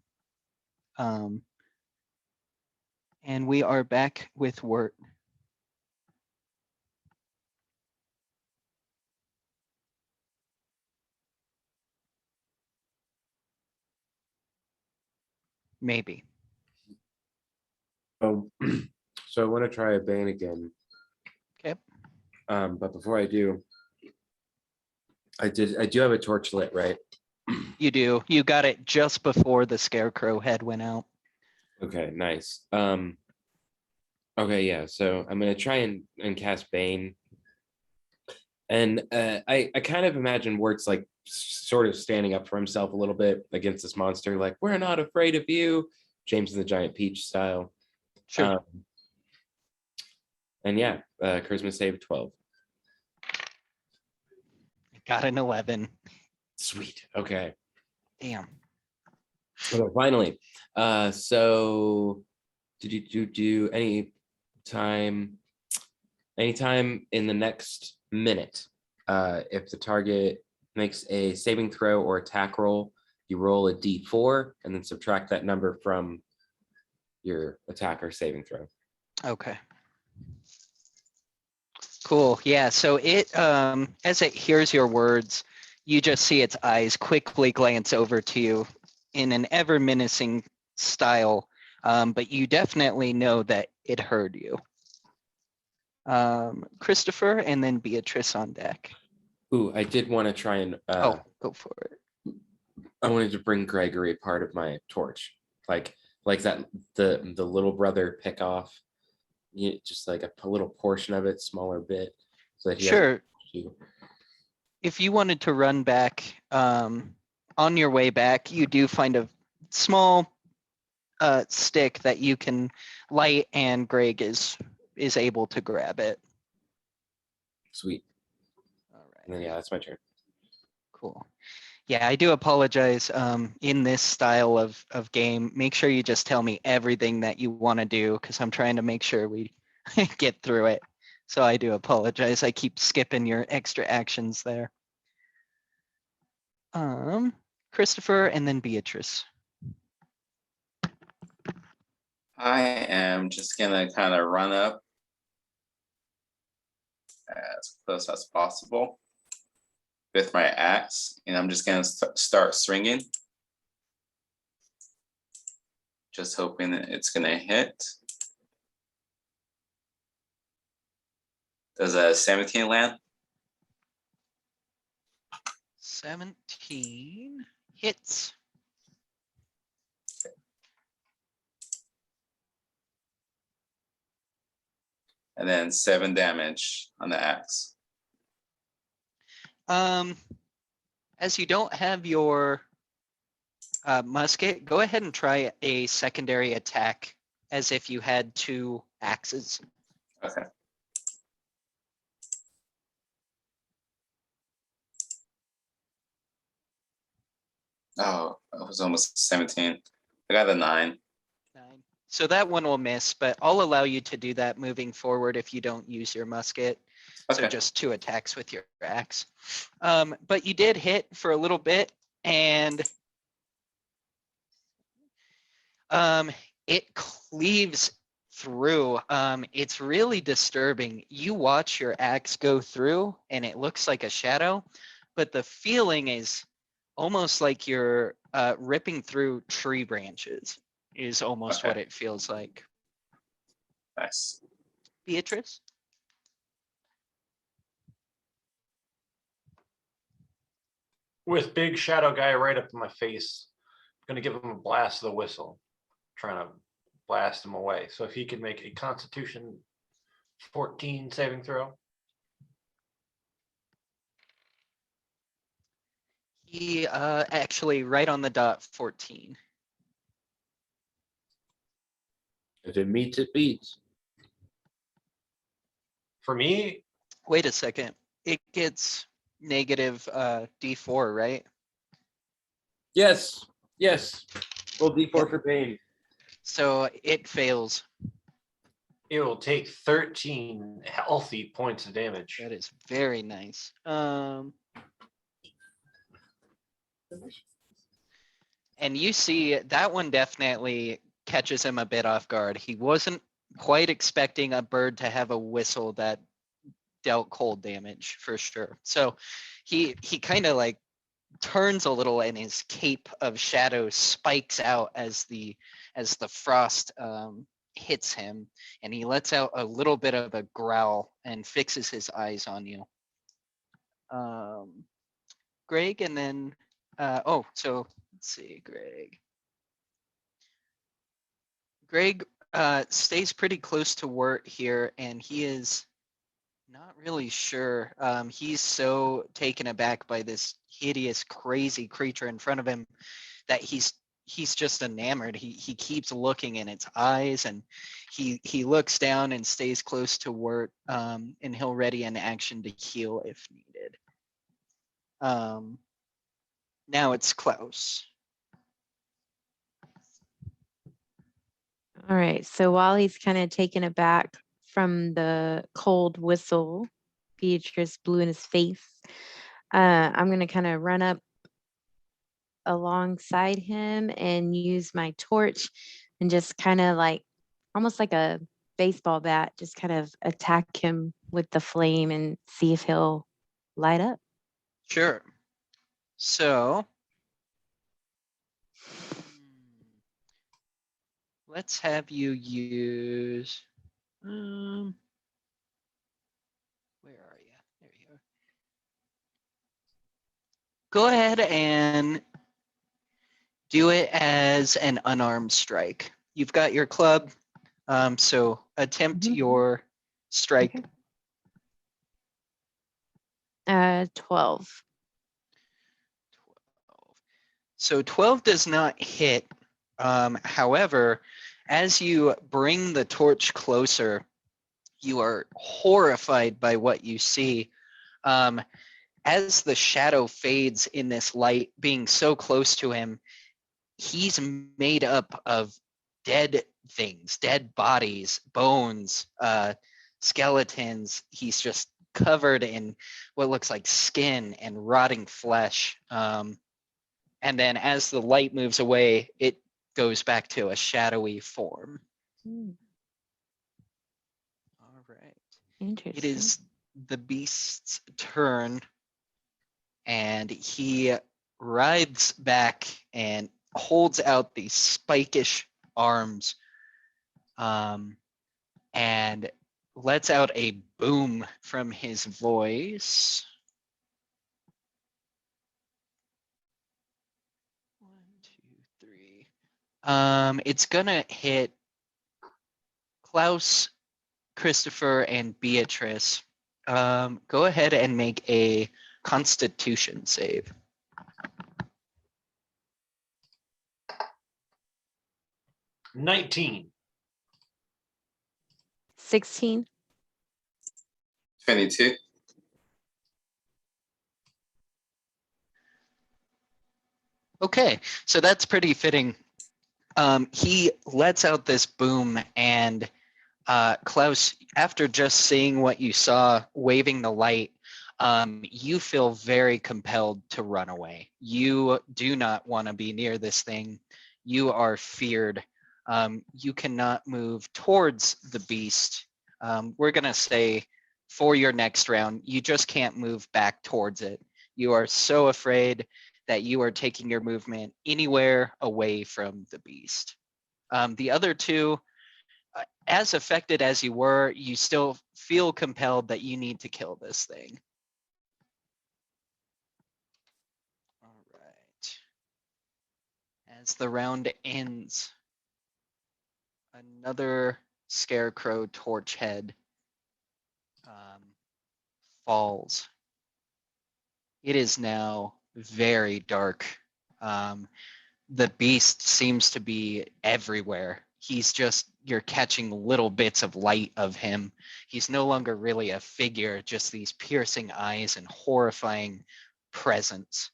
And we are back with Wirt. Maybe. Oh, so I want to try a Bane again. Okay. But before I do, I do have a torch lit, right? You do. You got it just before the scarecrow head went out. Okay, nice. Okay, yeah. So I'm gonna try and cast Bane, and I kind of imagine Wirt's like sort of standing up for himself a little bit against this monster, like we're not afraid of you, James and the Giant Peach style. Sure. And yeah, charisma save 12. Got an 11. Sweet. Okay. Damn. Okay, finally. So did you do anytime in the next minute, if the target makes a saving throw or attack roll, you roll a d4 and then subtract that number from your attack or saving throw. Okay. Cool. Yeah. So it as it hears your words, you just see its eyes quickly glance over to you in an ever menacing style. But you definitely know that it heard you. Christopher and then Beatrice on deck. Ooh, I did want to try and Go for it. I wanted to bring Gregory part of my torch, like that the little brother pick off, just like a little portion of it, smaller bit, so that he has Sure. to. If you wanted to run back on your way back, you do find a small stick that you can light, and Greg is able to grab it. Sweet. All right. And then yeah, that's my turn. Cool. Yeah, I do apologize. In this style of game, make sure you just tell me everything that you want to do, because I'm trying to make sure we get through it. So I do apologize. I keep skipping your extra actions there. Christopher and then Beatrice. I am just gonna kind of run up as close as possible with my axe, and I'm just gonna start swinging, just hoping that it's gonna hit. Does a 17 land? 17 hits. And then 7 damage on the axe. As you don't have your musket, go ahead and try a secondary attack as if you had 2 axes. Okay. Oh, it was almost 17. I got a 9. 9. So that one will miss, but I'll allow you to do that moving forward if you don't use your musket. So Okay. just 2 attacks with your axe. But you did hit for a little bit, and it cleaves through. It's really disturbing. You watch your axe go through, and it looks like a shadow, but the feeling is almost like you're ripping through tree branches, is almost what it feels like. Nice. Beatrice? With big shadow guy right up in my face, I'm gonna give him a blast of the whistle, trying to blast him away. So if he can make a Constitution 14 saving throw. He actually right on the dot 14. If it meets, it beats. For me, Wait a second. It gets negative D4, right? Yes. Yes. Roll D4 Yep. for pain. So it fails. it will take 13 healthy points of damage. That is very nice. And you see that one definitely catches him a bit off guard. He wasn't quite expecting a bird to have a whistle that dealt cold damage for sure. So he kind of like turns a little and his cape of shadow spikes out as the frost hits him, and he lets out a little bit of a growl and fixes his eyes on you. Greg, and then so let's see, Greg stays pretty close to Wirt here, and he is not really sure. He's so taken aback by this hideous, crazy creature in front of him that he's just enamored. He keeps looking in its eyes, and he looks down and stays close to Wirt, and he'll ready an action to heal if needed. Now it's Klaus. All right. So while he's kind of taken aback from the cold whistle Beatrice blew in his face, I'm going to kind of run up alongside him and use my torch and just kind of like almost like a baseball bat, just kind of attack him with the flame and see if he'll light up. Sure. So let's have you use where are you? There you are. Go ahead and do it as an unarmed strike. You've got your club, so attempt Mhm. your strike. Okay. 12. 12. So 12 does not hit. However, as you bring the torch closer, you are horrified by what you see. As the shadow fades in this light, being so close to him, he's made up of dead things, dead bodies, bones, skeletons. He's just covered in what looks like skin and rotting flesh. And then as the light moves away, it goes back to a shadowy form. All right. Interesting. It is the beast's turn, and he writhes back and holds out these spikish arms, and lets out a boom from his voice. 1, 2, 3. It's gonna hit Klaus, Christopher, and Beatrice. Go ahead and make a Constitution save. 19. 16. 22. Okay, so that's pretty fitting. He lets out this boom, and Klaus, after just seeing what you saw waving the light, you feel very compelled to run away. You do not want to be near this thing. You are feared. You cannot move towards the beast. We're going to say for your next round, you just can't move back towards it. You are so afraid that you are taking your movement anywhere away from the beast. The other two, as affected as you were, you still feel compelled that you need to kill this thing. As the round ends, another scarecrow torch head falls. It is now very dark. The beast seems to be everywhere. You're catching little bits of light of him. He's no longer really a figure, just these piercing eyes and horrifying presence.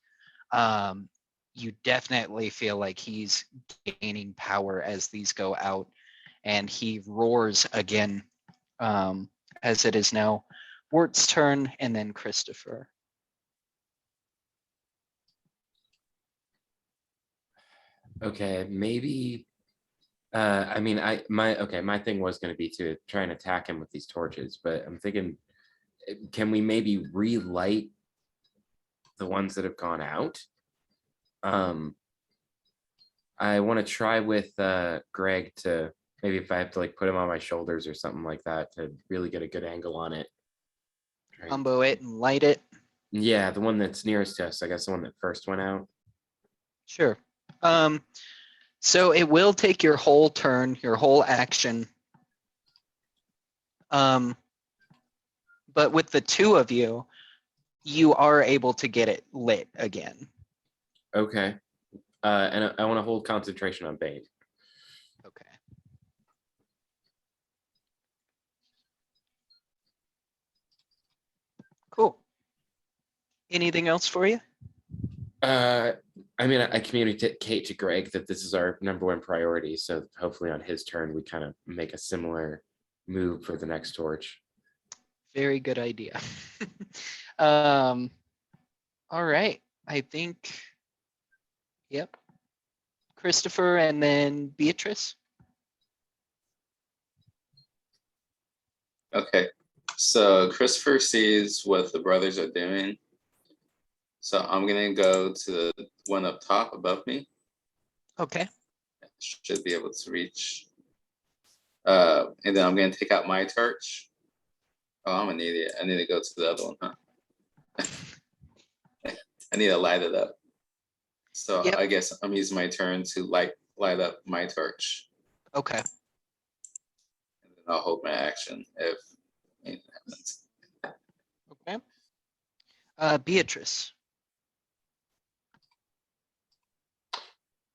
You definitely feel like he's gaining power as these go out, and he roars again, as it is now Wart's turn and then Christopher. Okay, maybe. I mean, my thing was going to be to try and attack him with these torches, but I'm thinking, can we maybe relight the ones that have gone out? I want to try with Greg to maybe if I have to like put him on my shoulders or something like that to really get a good angle on it. Right. Combo it and light it. Yeah, the one that's nearest to us. I guess the one that first went out. Sure. So it will take your whole turn, your whole action. But with the two of you, you are able to get it lit again. Okay. And I want to hold concentration on Bane. Okay. Cool. Anything else for you? I mean, I communicate to Greg that this is our #1 priority. So hopefully on his turn, we kind of make a similar move for the next torch. Very good idea. All right. I think, yep. Christopher and then Beatrice. Okay, so Christopher sees what the brothers are doing. So I'm gonna go to the one up top above me. Okay. Should be able to reach. And then I'm gonna take out my torch. Oh, I'm an idiot. I need to go to the other one, huh? I need to light it up. So Yep. I guess I'm using my turn to light up my torch. Okay. And then I'll hold my action if anything happens. Okay. Beatrice.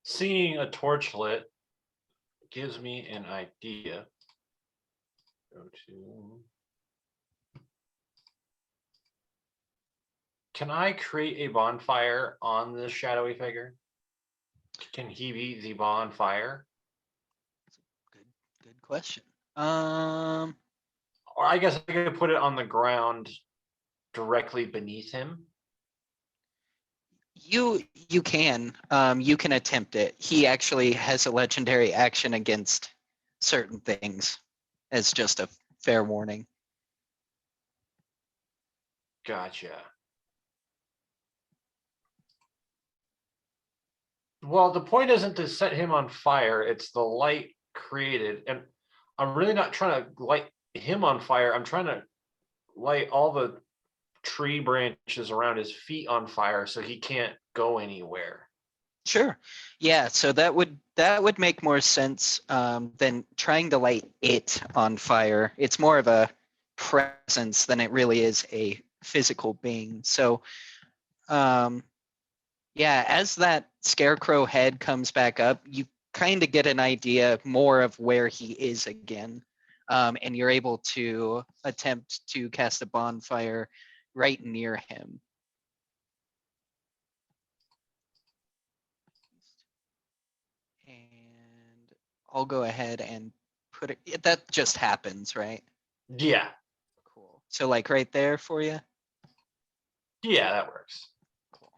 Seeing a torch lit gives me an idea. Go to. Can I create a bonfire on this shadowy figure? Can he be the bonfire? Good question. Or I guess I could put it on the ground directly beneath him. You can attempt it. He actually has a legendary action against certain things as just a fair warning. Gotcha. Well, the point isn't to set him on fire, it's the light created. And I'm really not trying to light him on fire. I'm trying to light all the tree branches around his feet on fire so he can't go anywhere. Sure. Yeah, so that would make more sense than trying to light it on fire. It's more of a presence than it really is a physical being. So yeah, as that scarecrow head comes back up, you kind of get an idea more of where he is again. And you're able to attempt to cast a bonfire right near him. And I'll go ahead and put it, that just happens, right? Yeah. Cool. So like right there for you? Yeah, that works. Cool.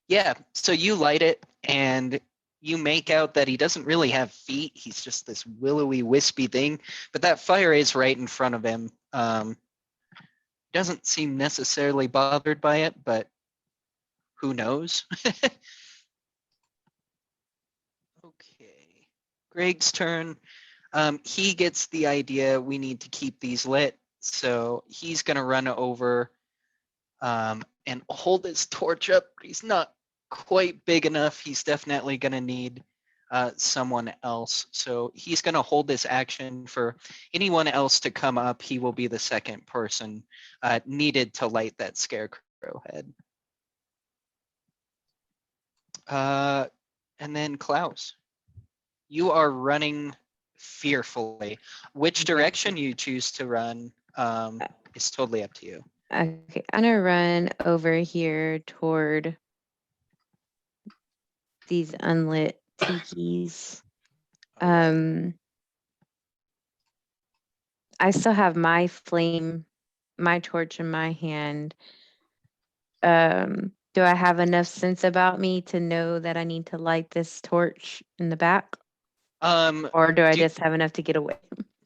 Yeah, so you light it and you make out that he doesn't really have feet. He's just this willowy, wispy thing, but that fire is right in front of him. Doesn't seem necessarily bothered by it, but who knows? Okay, Greg's turn. He gets the idea we need to keep these lit, so he's gonna run over and hold his torch up. He's not quite big enough. He's definitely going to need someone else. So he's going to hold this action for anyone else to come up. He will be the second person needed to light that scarecrow head. And then Klaus, you are running fearfully. Which direction you choose to run is totally up to you. Okay, I'm gonna run over here toward these unlit tikis. I still have my flame, my torch in my hand. Do I have enough sense about me to know that I need to light this torch in the back? Or do I just have enough to get away?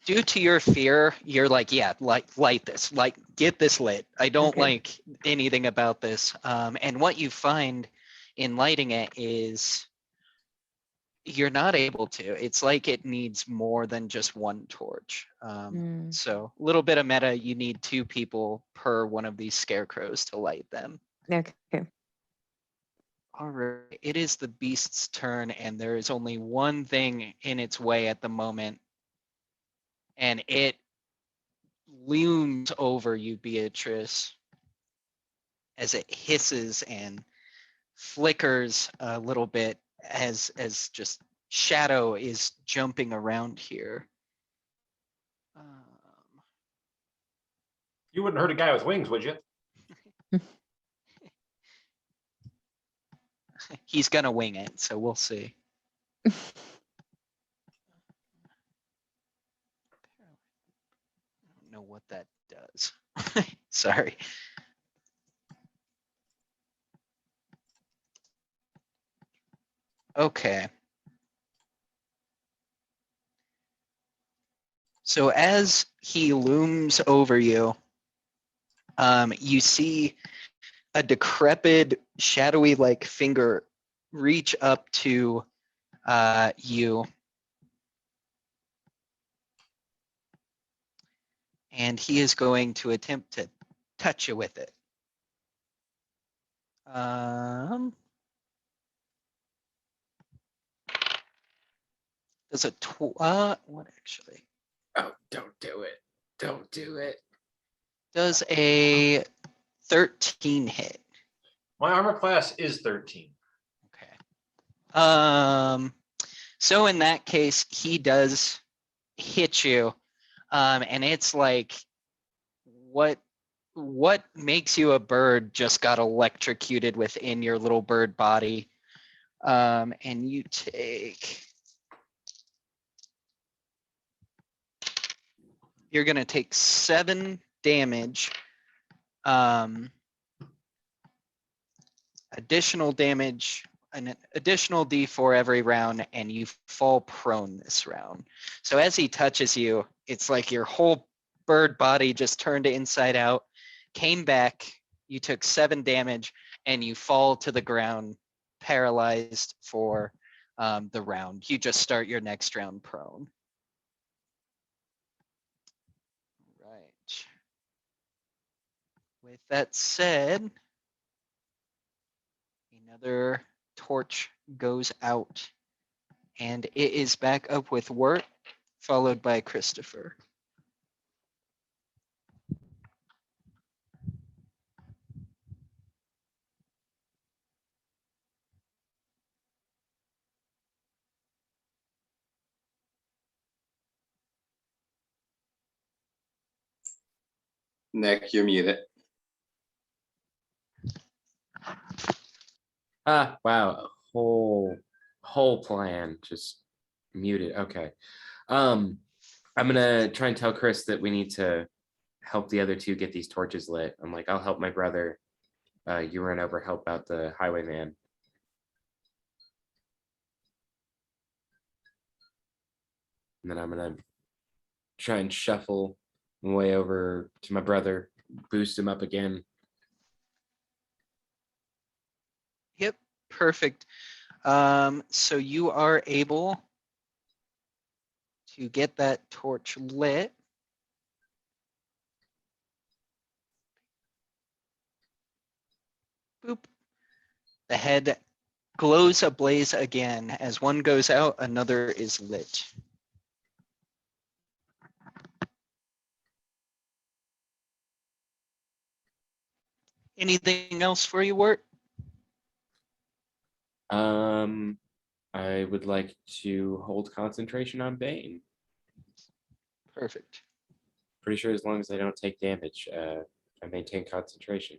Due to your fear, you're like, yeah, light this, like get this lit. I don't Okay. like anything about this. And what you find in lighting it is you're not able to. It's like it needs more than just one torch. So a little bit of meta, you need 2 people per one of these scarecrows to light them. Okay. All right, it is the beast's turn, and there is only one thing in its way at the moment, and it looms over you, Beatrice, as it hisses and flickers a little bit as just shadow is jumping around here. You wouldn't hurt a guy with wings, would you? He's gonna wing it, so we'll see. I don't know what that does. Sorry. Okay. So as he looms over you, you see a decrepit, shadowy like finger reach up to you. And he is going to attempt to touch you with it. Does a what actually? Oh, don't do it. Don't do it. Does a 13 hit? My armor class is 13. Okay. So in that case, he does hit you. And it's like, what makes you a bird just got electrocuted within your little bird body. And you you're going to take 7 damage. Additional damage, an additional D4 every round, and you fall prone this round. So as he touches you, it's like your whole bird body just turned inside out, came back, you took 7 damage, and you fall to the ground, paralyzed for the round. You just start your next round prone. Right. With that said, another torch goes out, and it is back up with Wirt, followed by Christopher. Nick, you're muted. Ah, wow. Whole plan just muted. Okay. I'm gonna try and tell Chris that we need to help the other 2 get these torches lit. I'm like, I'll help my brother. You run over, help out the highwayman. And then I'm gonna try and shuffle my way over to my brother, boost him up again. Yep, perfect. So you are able to get that torch lit. Boop. The head glows ablaze again. As one goes out, another is lit. Anything else for you, Wirt? I would like to hold concentration on Bane. Perfect. Pretty sure as long as I don't take damage, I maintain concentration.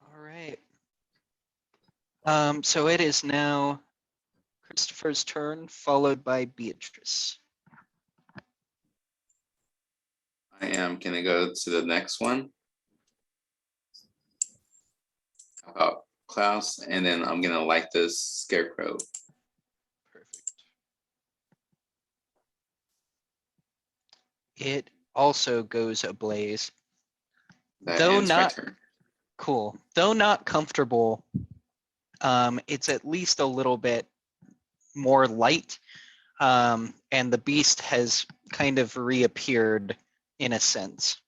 All right. So it is now Christopher's turn, followed by Beatrice. I am gonna go to the next one. How about Klaus? And then I'm gonna light this scarecrow. Perfect. It also goes ablaze. That Though ends not my turn. cool, though not comfortable, it's at least a little bit more light, and the beast has kind of reappeared in a sense.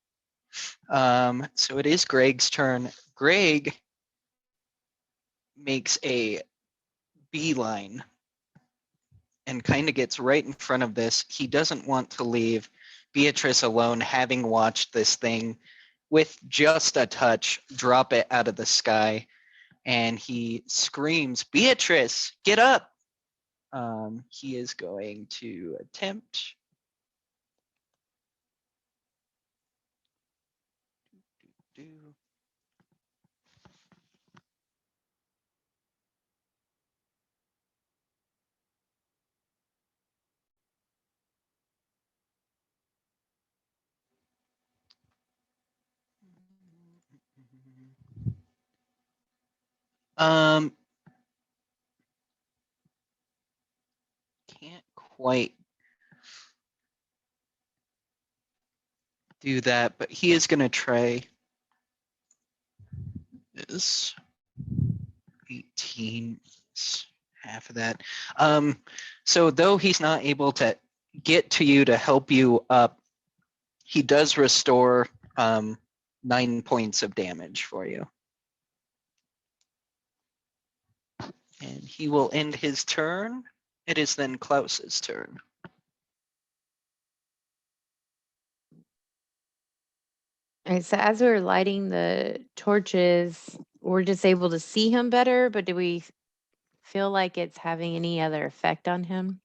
So it is Greg's turn. Greg makes a beeline and kind of gets right in front of this. He doesn't want to leave Beatrice alone, having watched this thing with just a touch drop it out of the sky. And he screams, "Beatrice, get up!" He is going to attempt. Can't quite do that, but he is going to try this. 18, half of that. So though he's not able to get to you to help you up, he does restore 9 points of damage for you. And he will end his turn. It is then Klaus's turn. All right, so as we're lighting the torches, we're just able to see him better, but do we feel like it's having any other effect on him?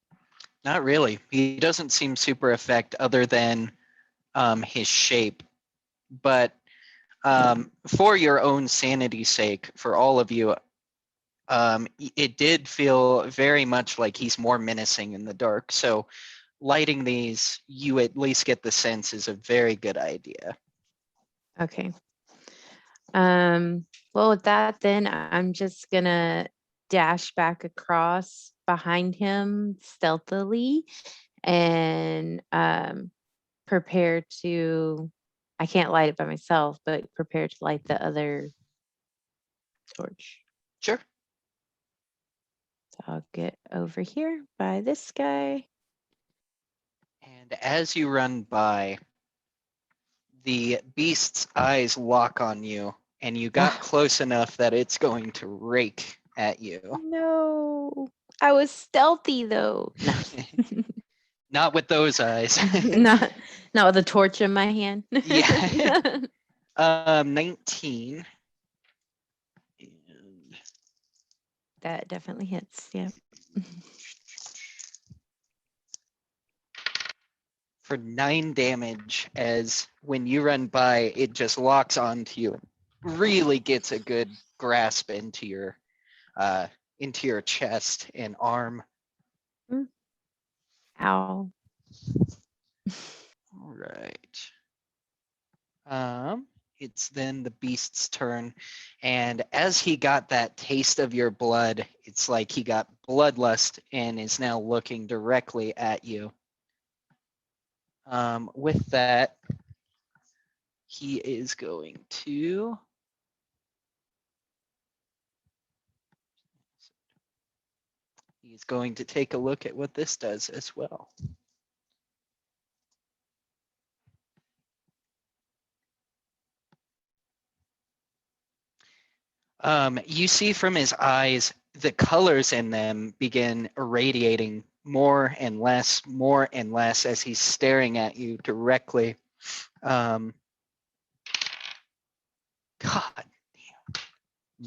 Not really. He doesn't seem super effect other than his shape. But for your own sanity's sake, for all of you, it did feel very much like he's more menacing in the dark. So lighting these, you at least get the sense is a very good idea. Okay. Well, with that, then I'm just gonna dash back across behind him stealthily and prepare to, I can't light it by myself, but prepare to light the other torch. Sure. So I'll get over here by this guy. And as you run by, the beast's eyes lock on you, and you got close enough that it's going to rake at you. No, I was stealthy though. No. Not with those eyes. not with a torch in my hand. Yeah. 19. And That definitely hits. Yeah. for 9 damage, as when you run by, it just locks onto you. Really gets a good grasp into your chest and arm. Ow. All right. It's then the beast's turn, and as he got that taste of your blood, it's like he got bloodlust and is now looking directly at you. With that, he is going to take a look at what this does as well. You see from his eyes, the colors in them begin irradiating more and less as he's staring at you directly. God,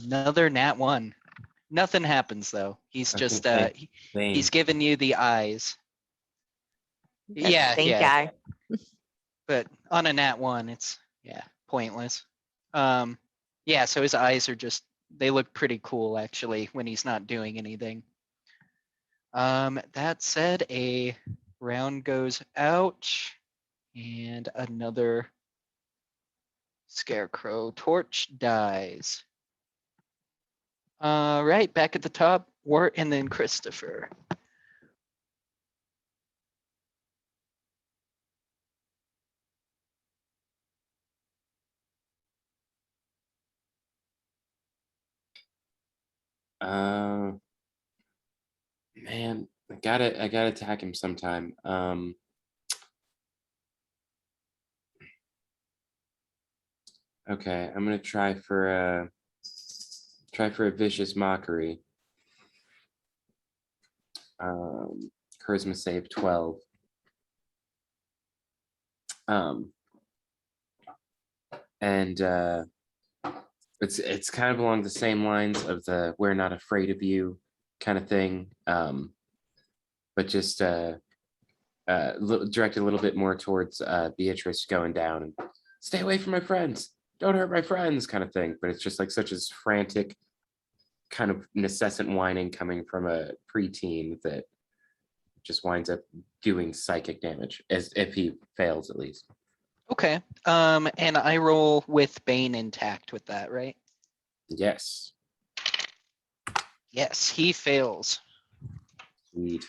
another nat 1. Nothing happens though. He's I just think Bane. he's giving you the eyes. That Yeah, stink yeah. eye. But on a nat 1, it's pointless. Yeah, so his eyes are just, they look pretty cool actually when he's not doing anything. That said, a round goes out and another scarecrow torch dies. Right, back at the top, Wart and then Christopher. Man, I gotta attack him sometime. Okay, I'm gonna try for a vicious mockery. Charisma save 12. And it's kind of along the same lines of the "we're not afraid of you" kind of thing, but just directed a little bit more towards Beatrice going down and stay away from my friends, don't hurt my friends, kind of thing. But it's just like such as frantic, kind of incessant whining coming from a preteen that just winds up doing psychic damage, as if he fails at least. Okay. And I roll with Bane intact with that, right? Yes. Yes, he fails. Sweet.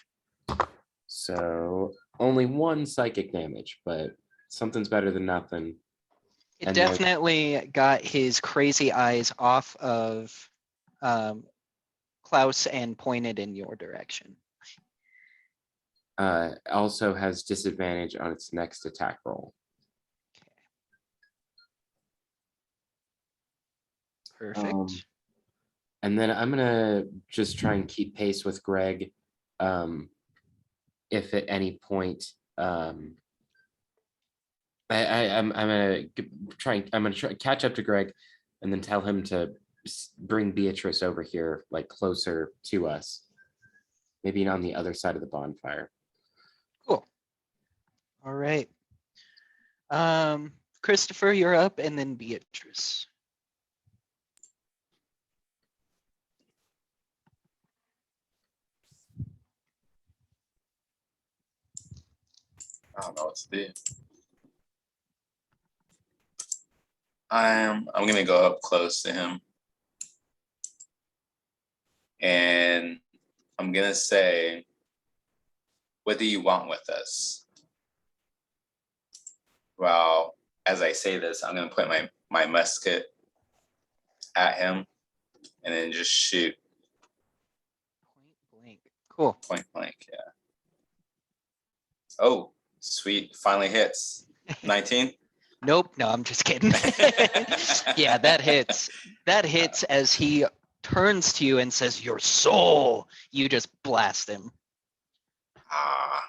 So only 1 psychic damage, but something's better than nothing. It And then- definitely got his crazy eyes off of Klaus and pointed in your direction. Also has disadvantage on its next attack roll. Perfect. And then I'm gonna just try and keep pace with Greg. If at any point, I'm gonna try catch up to Greg, and then tell him to bring Beatrice over here, like closer to us, maybe on the other side of the bonfire. Cool. All right. Christopher, you're up, and then Beatrice. I don't know what to do. I'm gonna go up close to him. And I'm gonna say, what do you want with us? Well, as I say this, I'm gonna point my musket at him and then just shoot Point blank. Cool. point blank. Yeah. Oh, sweet. Finally hits. 19. Nope. No, I'm just kidding. Yeah, that hits. That hits as he turns to you and says, "Your soul." You just blast him. I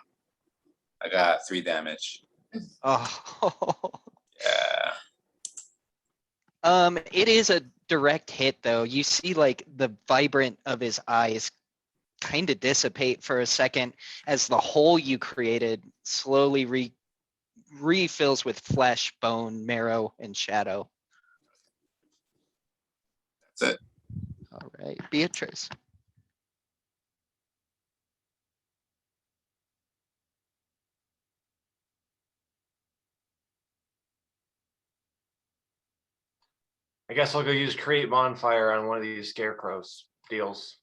got 3 damage. Oh. Yeah. It is a direct hit though. You see like the vibrant of his eyes kind of dissipate for a second as the hole you created slowly refills with flesh, bone, marrow, and shadow. That's it. All right, Beatrice. I guess I'll go use create bonfire on one of these scarecrows deals.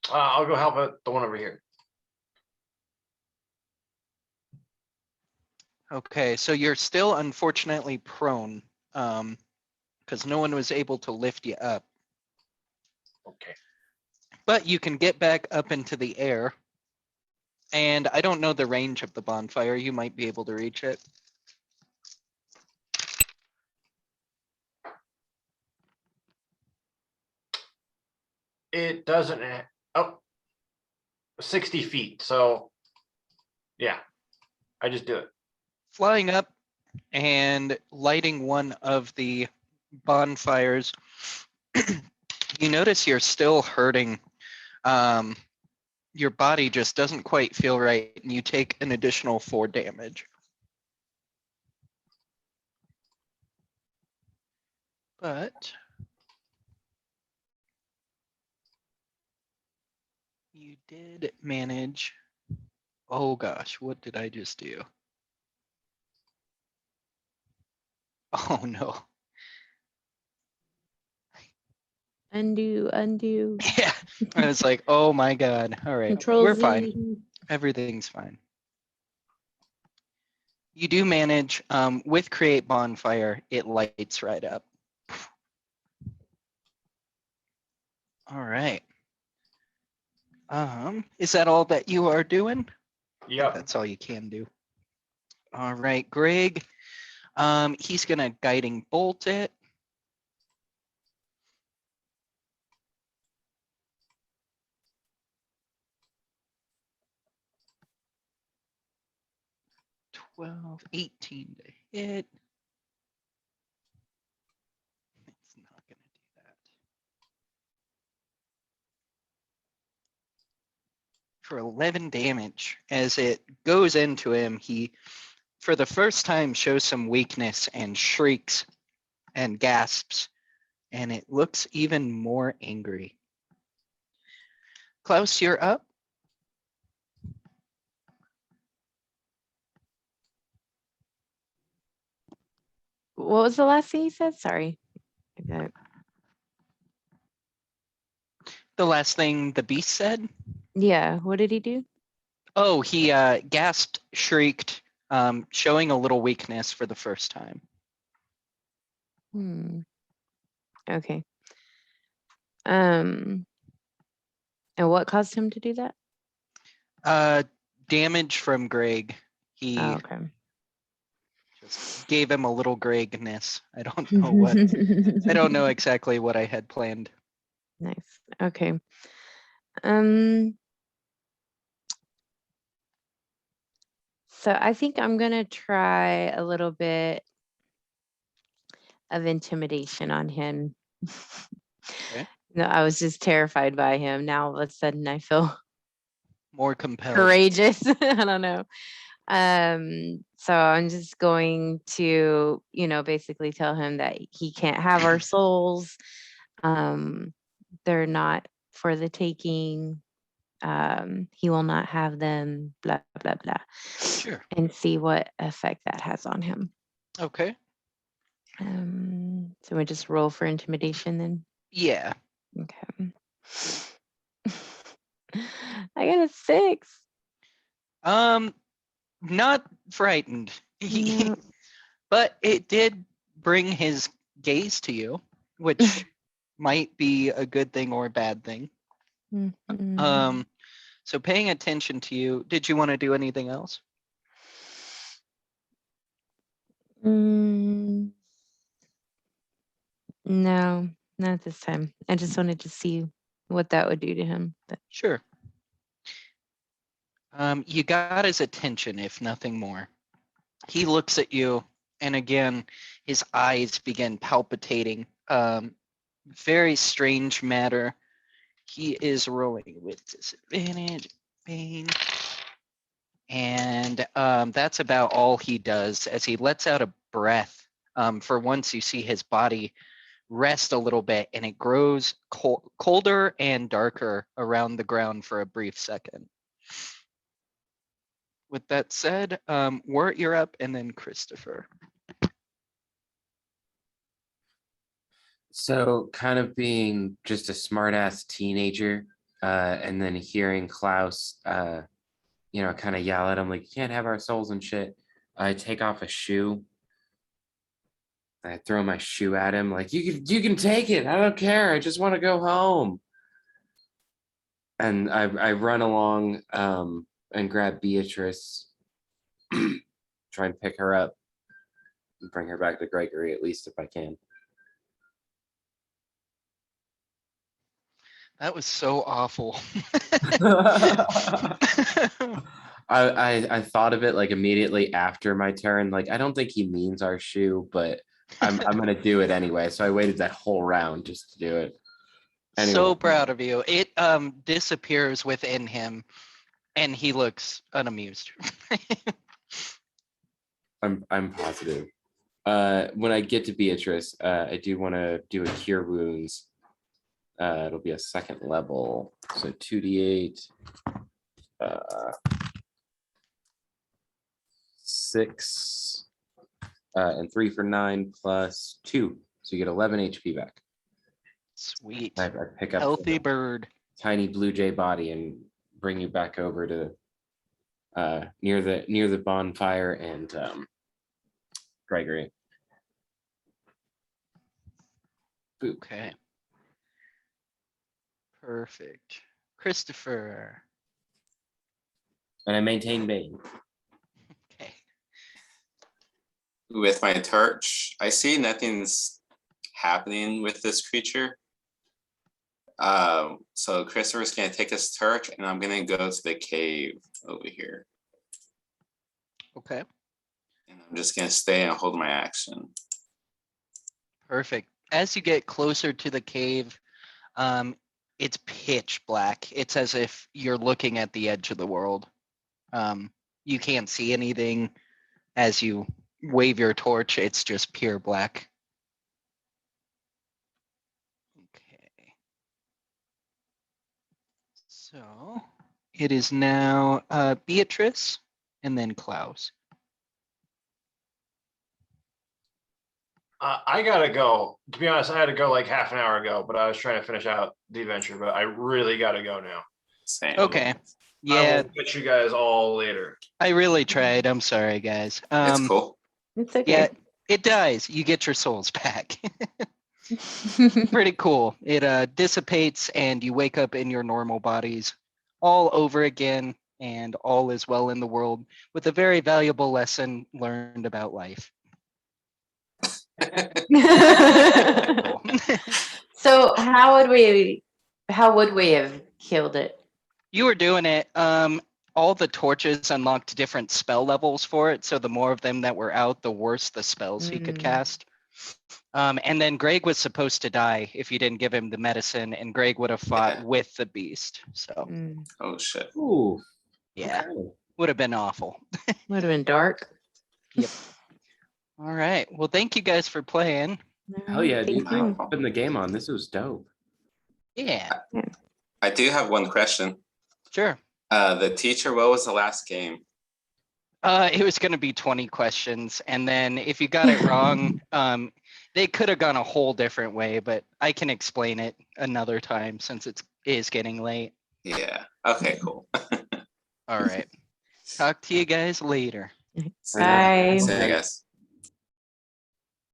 I'll go help out the one over here. Okay, so you're still unfortunately prone, because no one was able to lift you up. Okay. But you can get back up into the air. And I don't know the range of the bonfire. You might be able to reach it. it doesn't. 60 feet. So, yeah, I just do it. Flying up and lighting one of the bonfires, you notice you're still hurting. Your body just doesn't quite feel right, and you take an additional 4 damage. But you did manage. Oh gosh, what did I just do? Oh no. Undo, undo. Yeah. I was like, oh my God. All right. Control We're Z. fine. Everything's fine. You do manage with create bonfire, it lights right up. All right. Is that all that you are doing? I think Yep. that's all you can do. All right, Greg. He's gonna guiding bolt it. $12, 18 to hit. It's not gonna do that. For 11 damage. As it goes into him, he, for the first time, shows some weakness and shrieks and gasps, and it looks even more angry. Klaus, you're up. What was the last thing you said? Sorry. I got it. The last thing the beast said. Yeah, what did he do? Oh, he gasped, shrieked, showing a little weakness for the first time. Okay. And what caused him to do that? Damage from Greg. He Oh, okay. just gave him a little Gregness. I don't know what. I don't know exactly what I had planned. Nice. Okay. So I think I'm gonna try a little bit of intimidation on him. Okay. No, I was just terrified by him. Now all of a sudden I feel More compelled. courageous. I don't know. So I'm just going to, basically tell him that he can't have our souls. They're not for the taking. He will not have them, blah, blah, blah. Sure. And see what effect that has on him. Okay. So we just roll for intimidation then. Yeah. Okay. I got a 6. Not frightened. No. But it did bring his gaze to you, which might be a good thing or a bad thing. Mhm. So paying attention to you, did you want to do anything else? No, not this time. I just wanted to see what that would do to him. But Sure. You got his attention, if nothing more. He looks at you, and again, his eyes begin palpitating. Very strange matter. He is rolling with disadvantage, pain. And that's about all he does as he lets out a breath. For once, you see his body rest a little bit, and it grows colder and darker around the ground for a brief second. With that said, Wirt, you're up, and then Christopher. So kind of being just a smart ass teenager, and then hearing Klaus, kind of yell at him like, "You can't have our souls and shit." I take off a shoe. I throw my shoe at him like, you can take it. I don't care. I just want to go home. And I run along and grab Beatrice, try and pick her up and bring her back to Gregory, at least if I can. That was so awful. I thought of it like immediately after my turn. Like, I don't think he means our shoe, but I'm gonna do it anyway. So I waited that whole round just to do it. Anyway. So proud of you. It disappears within him and he looks unamused. I'm positive. When I get to Beatrice, I do want to do a cure wounds. It'll be a second level, so 2d8. 6 and 3 for 9 plus 2, so you get 11 HP back. Sweet. I pick up Healthy the bird. tiny blue jay body and bring you back over to near the bonfire and Gregory. Boop. Okay. Perfect. Christopher. And I maintain Bane. Okay. With my torch, I see nothing's happening with this creature. So Christopher's gonna take his torch and I'm gonna go to the cave over here. Okay. And I'm just gonna stay and hold my action. Perfect. As you get closer to the cave, it's pitch black. It's as if you're looking at the edge of the world. You can't see anything as you wave your torch. It's just pure black. Okay. So it is now Beatrice and then Klaus. I gotta go. To be honest, I had to go like half an hour ago, but I was trying to finish out the adventure. But I really gotta go now. Same. Okay. I Yeah, will catch you guys all later. I really tried. I'm sorry, guys. It's cool. It's okay. Yeah, it dies. You get your souls back. Pretty cool. It dissipates and you wake up in your normal bodies all over again, and all is well in the world with a very valuable lesson learned about life. Cool. So how would we have killed it? You were doing it. All the torches unlocked different spell levels for it. So the more of them that were out, the worse the spells he could cast. And then Greg was supposed to die if you didn't give him the medicine, and Greg would have fought Yeah. with the beast. So Mm, Oh shit. Ooh. yeah, Okay. would have been awful. would have been dark. All right. Well, thank you guys for playing. Hell yeah, dude. Thank you. Putting the game on. This was dope. Yeah, I do have one question. sure. The teacher, what was the last game? It was going to be 20 questions, and then if you got it wrong, they could have gone a whole different way, but I can explain it another time since it is getting late. Yeah. Okay, cool. All right. Talk to you guys later. Bye. See you guys.